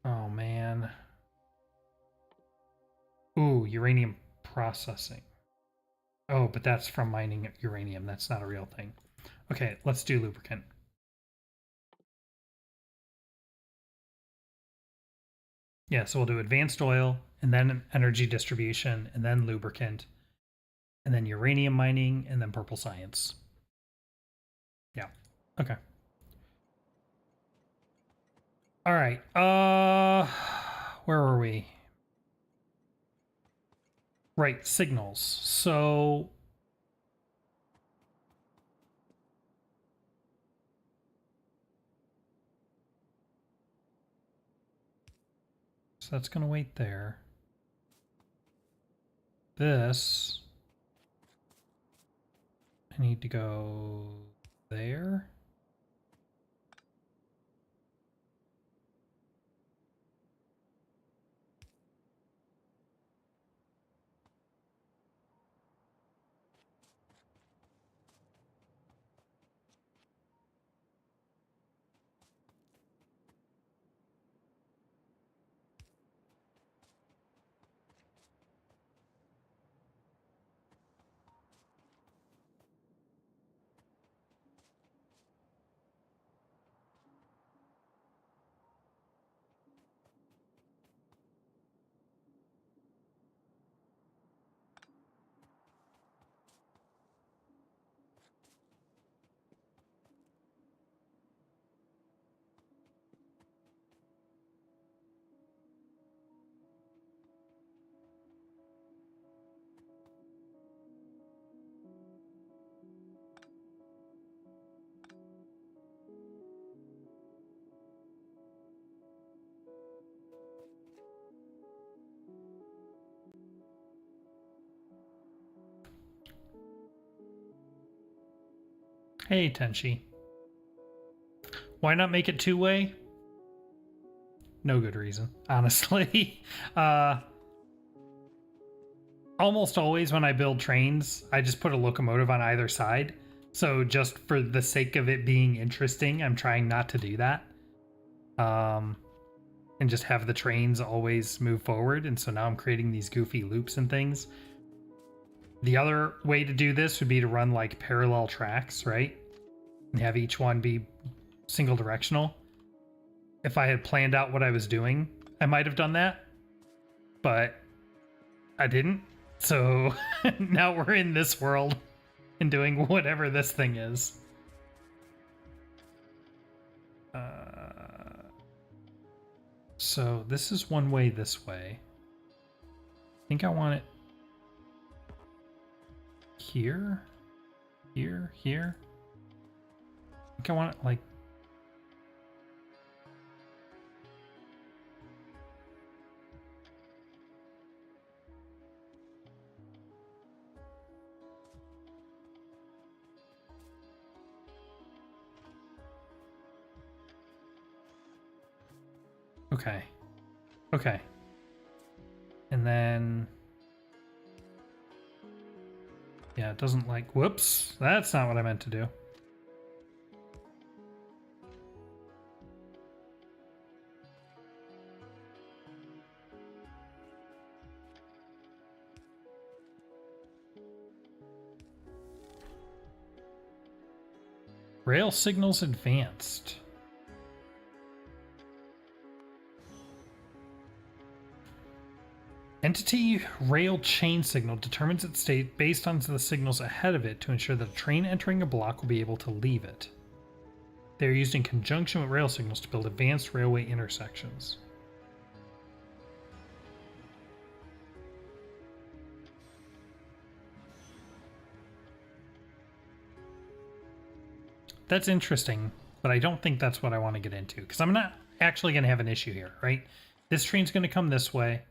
Oh, man. Ooh, uranium processing. Oh, but that's from mining uranium. That's not a real thing. Okay, let's do lubricant. Yeah, so we'll do advanced oil, and then energy distribution, and then lubricant, and then uranium mining, and then purple science. Yeah. Okay. All right. Where were we? Right, signals. So that's going to wait there. This I need to go there. Hey, Tenchi. Why not make it two-way? No good reason, honestly. Almost always when I build trains, I just put a locomotive on either side. So just for the sake of it being interesting, I'm trying not to do that. And just have the trains always move forward. And so now I'm creating these goofy loops and things. The other way to do this would be to run like parallel tracks, right? And have each one be single directional. If I had planned out what I was doing, I might have done that, but I didn't. So now we're in this world and doing whatever this thing is. So this is one way this way. I think I want it here, here, here. I think I want it like... Okay. Okay. And then... Yeah, it doesn't like... Whoops! That's not what I meant to do. Rail signals advanced. Entity rail chain signal determines its state based on the signals ahead of it to ensure that a train entering a block will be able to leave it. They are used in conjunction with rail signals to build advanced railway intersections. That's interesting, but I don't think that's what I want to get into, because I'm not actually going to have an issue here, right? This train's going to come this way.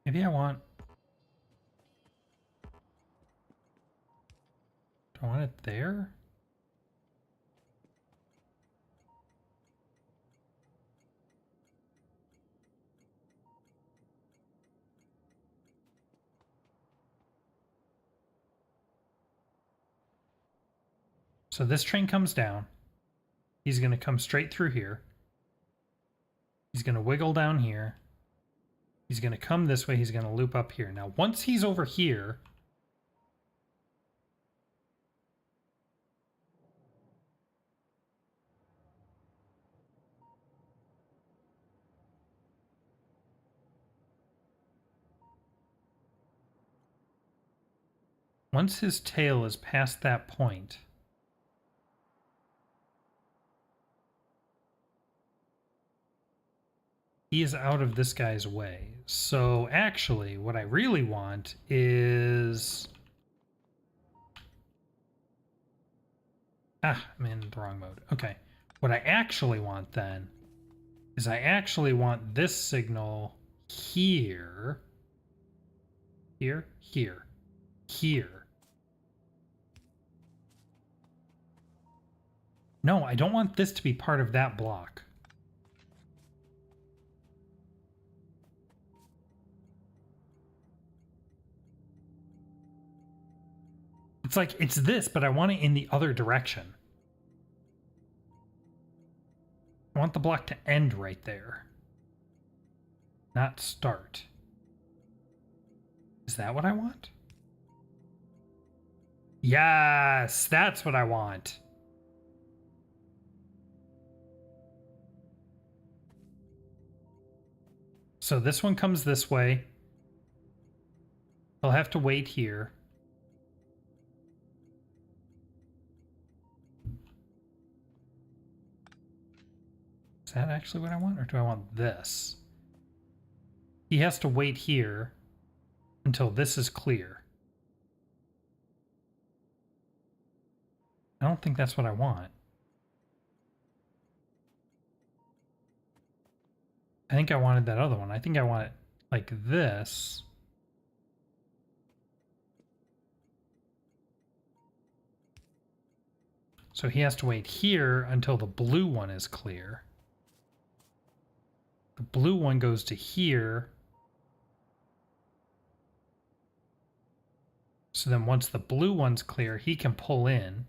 Maybe I want... Do I want it there? So this train comes down. He's going to come straight through here. He's going to wiggle down here. He's going to come this way. He's going to loop up here. Now, once he's over here... Once his tail is past that point, he is out of this guy's way. So actually, what I really want is... I'm in the wrong mode. Okay. What I actually want then is I actually want this signal here, here, here, here. No, I don't want this to be part of that block. It's like, it's this, but I want it in the other direction. I want the block to end right there, not start. Is that what I want? Yes, that's what I want. So this one comes this way. He'll have to wait here. Is that actually what I want, or do I want this? He has to wait here until this is clear. I don't think that's what I want. I think I wanted that other one. I think I want it like this. So he has to wait here until the blue one is clear. The blue one goes to here. So then once the blue one's clear, he can pull in.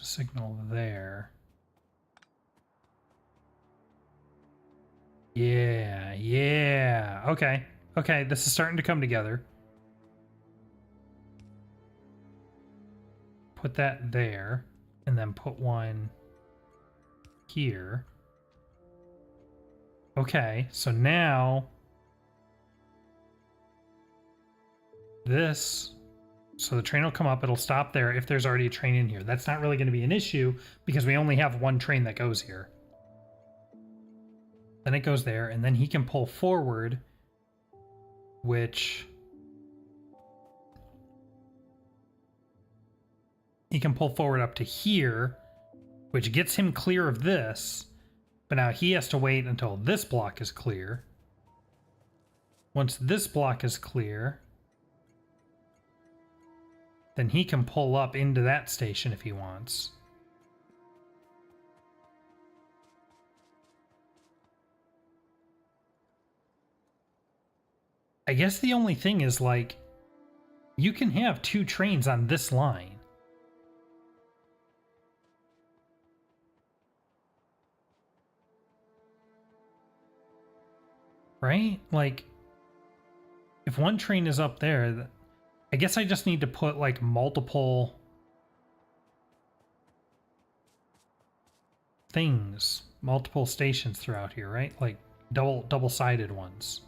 signal there. Yeah, yeah. Okay. Okay, this is starting to come together. Put that there, and then put one here. Okay, so now this, so the train will come up, it'll stop there if there's already a train in here. That's not really going to be an issue because we only have one train that goes here. Then it goes there, and then he can pull forward, which he can pull forward up to here, which gets him clear of this. But now he has to wait until this block is clear. Once this block is clear, then he can pull up into that station if he wants. I guess the only thing is, like, you can have two trains on this line. Right? Like, if one train is up there, I guess I just need to put, like, multiple things, multiple stations throughout here, right? Like, double-sided ones.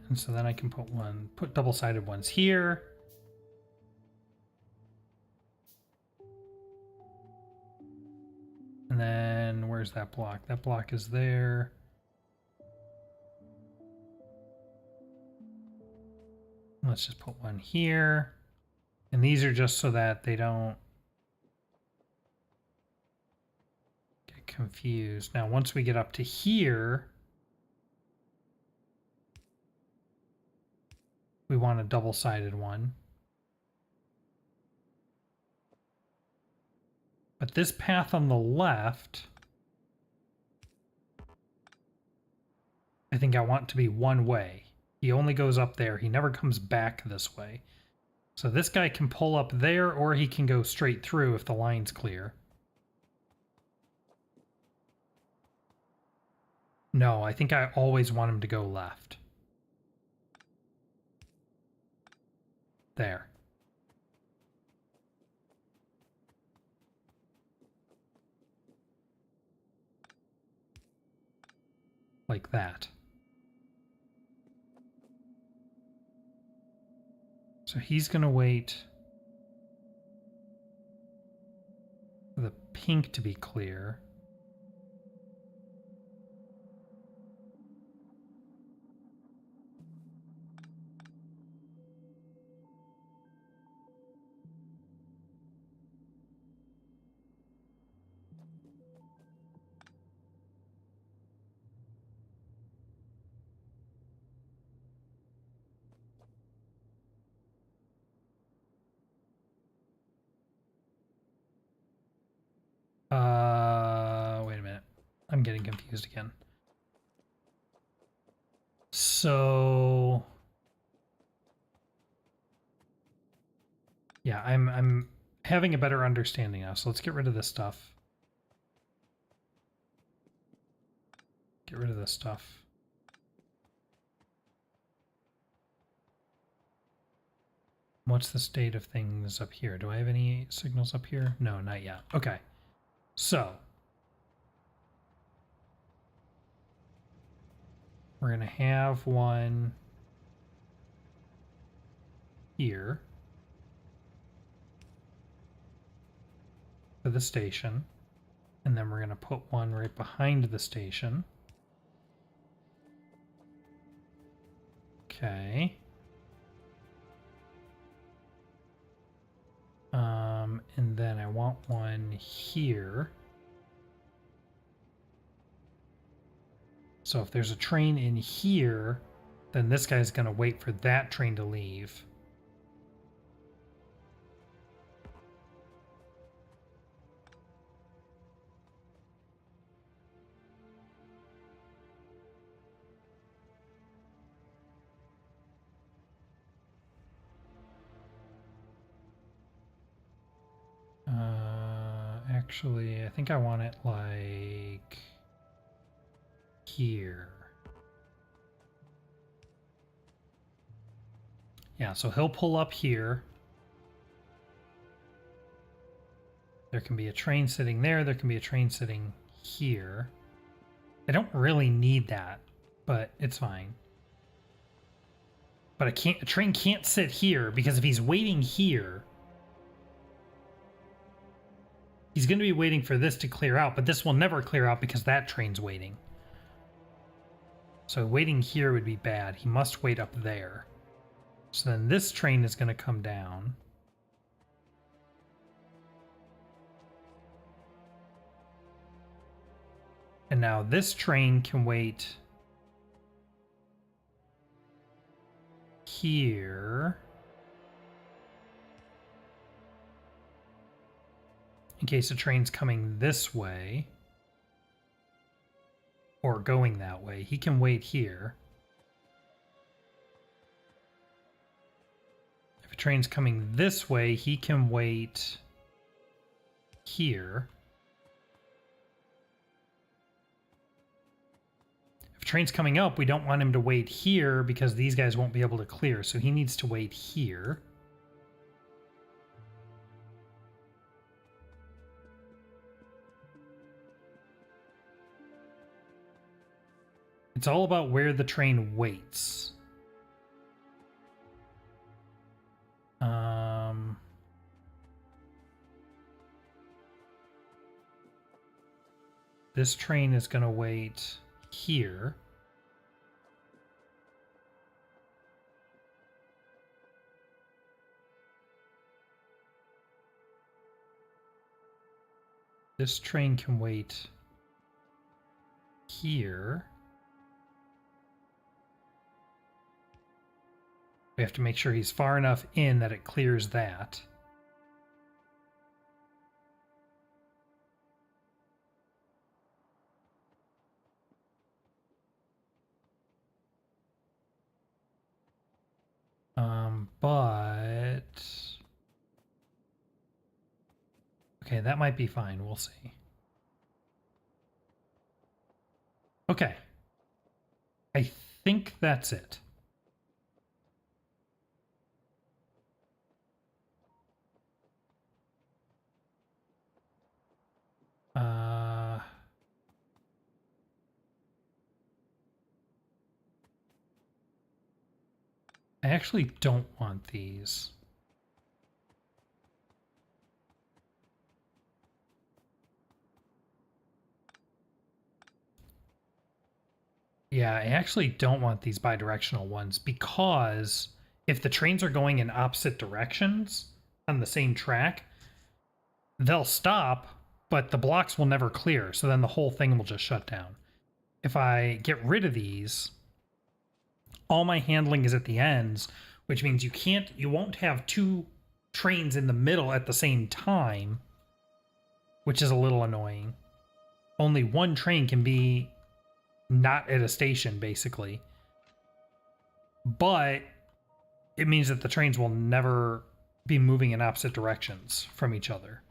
And so then I can put double-sided ones here. And then where's that block? That block is there. Let's just put one here. And these are just so that they don't get confused. Now, once we get up to here, we want a double-sided one. But this path on the left, I think I want to be one way. He only goes up there. He never comes back this way. So this guy can pull up there, or he can go straight through if the line's clear. No, I think I always want him to go left. There. Like that. So he's going to wait for the pink to be clear. Wait a minute. I'm getting confused again. So yeah, I'm having a better understanding now. So let's get rid of this stuff. Get rid of this stuff. What's the state of things up here? Do I have any signals up here? No, not yet. Okay. So we're going to have one here for the station. And then we're going to put one right behind the station. Okay. And then I want one here. So if there's a train in here, then this guy's going to wait for that train to leave. Actually, I think I want it like here. Yeah, so he'll pull up here. There can be a train sitting there. There can be a train sitting here. I don't really need that, but it's fine. But a train can't sit here because if he's waiting here, he's going to be waiting for this to clear out, but this will never clear out because that train's waiting. So waiting here would be bad. He must wait up there. So then this train is going to come down. And now this train can wait here. In case the train's coming this way. Or going that way. He can wait here. If a train's coming this way, he can wait here. If a train's coming up, we don't want him to wait here because these guys won't be able to clear, so he needs to wait here. It's all about where the train waits. This train is going to wait here. This train can wait here. We have to make sure he's far enough in that it clears that. But... okay, that might be fine. We'll see. Okay. I think that's it. I actually don't want these. Yeah, I actually don't want these bidirectional ones because if the trains are going in opposite directions on the same track, they'll stop, but the blocks will never clear, so then the whole thing will just shut down. If I get rid of these, all my handling is at the ends, which means you won't have two trains in the middle at the same time, which is a little annoying. Only one train can be not at a station, basically. But it means that the trains will never be moving in opposite directions from each other.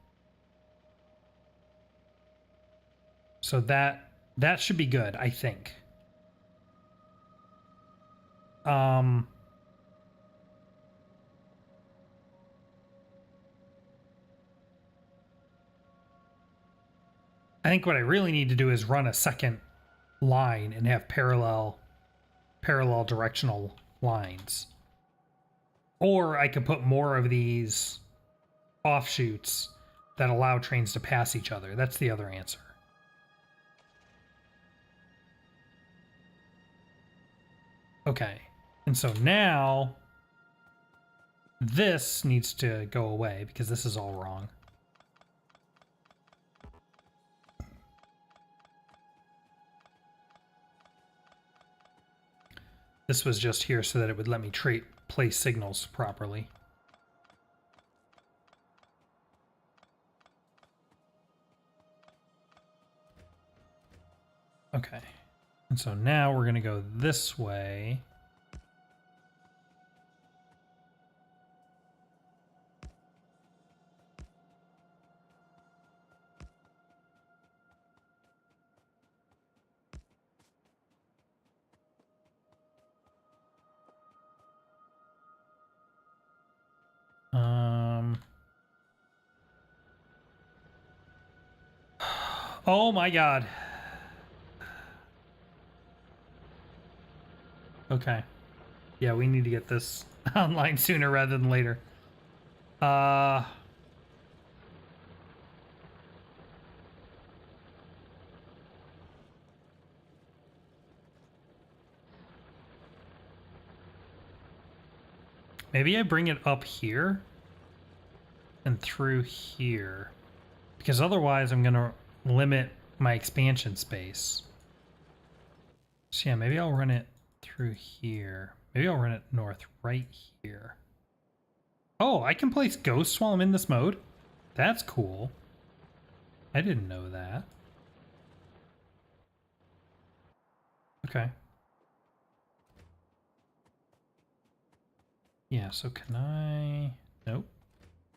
So that should be good, I think. I think what I really need to do is run a second line and have parallel directional lines. Or I could put more of these offshoots that allow trains to pass each other. That's the other answer. Okay. And so now this needs to go away because this is all wrong. This was just here so that it would let me place signals properly. Okay. And so now we're going to go this way. Oh my god. Okay. Yeah, we need to get this online sooner rather than later. Maybe I bring it up here and through here, because otherwise I'm going to limit my expansion space. So yeah, maybe I'll run it through here. Maybe I'll run it north right here. Oh, I can place ghosts while I'm in this mode? That's cool. I didn't know that. Okay. Yeah, so can I... Nope.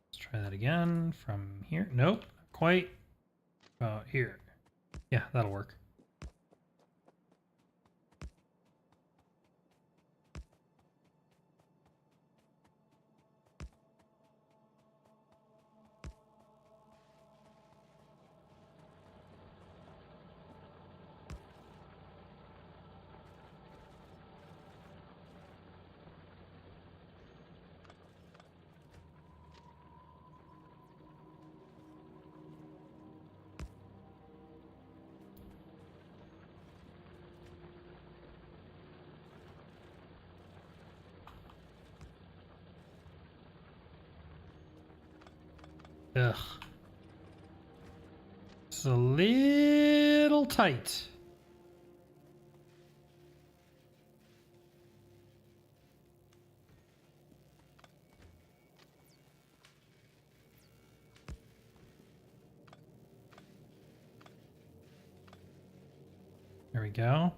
Let's try that again from here. Nope, not quite. About here. Yeah, that'll work. Ugh. It's a little tight. There we go.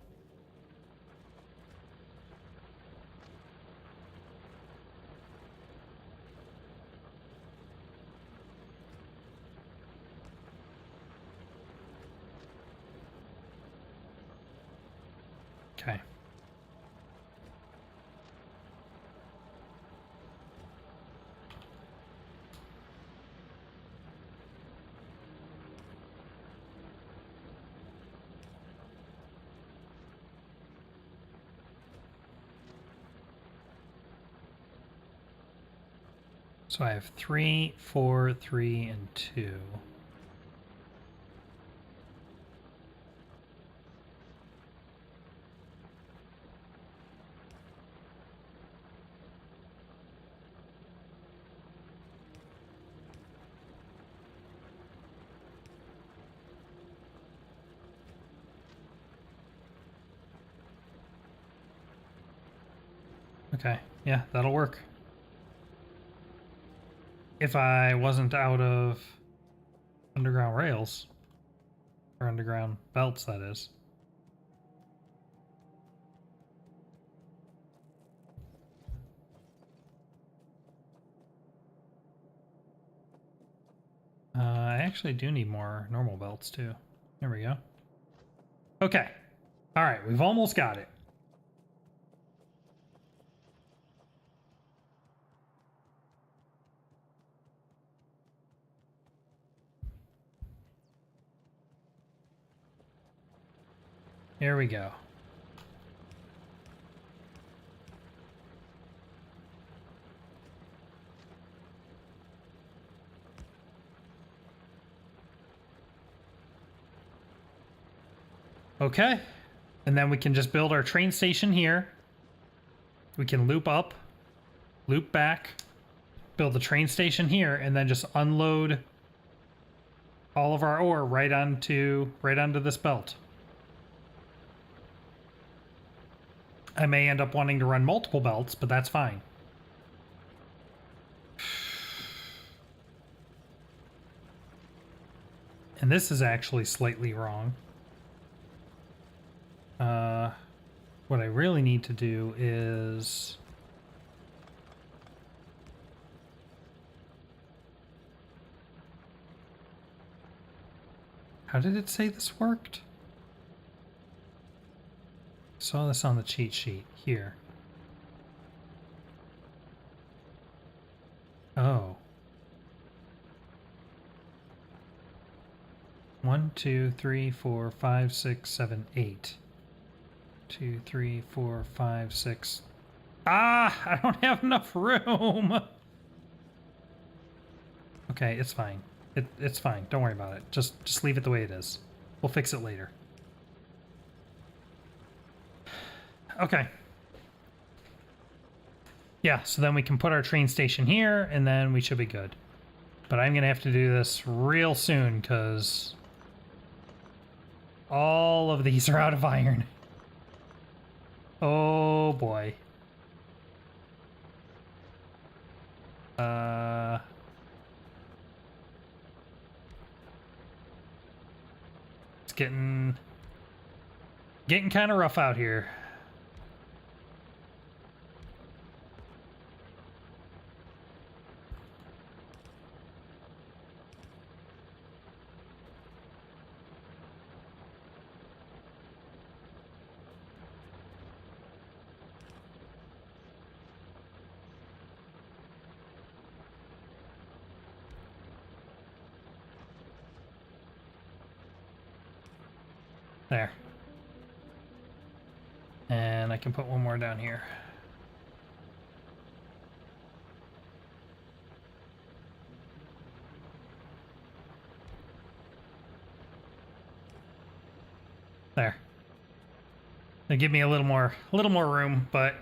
Okay. So I have 3, 4, 3, and 2. Okay, yeah, that'll work. If I wasn't out of underground rails. Or underground belts, that is. I actually do need more normal belts, too. There we go. Okay. All right, we've almost got it. Here we go. Okay. And then we can just build our train station here. We can loop up, loop back, build the train station here, and then just unload all of our ore right onto this belt. I may end up wanting to run multiple belts, but that's fine. And this is actually slightly wrong. What I really need to do is... How did it say this worked? I saw this on the cheat sheet here. Oh. 1, 2, 3, 4, 5, 6, 7, 8. 2, 3, 4, 5, 6. Ah, I don't have enough room. Okay, it's fine. It's fine. Don't worry about it. Just leave it the way it is. We'll fix it later. Okay. Yeah, so then we can put our train station here, and then we should be good. But I'm going to have to do this real soon, because all of these are out of iron. Oh, boy. It's getting kind of rough out here. There. And I can put one more down here. There. They give me a little more room, but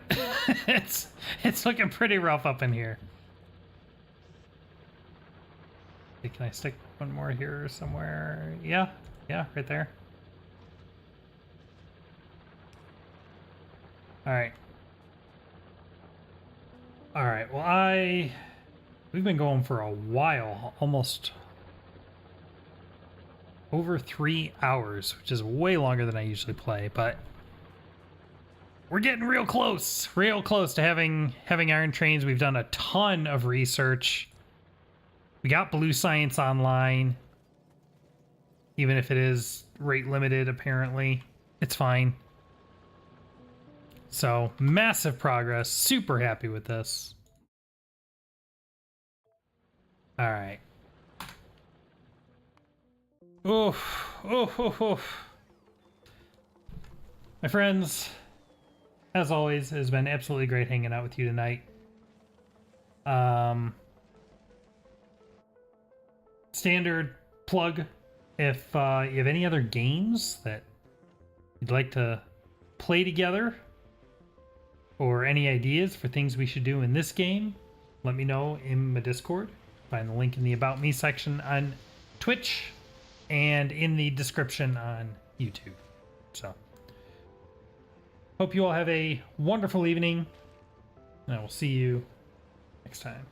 it's looking pretty rough up in here. Okay, can I stick one more here somewhere? Yeah, right there. All right. All right. Well, we've been going for a while, almost over 3 hours, which is way longer than I usually play, but we're getting real close to having iron trains. We've done a ton of research. We got Blue Science online, even if it is rate limited, apparently. It's fine. So, massive progress. Super happy with this. All right. Oof. Oof, oof, oof. My friends, as always, it has been absolutely great hanging out with you tonight. Standard plug. If you have any other games that you'd like to play together, or any ideas for things we should do in this game, let me know in my Discord. Find the link in the About Me section on Twitch and in the description on YouTube. So, hope you all have a wonderful evening, and I will see you next time.